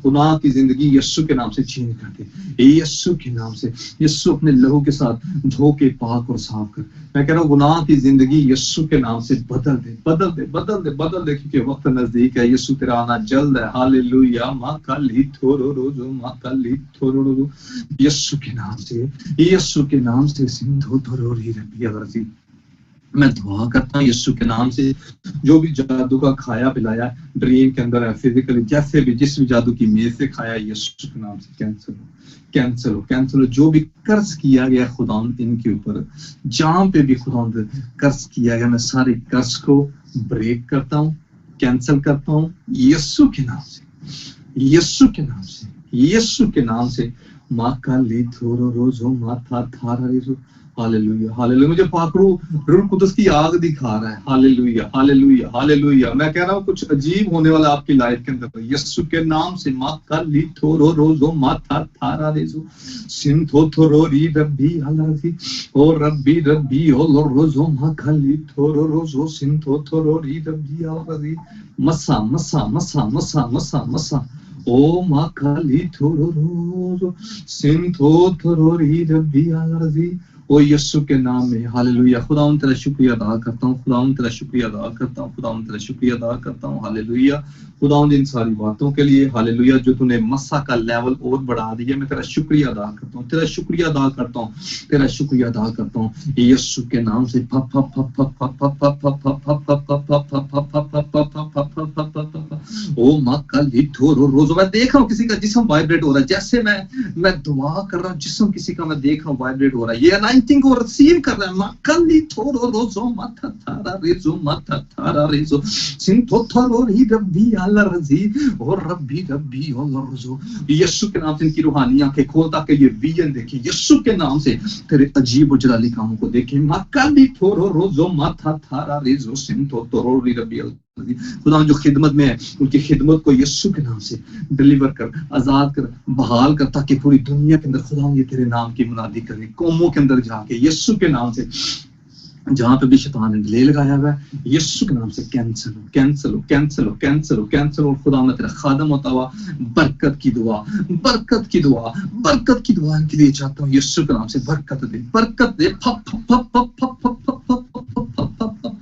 गुनाह की जिंदगी यीशु के नाम से चेंज कर दे यीशु के नाम से। यीशु अपने लहू के साथ धो के पाक और साफ कर। मैं कह रहा हूँ गुनाह की जिंदगी यीशु के नाम से बदल दे बदल दे बदल दे बदल दे क्योंकि वक्त नजदीक है। यीशु तेरा आना जल्द है। हालेलुया माकाली थोरो रोजो माकाली थोरो रोजो यीशु के नाम से यीशु के नाम से सिंधो थोरो री रब्बी अलरजी। मैं दुआ करता हूँ यीशु के नाम से जो भी जादू का खाया पिलाया ड्रीम के अंदर है फिजिकली जैसे भी जिस भी जादू की मेज से खाया यीशु के नाम से कैंसिल हो कैंसिल हो कैंसिल हो। जो भी कर्ज किया गया खुदा इनके ऊपर जहां पे भी खुदा कर्ज किया गया मैं सारे कर्ज को ब्रेक करता हूँ कैंसिल करता हूँ यीशु के नाम से यीशु के नाम से यीशु के नाम से। माँ का ली थोरो रोजो माथा थारा रेजो। Hallelujah hallelujah. मुझे पाक रूह कुदस की आग दिखा रहा है। Hallelujah hallelujah hallelujah. मैं कह रहा हूँ कुछ अजीब होने वाला आपकी लाइफ के अंदर यीशु के नाम से। माँ का ली थोरो रोजो माथा थारा रेजो सिंथो थोरो री रब्बी अलरजी ओ रब्बी ओ रोजो माँ का ली थोरो रोजो सिंथो थोरो री रब्बी अलरजी। मस्सा मस्सा मस्सा मस्सा मस्सा मस्सा ओ माँ का ली थोरो रोजो सिंथो थोरो री रब्बी अलरजी। ओ यीशु के नाम में हालेलुया। खुदावंद तेरा शुक्रिया अदा करता हूँ खुदावंद तेरा शुक्रिया अदा करता हूँ खुदावंद तेरा शुक्रिया अदा करता हूँ। हालेलुया खुदावंद इन सारी बातों के लिए हालेलुया जो तूने मस्सा का लेवल और बढ़ा दिया। मैं तेरा शुक्रिया अदा करता हूँ तेरा शुक्रिया अदा करता हूँ तेरा शुक्रिया अदा करता हूँ यीशु के नाम से। ओ माँ का लिथोरो रोजो। मैं देख रहा हूँ किसी का जिस्म वाइब्रेट हो रहा है जैसे मैं दुआ कर रहा हूँ जिस्म किसी का मैं देख रहा हूँ वाइब्रेट हो रहा है। ये अनाइंटिंग को रिसीव कर रहा है। माँ का लिथोरो रोजो माथा थारा रेजो सिंथो थोरो री रब्बी अलरजी और रब्बी ओ रोजो। यीशु के नाम से इनकी रूहानी आंखें खोल ताकि ये विजन देखे यीशु के नाम से तेरे अजीब और जलाली कामों को देखे। माँ का लिथोरो रोजो माथा थारा रेजो सिंथो थोरो री रब्बी खुदा जो खिदमत में है उनकी खिदमत को यीशु के नाम से डिलीवर कर, आजाद कर, बहाल कर, ताकि पूरी दुनिया के अंदर खुदा ये तेरे नाम की मुनादी करें, कौमों के अंदर जाके यीशु के नाम से जहां पे भी शैतान ने डिले लगाया हुआ है यीशु के नाम से कैंसिल हो, कैंसिल हो, कैंसिल हो, कैंसिल हो, कैंसिल हो। खुदा मैं तेरा खादम होता हुआ बरकत की दुआ, बरकत की दुआ, बरकत की दुआ इनके लिए चाहता हूँ यीशु के नाम से बरकत दे, बरकत दे। फप फप फप फप फप फप फप फप फप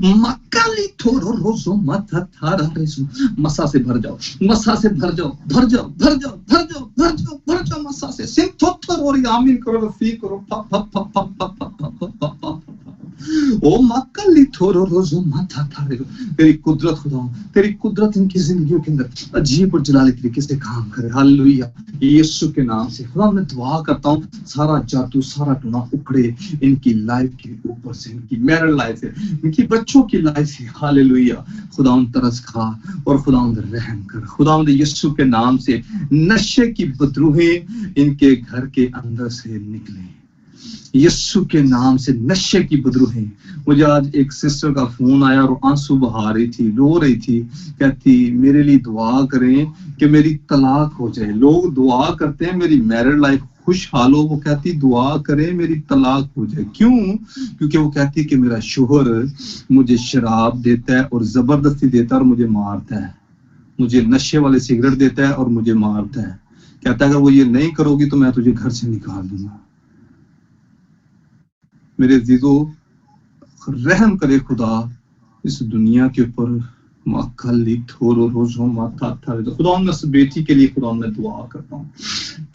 मकाली थोरो रोजो माथा थारा रेसो, मसा से भर जाओ, मसा से भर जाओ, भर जाओ, भर जाओ, भर जाओ, भर जाओ, भर जाओ मसा से। सिम थोथर और आमीन करो, फी करो, फप फप फप फप फप फप फप फप। ओ मकाली थोरो रोजो माथा थारे, तेरी कुदरत खुदा, तेरी कुदरत इनकी जिंदगियों के अंदर अजीब और जलाली तरीके से काम करे। हालेलुया, यीशु के नाम से खुदा मैं दुआ करता हूँ सारा जादू, सारा टूना उखड़े इनकी लाइफ के ऊपर से, इनकी मैरिड लाइफ से, इनकी बच्चों की लाइफ से। हालेलुया, खुदा उन तरस खा और खुदा उन रहम कर। खुदा यीशु के नाम से नशे की बदरूहें इनके घर के अंदर से निकले, यीशु के नाम से नशे की बदरूहें। मुझे आज एक सिस्टर का फोन आया और आंसू बहा रही थी, रो रही थी, कहती मेरे लिए दुआ करें कि मेरी तलाक हो जाए। लोग दुआ करते हैं मेरी मैरिड लाइफ खुशहाल हो, वो कहती दुआ करें मेरी तलाक हो जाए। क्यों? क्योंकि वो कहती कि मेरा शोहर मुझे शराब देता है और जबरदस्ती देता है और मुझे मारता है, मुझे नशे वाले सिगरेट देता है और मुझे मारता है। कहता है अगर वो ये नहीं करोगी तो मैं तुझे घर से निकाल दूंगा। मेरे अजीजों, रहम करे खुदा इस दुनिया के ऊपर। खुदा उस बेटी के लिए खुदा मैं दुआ करता हूँ,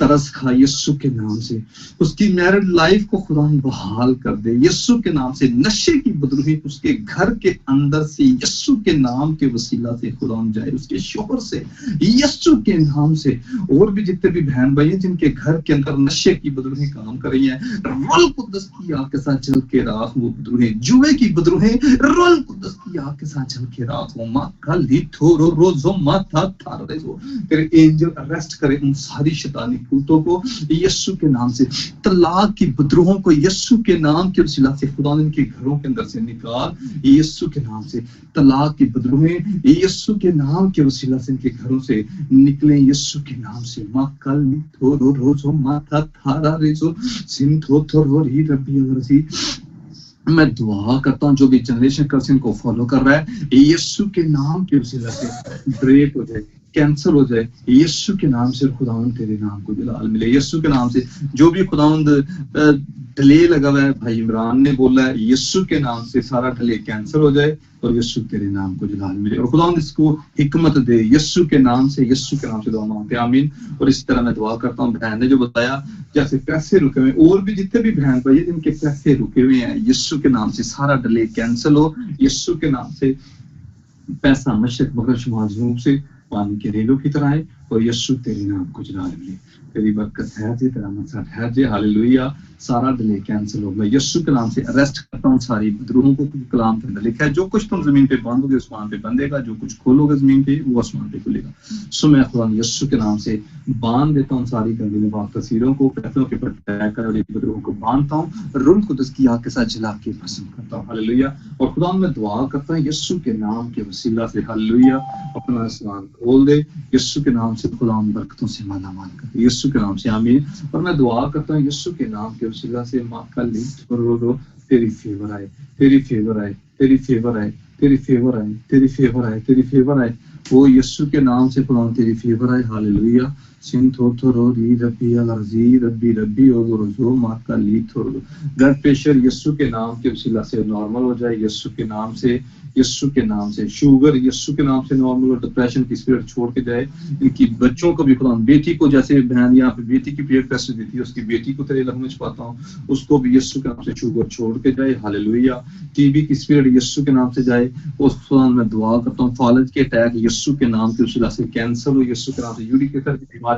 तरस खा यीशु के नाम से, उसकी मैरिड लाइफ को खुदा बहाल कर दे यीशु के नाम से। नशे की बदरूही उसके घर के अंदर से यीशु के नाम के वसीला से खुदा जाए, उसके शोहर से यीशु के नाम से। और भी जितने भी बहन भाई हैं जिनके घर के अंदर नशे की बदरूही काम कर रही है, रूह कुद्दस की आग के साथ जल के राख वो बदरूही, जुए की बदरूही रूह कुद्दस की आग के साथ जल के राख वो। तेरे एंजल अरेस्ट करे उन सारी शैतानी भूतों को यीशु के नाम से। तलाक की बदरूहों को यीशु के नाम के वसीला से खुदा इनके घरों के अंदर से निकाल यीशु के नाम से। तलाक की बदरूहें यीशु के नाम के वसीला से इनके घरों से निकले यीशु के नाम से। मां कल थोरो रोजो माथा थारा रेजो सिन थोरो री रब्बी रसी। मैं दुआ करता हूँ जो भी जनरेशन कर्सिंग को फॉलो कर रहा है यीशु के नाम के वसीला से ब्रेक हो जाए, कैंसिल हो जाए यीशु के नाम से। खुदावंद तेरे नाम को जलाल मिले यीशु के नाम से। जो भी खुदावंद डिले लगा हुआ है, भाई इमरान ने बोला है यीशु के नाम से सारा डिले कैंसिल हो जाए और यीशु तेरे नाम को जलाल मिले। और खुदावंद इसको हिकमत दे यीशु के नाम से, यीशु के नाम से दुआ मांगते हैं, आमीन। और इसी तरह मैं दुआ करता हूँ बहन ने जो बताया जैसे पैसे रुके हुए, और भी जितने भी बहन भाई जिनके पैसे रुके हुए हैं यीशु के नाम से सारा डिले कैंसिल हो यीशु के नाम से। पैसा मशरक मगरब शुमाल जनूब से पानी के रेलों की तरह है और यीशु तेरे नाम को जलाल मिले, तेरी बरकत है जे, तेरा मकसद है जे। हालेलुया, सारा डिले कैंसिल हो। मैं यीशु के नाम से अरेस्ट करता हूँ सारी बदरूहों को। कलाम के अंदर लिखा है जो कुछ तुम जमीन पे बांधोगे आसमान पे बंधेगा, जो कुछ खोलोगे जमीन पे वो आसमान पे खुलेगा। सो मैं खुदा यीशु के नाम से बांध देता हूँ सारी गंदी नबाक तस्वीरों को, फैसलों के ऊपर कर बदरूहों को बांधता हूँ, रूह कुद्दस की आग के साथ जला के पसंद करता हूँ। हालेलुया। और खुदा मैं दुआ करता हूँ यीशु के नाम के वसीला से, हालेलुया, अपना आसमान खोल दे यीशु के नाम से। खुदा बरकतों से माला माल कर यीशु के नाम से, आमीन। और मैं दुआ करता हूँ यीशु के नाम के वसीला से तेरी फेवर आए, तेरी फेवर आए, तेरी फेवर आए, तेरी फेवर आए, तेरी फेवर आए, तेरी फेवर आए वो यीशु के नाम से। खुदा तेरी फेवर आए। हालेलुया। सिन थोरो री रब्बी अलजी रब्बी रब्बी ओजो माका ली थोरो। ब्लड प्रेशर यीशु के नाम के वसीला से नॉर्मल हो जाए यीशु के नाम से, यीशु के नाम से। शुगर यीशु के नाम से नॉर्मल और डिप्रेशन की स्पिरिट छोड़ के जाए। इनकी बच्चों को भी खुदा, बेटी को जैसे बहन यहाँ पे बेटी की पीरियड प्रेशर देती है उसकी बेटी को तेरे लहू में छुपाता हूँ, उसको भी यीशु के नाम से शुगर छोड़ के जाए। हालेलुया। टीबी की स्पिरिट यीशु के नाम से जाए। उस खुदा मैं दुआ करता हूँ फालज के अटैक यीशु के नाम के वसीला से कैंसर हो यीशु के नाम से। यूरिक एसिड की बीमारी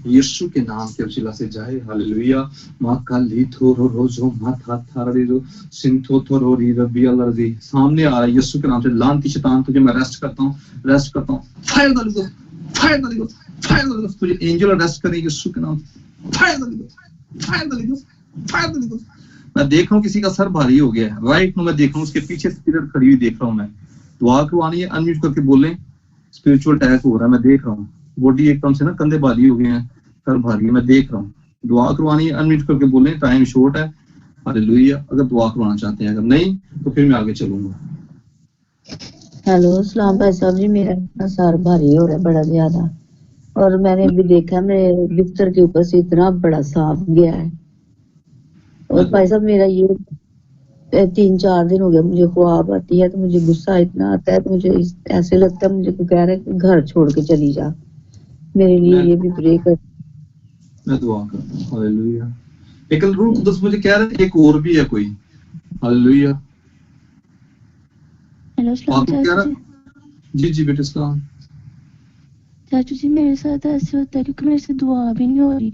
यीशु के नाम के वसीला से जाए। हालेलुया। मां का ली थोरो रोजो माथा थारा रे सिंथो थोरो री रब्बी अलजी सामने आ रहा है यीशु के नाम से। लानती शैतान तुझे मैं अरेस्ट करता हूँ, अरेस्ट करता हूँ। Fire the God, fire the God, fire the God. तुझे एंजल अरेस्ट करें यीशु के नाम से। Fire the God, fire the God, fire the God. मैं देख रहा हूँ किसी का सर भारी हो गया है, राइट में मैं देख रहा हूँ उसके पीछे स्पिरिट खड़ी हुई देख रहा हूँ मैं। दुआ करवानी है, अनम्यूट करके बोलें। स्पिरिचुअल अटैक हो रहा है, मैं देख रहा हूँ, बॉडी एकदम से ना कंधे भारी हो गए हैं, सर भारी है, मैं देख रहा हूँ। दुआ करवानी है, अनम्यूट करके बोलें, टाइम शॉर्ट है। हालेलुया। अगर दुआ करवाना चाहते हैं, अगर नहीं तो फिर मैं आगे चलूंगा। हेलो सलाम भाई साहब जी, मेरा सर भारी हो रहा है बड़ा ज्यादा, और मैंने भी देखा मेरे बिस्तर के ऊपर से इतना बड़ा सांप गया है। और भाई साहब मेरा ये 3-4 दिन हो गया, मुझे ख्वाब आती है तो मुझे गुस्सा इतना आता है, तो मुझे ऐसे लगता है मुझे कोई कह रहा है कि घर छोड़ के चली जा। मेरे लिए ये भी प्रे कर। मैं दुआ करता हूँ। हालेलुया। एक रूह कुदस मुझे कह रहा है एक और भी है कोई। हालेलुया। हेलो सलाम चाचू जी। जी बेटे सलाम। चाचू जी मेरे साथ ऐसे होता है क्योंकि मेरे से दुआ भी नहीं हो रही।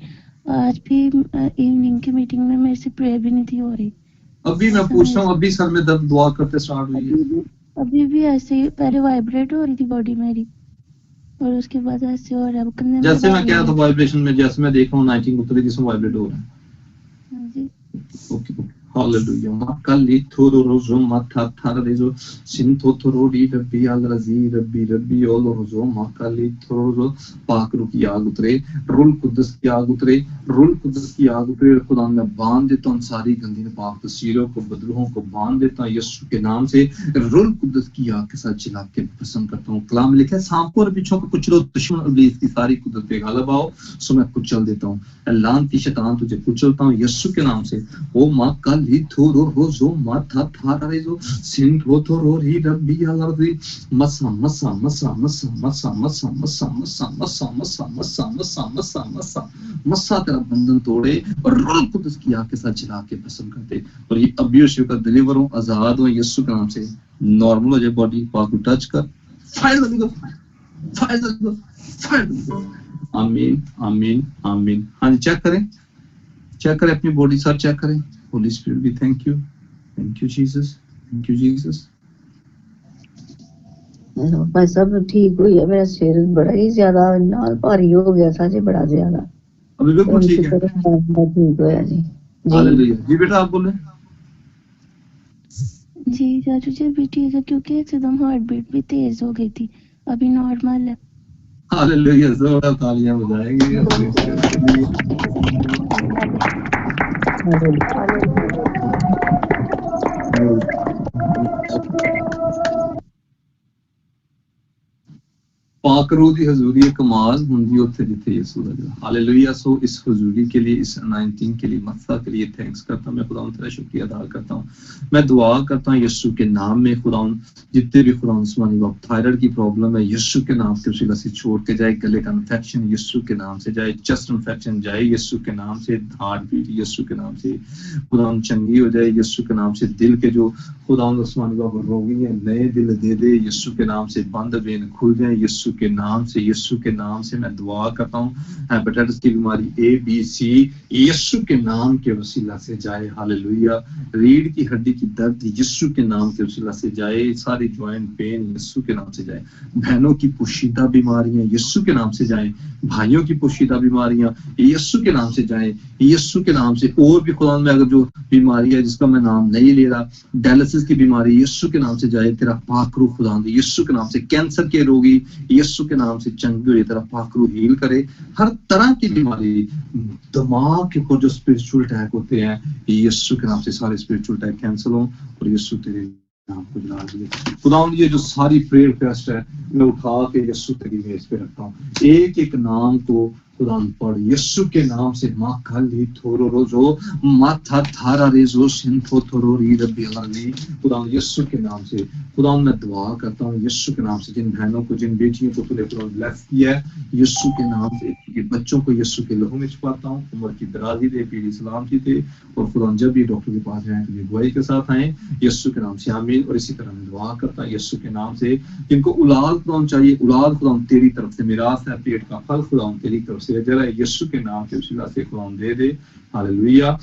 आज भी इवनिंग की मीटिंग में मेरे से प्रेयर भी नहीं थी हो रही। अभी मैं पूछ रहा हूँ, अभी सर में दर्द दुआ करते स्टार्ट हुई है? अभी भी ऐसे ही, पहले वाइब्रेट हो रही थी बॉडी मेरी और उसके बाद ऐसे हो रहा है। जैसे मैं कह रहा था वाइब्रेशन में, जैसे मैं देख रहा हूँ 19 उतरे जिसमें वाइब्रेट हो रहा है। हाँ जी। Okay hallelujah. माकाली थोरो रोजो माथा थारा रेजो सिंथो थोरो डी रब्बी अल रजी रब्बी रब्बी ओल रोजो माकाली थोरो रोजो पाक रू की आग उतरे, रूल कुदस की आग उतरे, रूल कुदस की आग उतरे। खुदा मैं बांध देता हूँ सारी गंदी पाक तस्वीरों को, बदरूहों को बांध देता हूँ यीशु के नाम से। रूल कुदस की आग के साथ जला के पसंद करता हूँ। कलाम लिखा है सांपों और बिच्छों को कुचलो, दुश्मन इब्लीस की सारी कुदरत पे गालिब आओ। सो मैं कुचल देता हूँ, लानती शैतान तुझे कुचलता हूँ यीशु के नाम से। ओ माँ काली थोरो रोजो माथा थारा रेजो सिंथो थोरो री रब्बी अलर्दी मसा मसा मसा मसा मसा मसा मसा मसा मसा मसा मसा मसा मसा मसा मसा तेरा बंधन तोड़े और रूह कुदस की आग के साथ जला के भस्म कर दे। और ये अब्यूज का डिलीवर हो, आजाद हो यीशु के नाम से। नॉर्मल हो जाए बॉडी, पाक को टच कर, फायर लगी दो, फायर लगी दो, फायर लगी दो। आमीन आमीन आमीन। हाँ जी, चेक करें अपनी बॉडी सब चेक करें। होली स्पिरिट भी thank you Jesus, thank you Jesus. भाई साहब ठीक हुई है, मेरा सिर बड़ा ही ज्यादा नाल भारी हो गया था जी, बड़ा ज्यादा। अभी बिल्कुल ठीक है, ठीक होया जी। हालेलुया। जी बेटा आप बोले। जी चाचू जी भी ठीक है, क्योंकि एकदम हार्ट बीट भी तेज हो गई थी, अभी नॉर्मल है। हालेलुया। जोरदार तालियां बजाएंगे। पाक रूह दी हजूरी कमाल हुंदी उत्थे जिथे यीशु दा। हालेलुया। सो इस हजूरी के लिए, इस 19 के लिए, मस्सा के लिए थैंक्स करता हूं मैं। खुदा तेरा शुक्रिया अदा करता हूं। मैं दुआ करता हूं यीशु के नाम में खुदा जितने भी खुदा सुमानी बाप थायराइड की प्रॉब्लम है यीशु के नाम से उसी से छोड़ के जाए। गले का इन्फेक्शन यीशु के नाम से जाए, चेस्ट इन्फेक्शन जाए यीशु के नाम से, हार्ट बीट यीशु के नाम से खुदा चंगी हो जाए यीशु के नाम से। दिल के जो खुदा सुमानी बाप रोगी है नए दिल दे दे यीशु के नाम से। बंद वेन खुल जाए यीशु के नाम से। यीशु के नाम से मैं दुआ करता हूँ हेपेटाइटिस की बीमारी ABC यीशु के नाम के वसीला से जाए। हालेलुया। रीढ़ की हड्डी की दर्द यीशु के नाम के वसीला से जाए। सारी जॉइंट पेन यीशु के नाम से जाए। बहनों की पोशीदा बीमारियां यीशु के नाम से जाए। भाइयों की पोशीदा बीमारियां यीशु के नाम से जाए, यीशु के नाम से। और भी खुदा में अगर जो बीमारी है जिसका मैं नाम नहीं ले रहा, डायलिसिस की बीमारी यीशु के नाम से जाए। तेरा पाक रूह खुदा यीशु के नाम से। कैंसर के रोगी यीशु के नाम से चंगी हो, तेरा पाक रूह हील करे। हर तरह की बीमारी, दिमाग के ऊपर जो स्पिरिचुअल अटैक होते हैं यीशु के नाम से सारे स्पिरिचुअल अटैक कैंसिल हो और यीशु तेरे नाम को जला दिए। खुदा ये जो सारी प्रेयर रिक्वेस्ट है मैं उठा के यीशु तेरी मेज पे रखता हूँ। एक एक नाम को खुदा पढ़ यीशु के नाम से। माँ खाली थोरो रोजो माथा थारा रेजो सिंथो थोरो री रब्बी अली। खुदा यीशु के नाम से खुदा मैं दुआ करता हूँ यीशु के नाम से। जिन बहनों को, जिन बेटियों को तूने खुदा ब्लेस किया है यीशु के नाम से, ये बच्चों को यीशु के लहू में छुपाता हूँ। उम्र की दराजी दे, पीढ़ी सलामती दे। और खुदा जब भी डॉक्टर के पास जाए तो गुआई के साथ आए यीशु के नाम से। आमीन। और इसी तरह मैं दुआ करता हूँ यीशु के नाम से जिनको औलाद खुदा चाहिए, औलाद खुदा तेरी तरफ से मिरास है, पेट का फल खुदा तेरी तरफ से जरा यीशु के नाम के वसीला से खुदा दे दे। हालेलुया।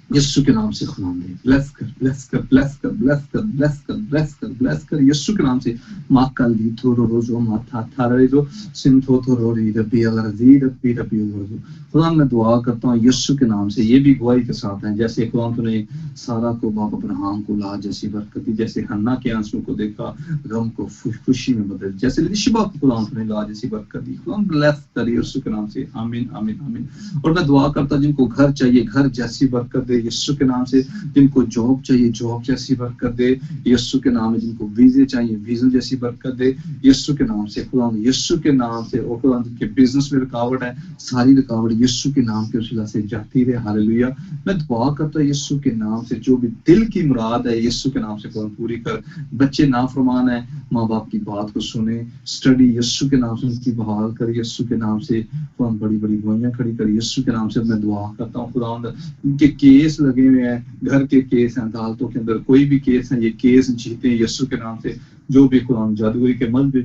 यीशु के नाम से खुदा दे, ब्लेस कर ब्लेस कर ब्लेस कर ब्लेस कर ब्लेस कर ब्लेस कर ब्लेस कर यीशु के नाम से। माकल दी थोरो रोजो माथा थारे जो सिंथो थोरो री रबी अलरजी रबी रबी रोजो। खुदा मैं दुआ करता हूँ यीशु के नाम से, ये भी गवाही के साथ है, जैसे खुदा तूने सारा को बाप अब्राहम को ला जैसी बरकत दी, जैसे हन्ना के आंसू को देखा गम को खुशी में बदल, जैसे लिशिबा को खुदा तूने ला जैसी बरकत दी। खुदा ब्लेस कर यीशु के नाम से, आमीन आमीन आमीन। और मैं दुआ करता जिनको घर चाहिए घर जैसी बरकत दे यीशु के नाम से, जिनको जॉब चाहिए जॉब जैसी बरकत दे यीशु के नाम में, जिनको वीजे चाहिए वीजा जैसी बरकत दे यीशु के नाम से। खुदा यीशु के नाम से, और खुदा के बिजनेस में रुकावट है सारी रुकावट यीशु के नाम के वसीला से जाती रहे। हालेलुया। मैं दुआ करता हूं यीशु के नाम से जो भी दिल की मुराद है यीशु के नाम से खुदा पूरी कर। बच्चे नाफरमान है, माँ बाप की बात को सुने, स्टडी यीशु के नाम से उनकी बहाल कर यीशु के नाम से। खुदा बड़ी बड़ी गवाहियां खड़ी कर यीशु के नाम से। मैं दुआ करता हूँ खुदा उनके केस लगे हुए हैं, घर के केस हैं, अदालतों के अंदर कोई भी केस है, ये केस जीते यीशु के नाम से। जो भी खुदा जादूगरी के मलबे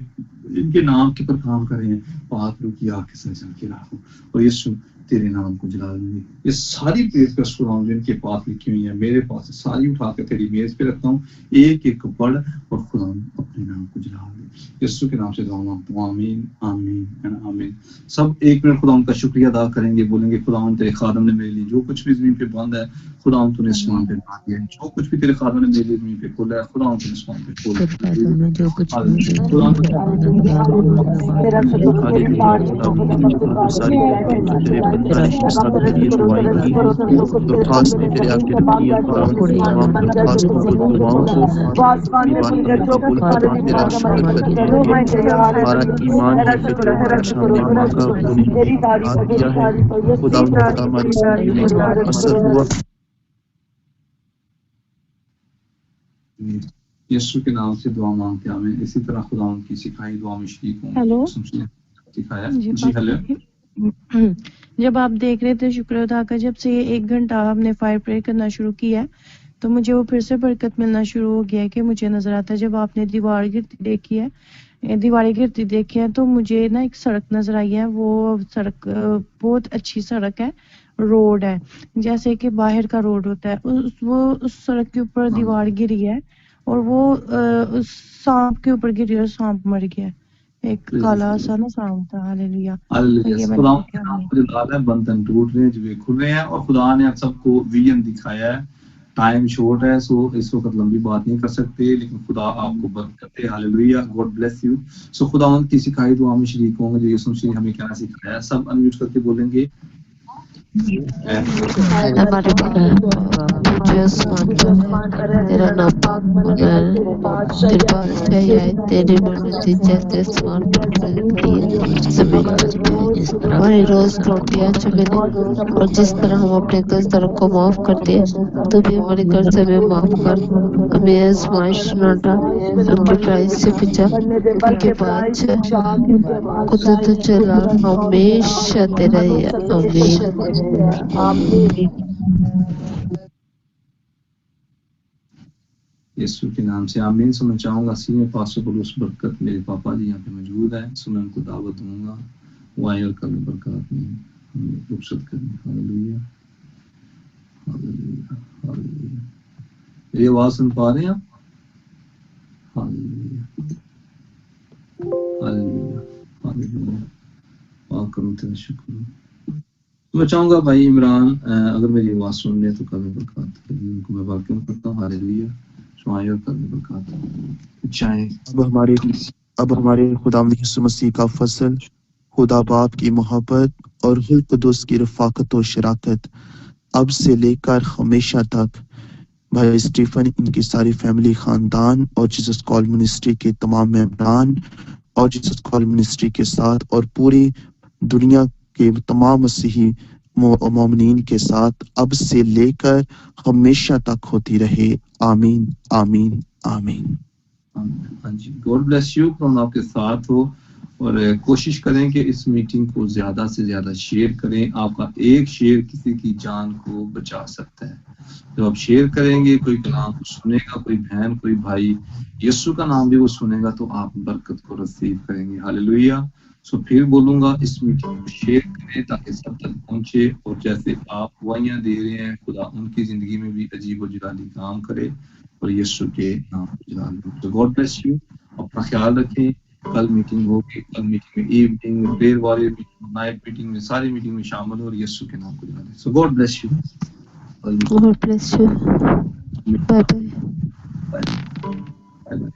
इनके नाम के पर काम कर रहे हैं, पाक रूह की आग के सजा के राखो और यीशु तेरे नाम को जला दूंगी। ये सारी पेशकश खुदा जिनके पास लिखी हुई है मेरे पास है, सारी उठा कर तेरी मेज पे रखता हूँ, एक एक पढ़ और खुदा अपने नाम को जला दे। यीशु के नाम से दुआ मांगता हूं, आमीन आमीन एंड आमीन। सब एक मिनट खुदा उनका शुक्रिया अदा करेंगे, बोलेंगे खुदा तेरे खादम ने मेरे लिए जो कुछ भी जमीन पे बंद है खुदा तूने आसमान पे बना दिया है, जो कुछ भी तेरे खादम ने मेरे लिए जमीन पे खोला है खुदा तूने आसमान पे खोला है। जो कुछ हमारा ईमान यीशु के नाम से दुआ मांगते हैं हमें। इसी तरह खुदा उनकी सिखाई दुआ में शरीक हूं। हेलो सिखाया जी हेलो। जब आप देख रहे थे शुक्र अदा का, जब से ये 1 घंटा हमने फायर प्रेयर करना शुरू किया है तो मुझे वो फिर से बरकत मिलना शुरू हो गया है कि मुझे नजर आता है जब आपने दीवार गिरती देखी है, दीवारें गिरती देखी है तो मुझे ना एक सड़क नजर आई है। वो सड़क बहुत अच्छी सड़क है, रोड है जैसे कि बाहर का रोड होता है। उस सड़क के ऊपर दीवार गिरी है और वो उस सांप के ऊपर गिरी और सांप मर गया। एक काला सा ना सांप था। हालेलुया। खुदा के नाम पर जो है बंधन टूट रहे हैं, जुए खुल रहे हैं और खुदा ने आप सबको विजन दिखाया है। टाइम शॉर्ट है सो इस वक्त लंबी बात नहीं कर सकते, लेकिन खुदा आपको बरकत दे। Hallelujah, God bless you. So खुदा की सिखाई दुआ में शरीक होंगे जो यीशु मसीह ने हमें क्या सिखाया। सब अनम्यूट करके बोलेंगे। हमारे तेरा नाम तेरे पास है तेरी मर्जी जैसे आसमान हमारी रोज रोटियां चुगने और जिस तरह हम अपने कर्जदारों को माफ करते हैं तो भी हमारे कर्ज में माफ कर, हमें आजमाइश न डाल, अपने प्राइस से बचा के बाद खुद तो चला हमेशा तेरा ही। आमीन। यीशु के नाम से आमीन। सो मैं चाहूंगा सीनियर पास्टर पुरुष बरकत मेरे पापा जी यहाँ पे मौजूद है, सो मैं उनको दावत दूंगा वो आए और कल बरकत में हमें रुखसत करने। Hallelujah hallelujah hallelujah. मेरी आवाज सुन पा रहे हैं आप? Hallelujah hallelujah hallelujah. पाक करो तेरा शुक्र। तो मैं चाहूंगा भाई इमरान अगर मेरी आवाज सुन ले तो कल बरकत के लिए उनको मैं वेलकम करता हूँ। हालेलुया। अब हमारे खुदावंद यीशु मसीह का फजल, खुदा बाप की मोहब्बत और रूह कुदुस की रफाकत और शराकत अब से लेकर हमेशा तक भाई स्टीफन, इनकी सारी फैमिली, खानदान और जीसस कॉल मिनिस्ट्री के तमाम मेंबरान और जीसस कॉल मिनिस्ट्री के साथ और पूरी दुनिया के तमाम मसीही मोमिनीन के साथ अब से लेकर हमेशा तक होती रहे। आमीन आमीन आमीन। हाँ जी, गॉड ब्लेस यू। प्रभु आपके साथ हो और कोशिश करें कि इस मीटिंग को ज्यादा से ज्यादा शेयर करें। आपका एक शेयर किसी की जान को बचा सकता है। जब आप शेयर करेंगे, कोई कलाम सुनेगा, कोई बहन कोई भाई यीशु का नाम भी वो सुनेगा तो आप बरकत को रिसीव करेंगे। हालेलुया। सो फिर बोलूंगा इस मीटिंग को शेयर करें ताकि सब तक पहुंचे, और जैसे आप गवाहियां दे रहे हैं खुदा उनकी जिंदगी में भी अजीब और जलाली काम करे और यीशु के नाम को जलाल। तो गॉड ब्लेस यू, अपना ख्याल रखें। कल मीटिंग होगी, कल मीटिंग में इवनिंग में प्रेयर वाले मीटिंग, नाइट मीटिंग में, सारी मीटिंग में शामिल हो और यीशु के नाम को जलाल। So God bless you, God bless you. Bye bye. Bye bye.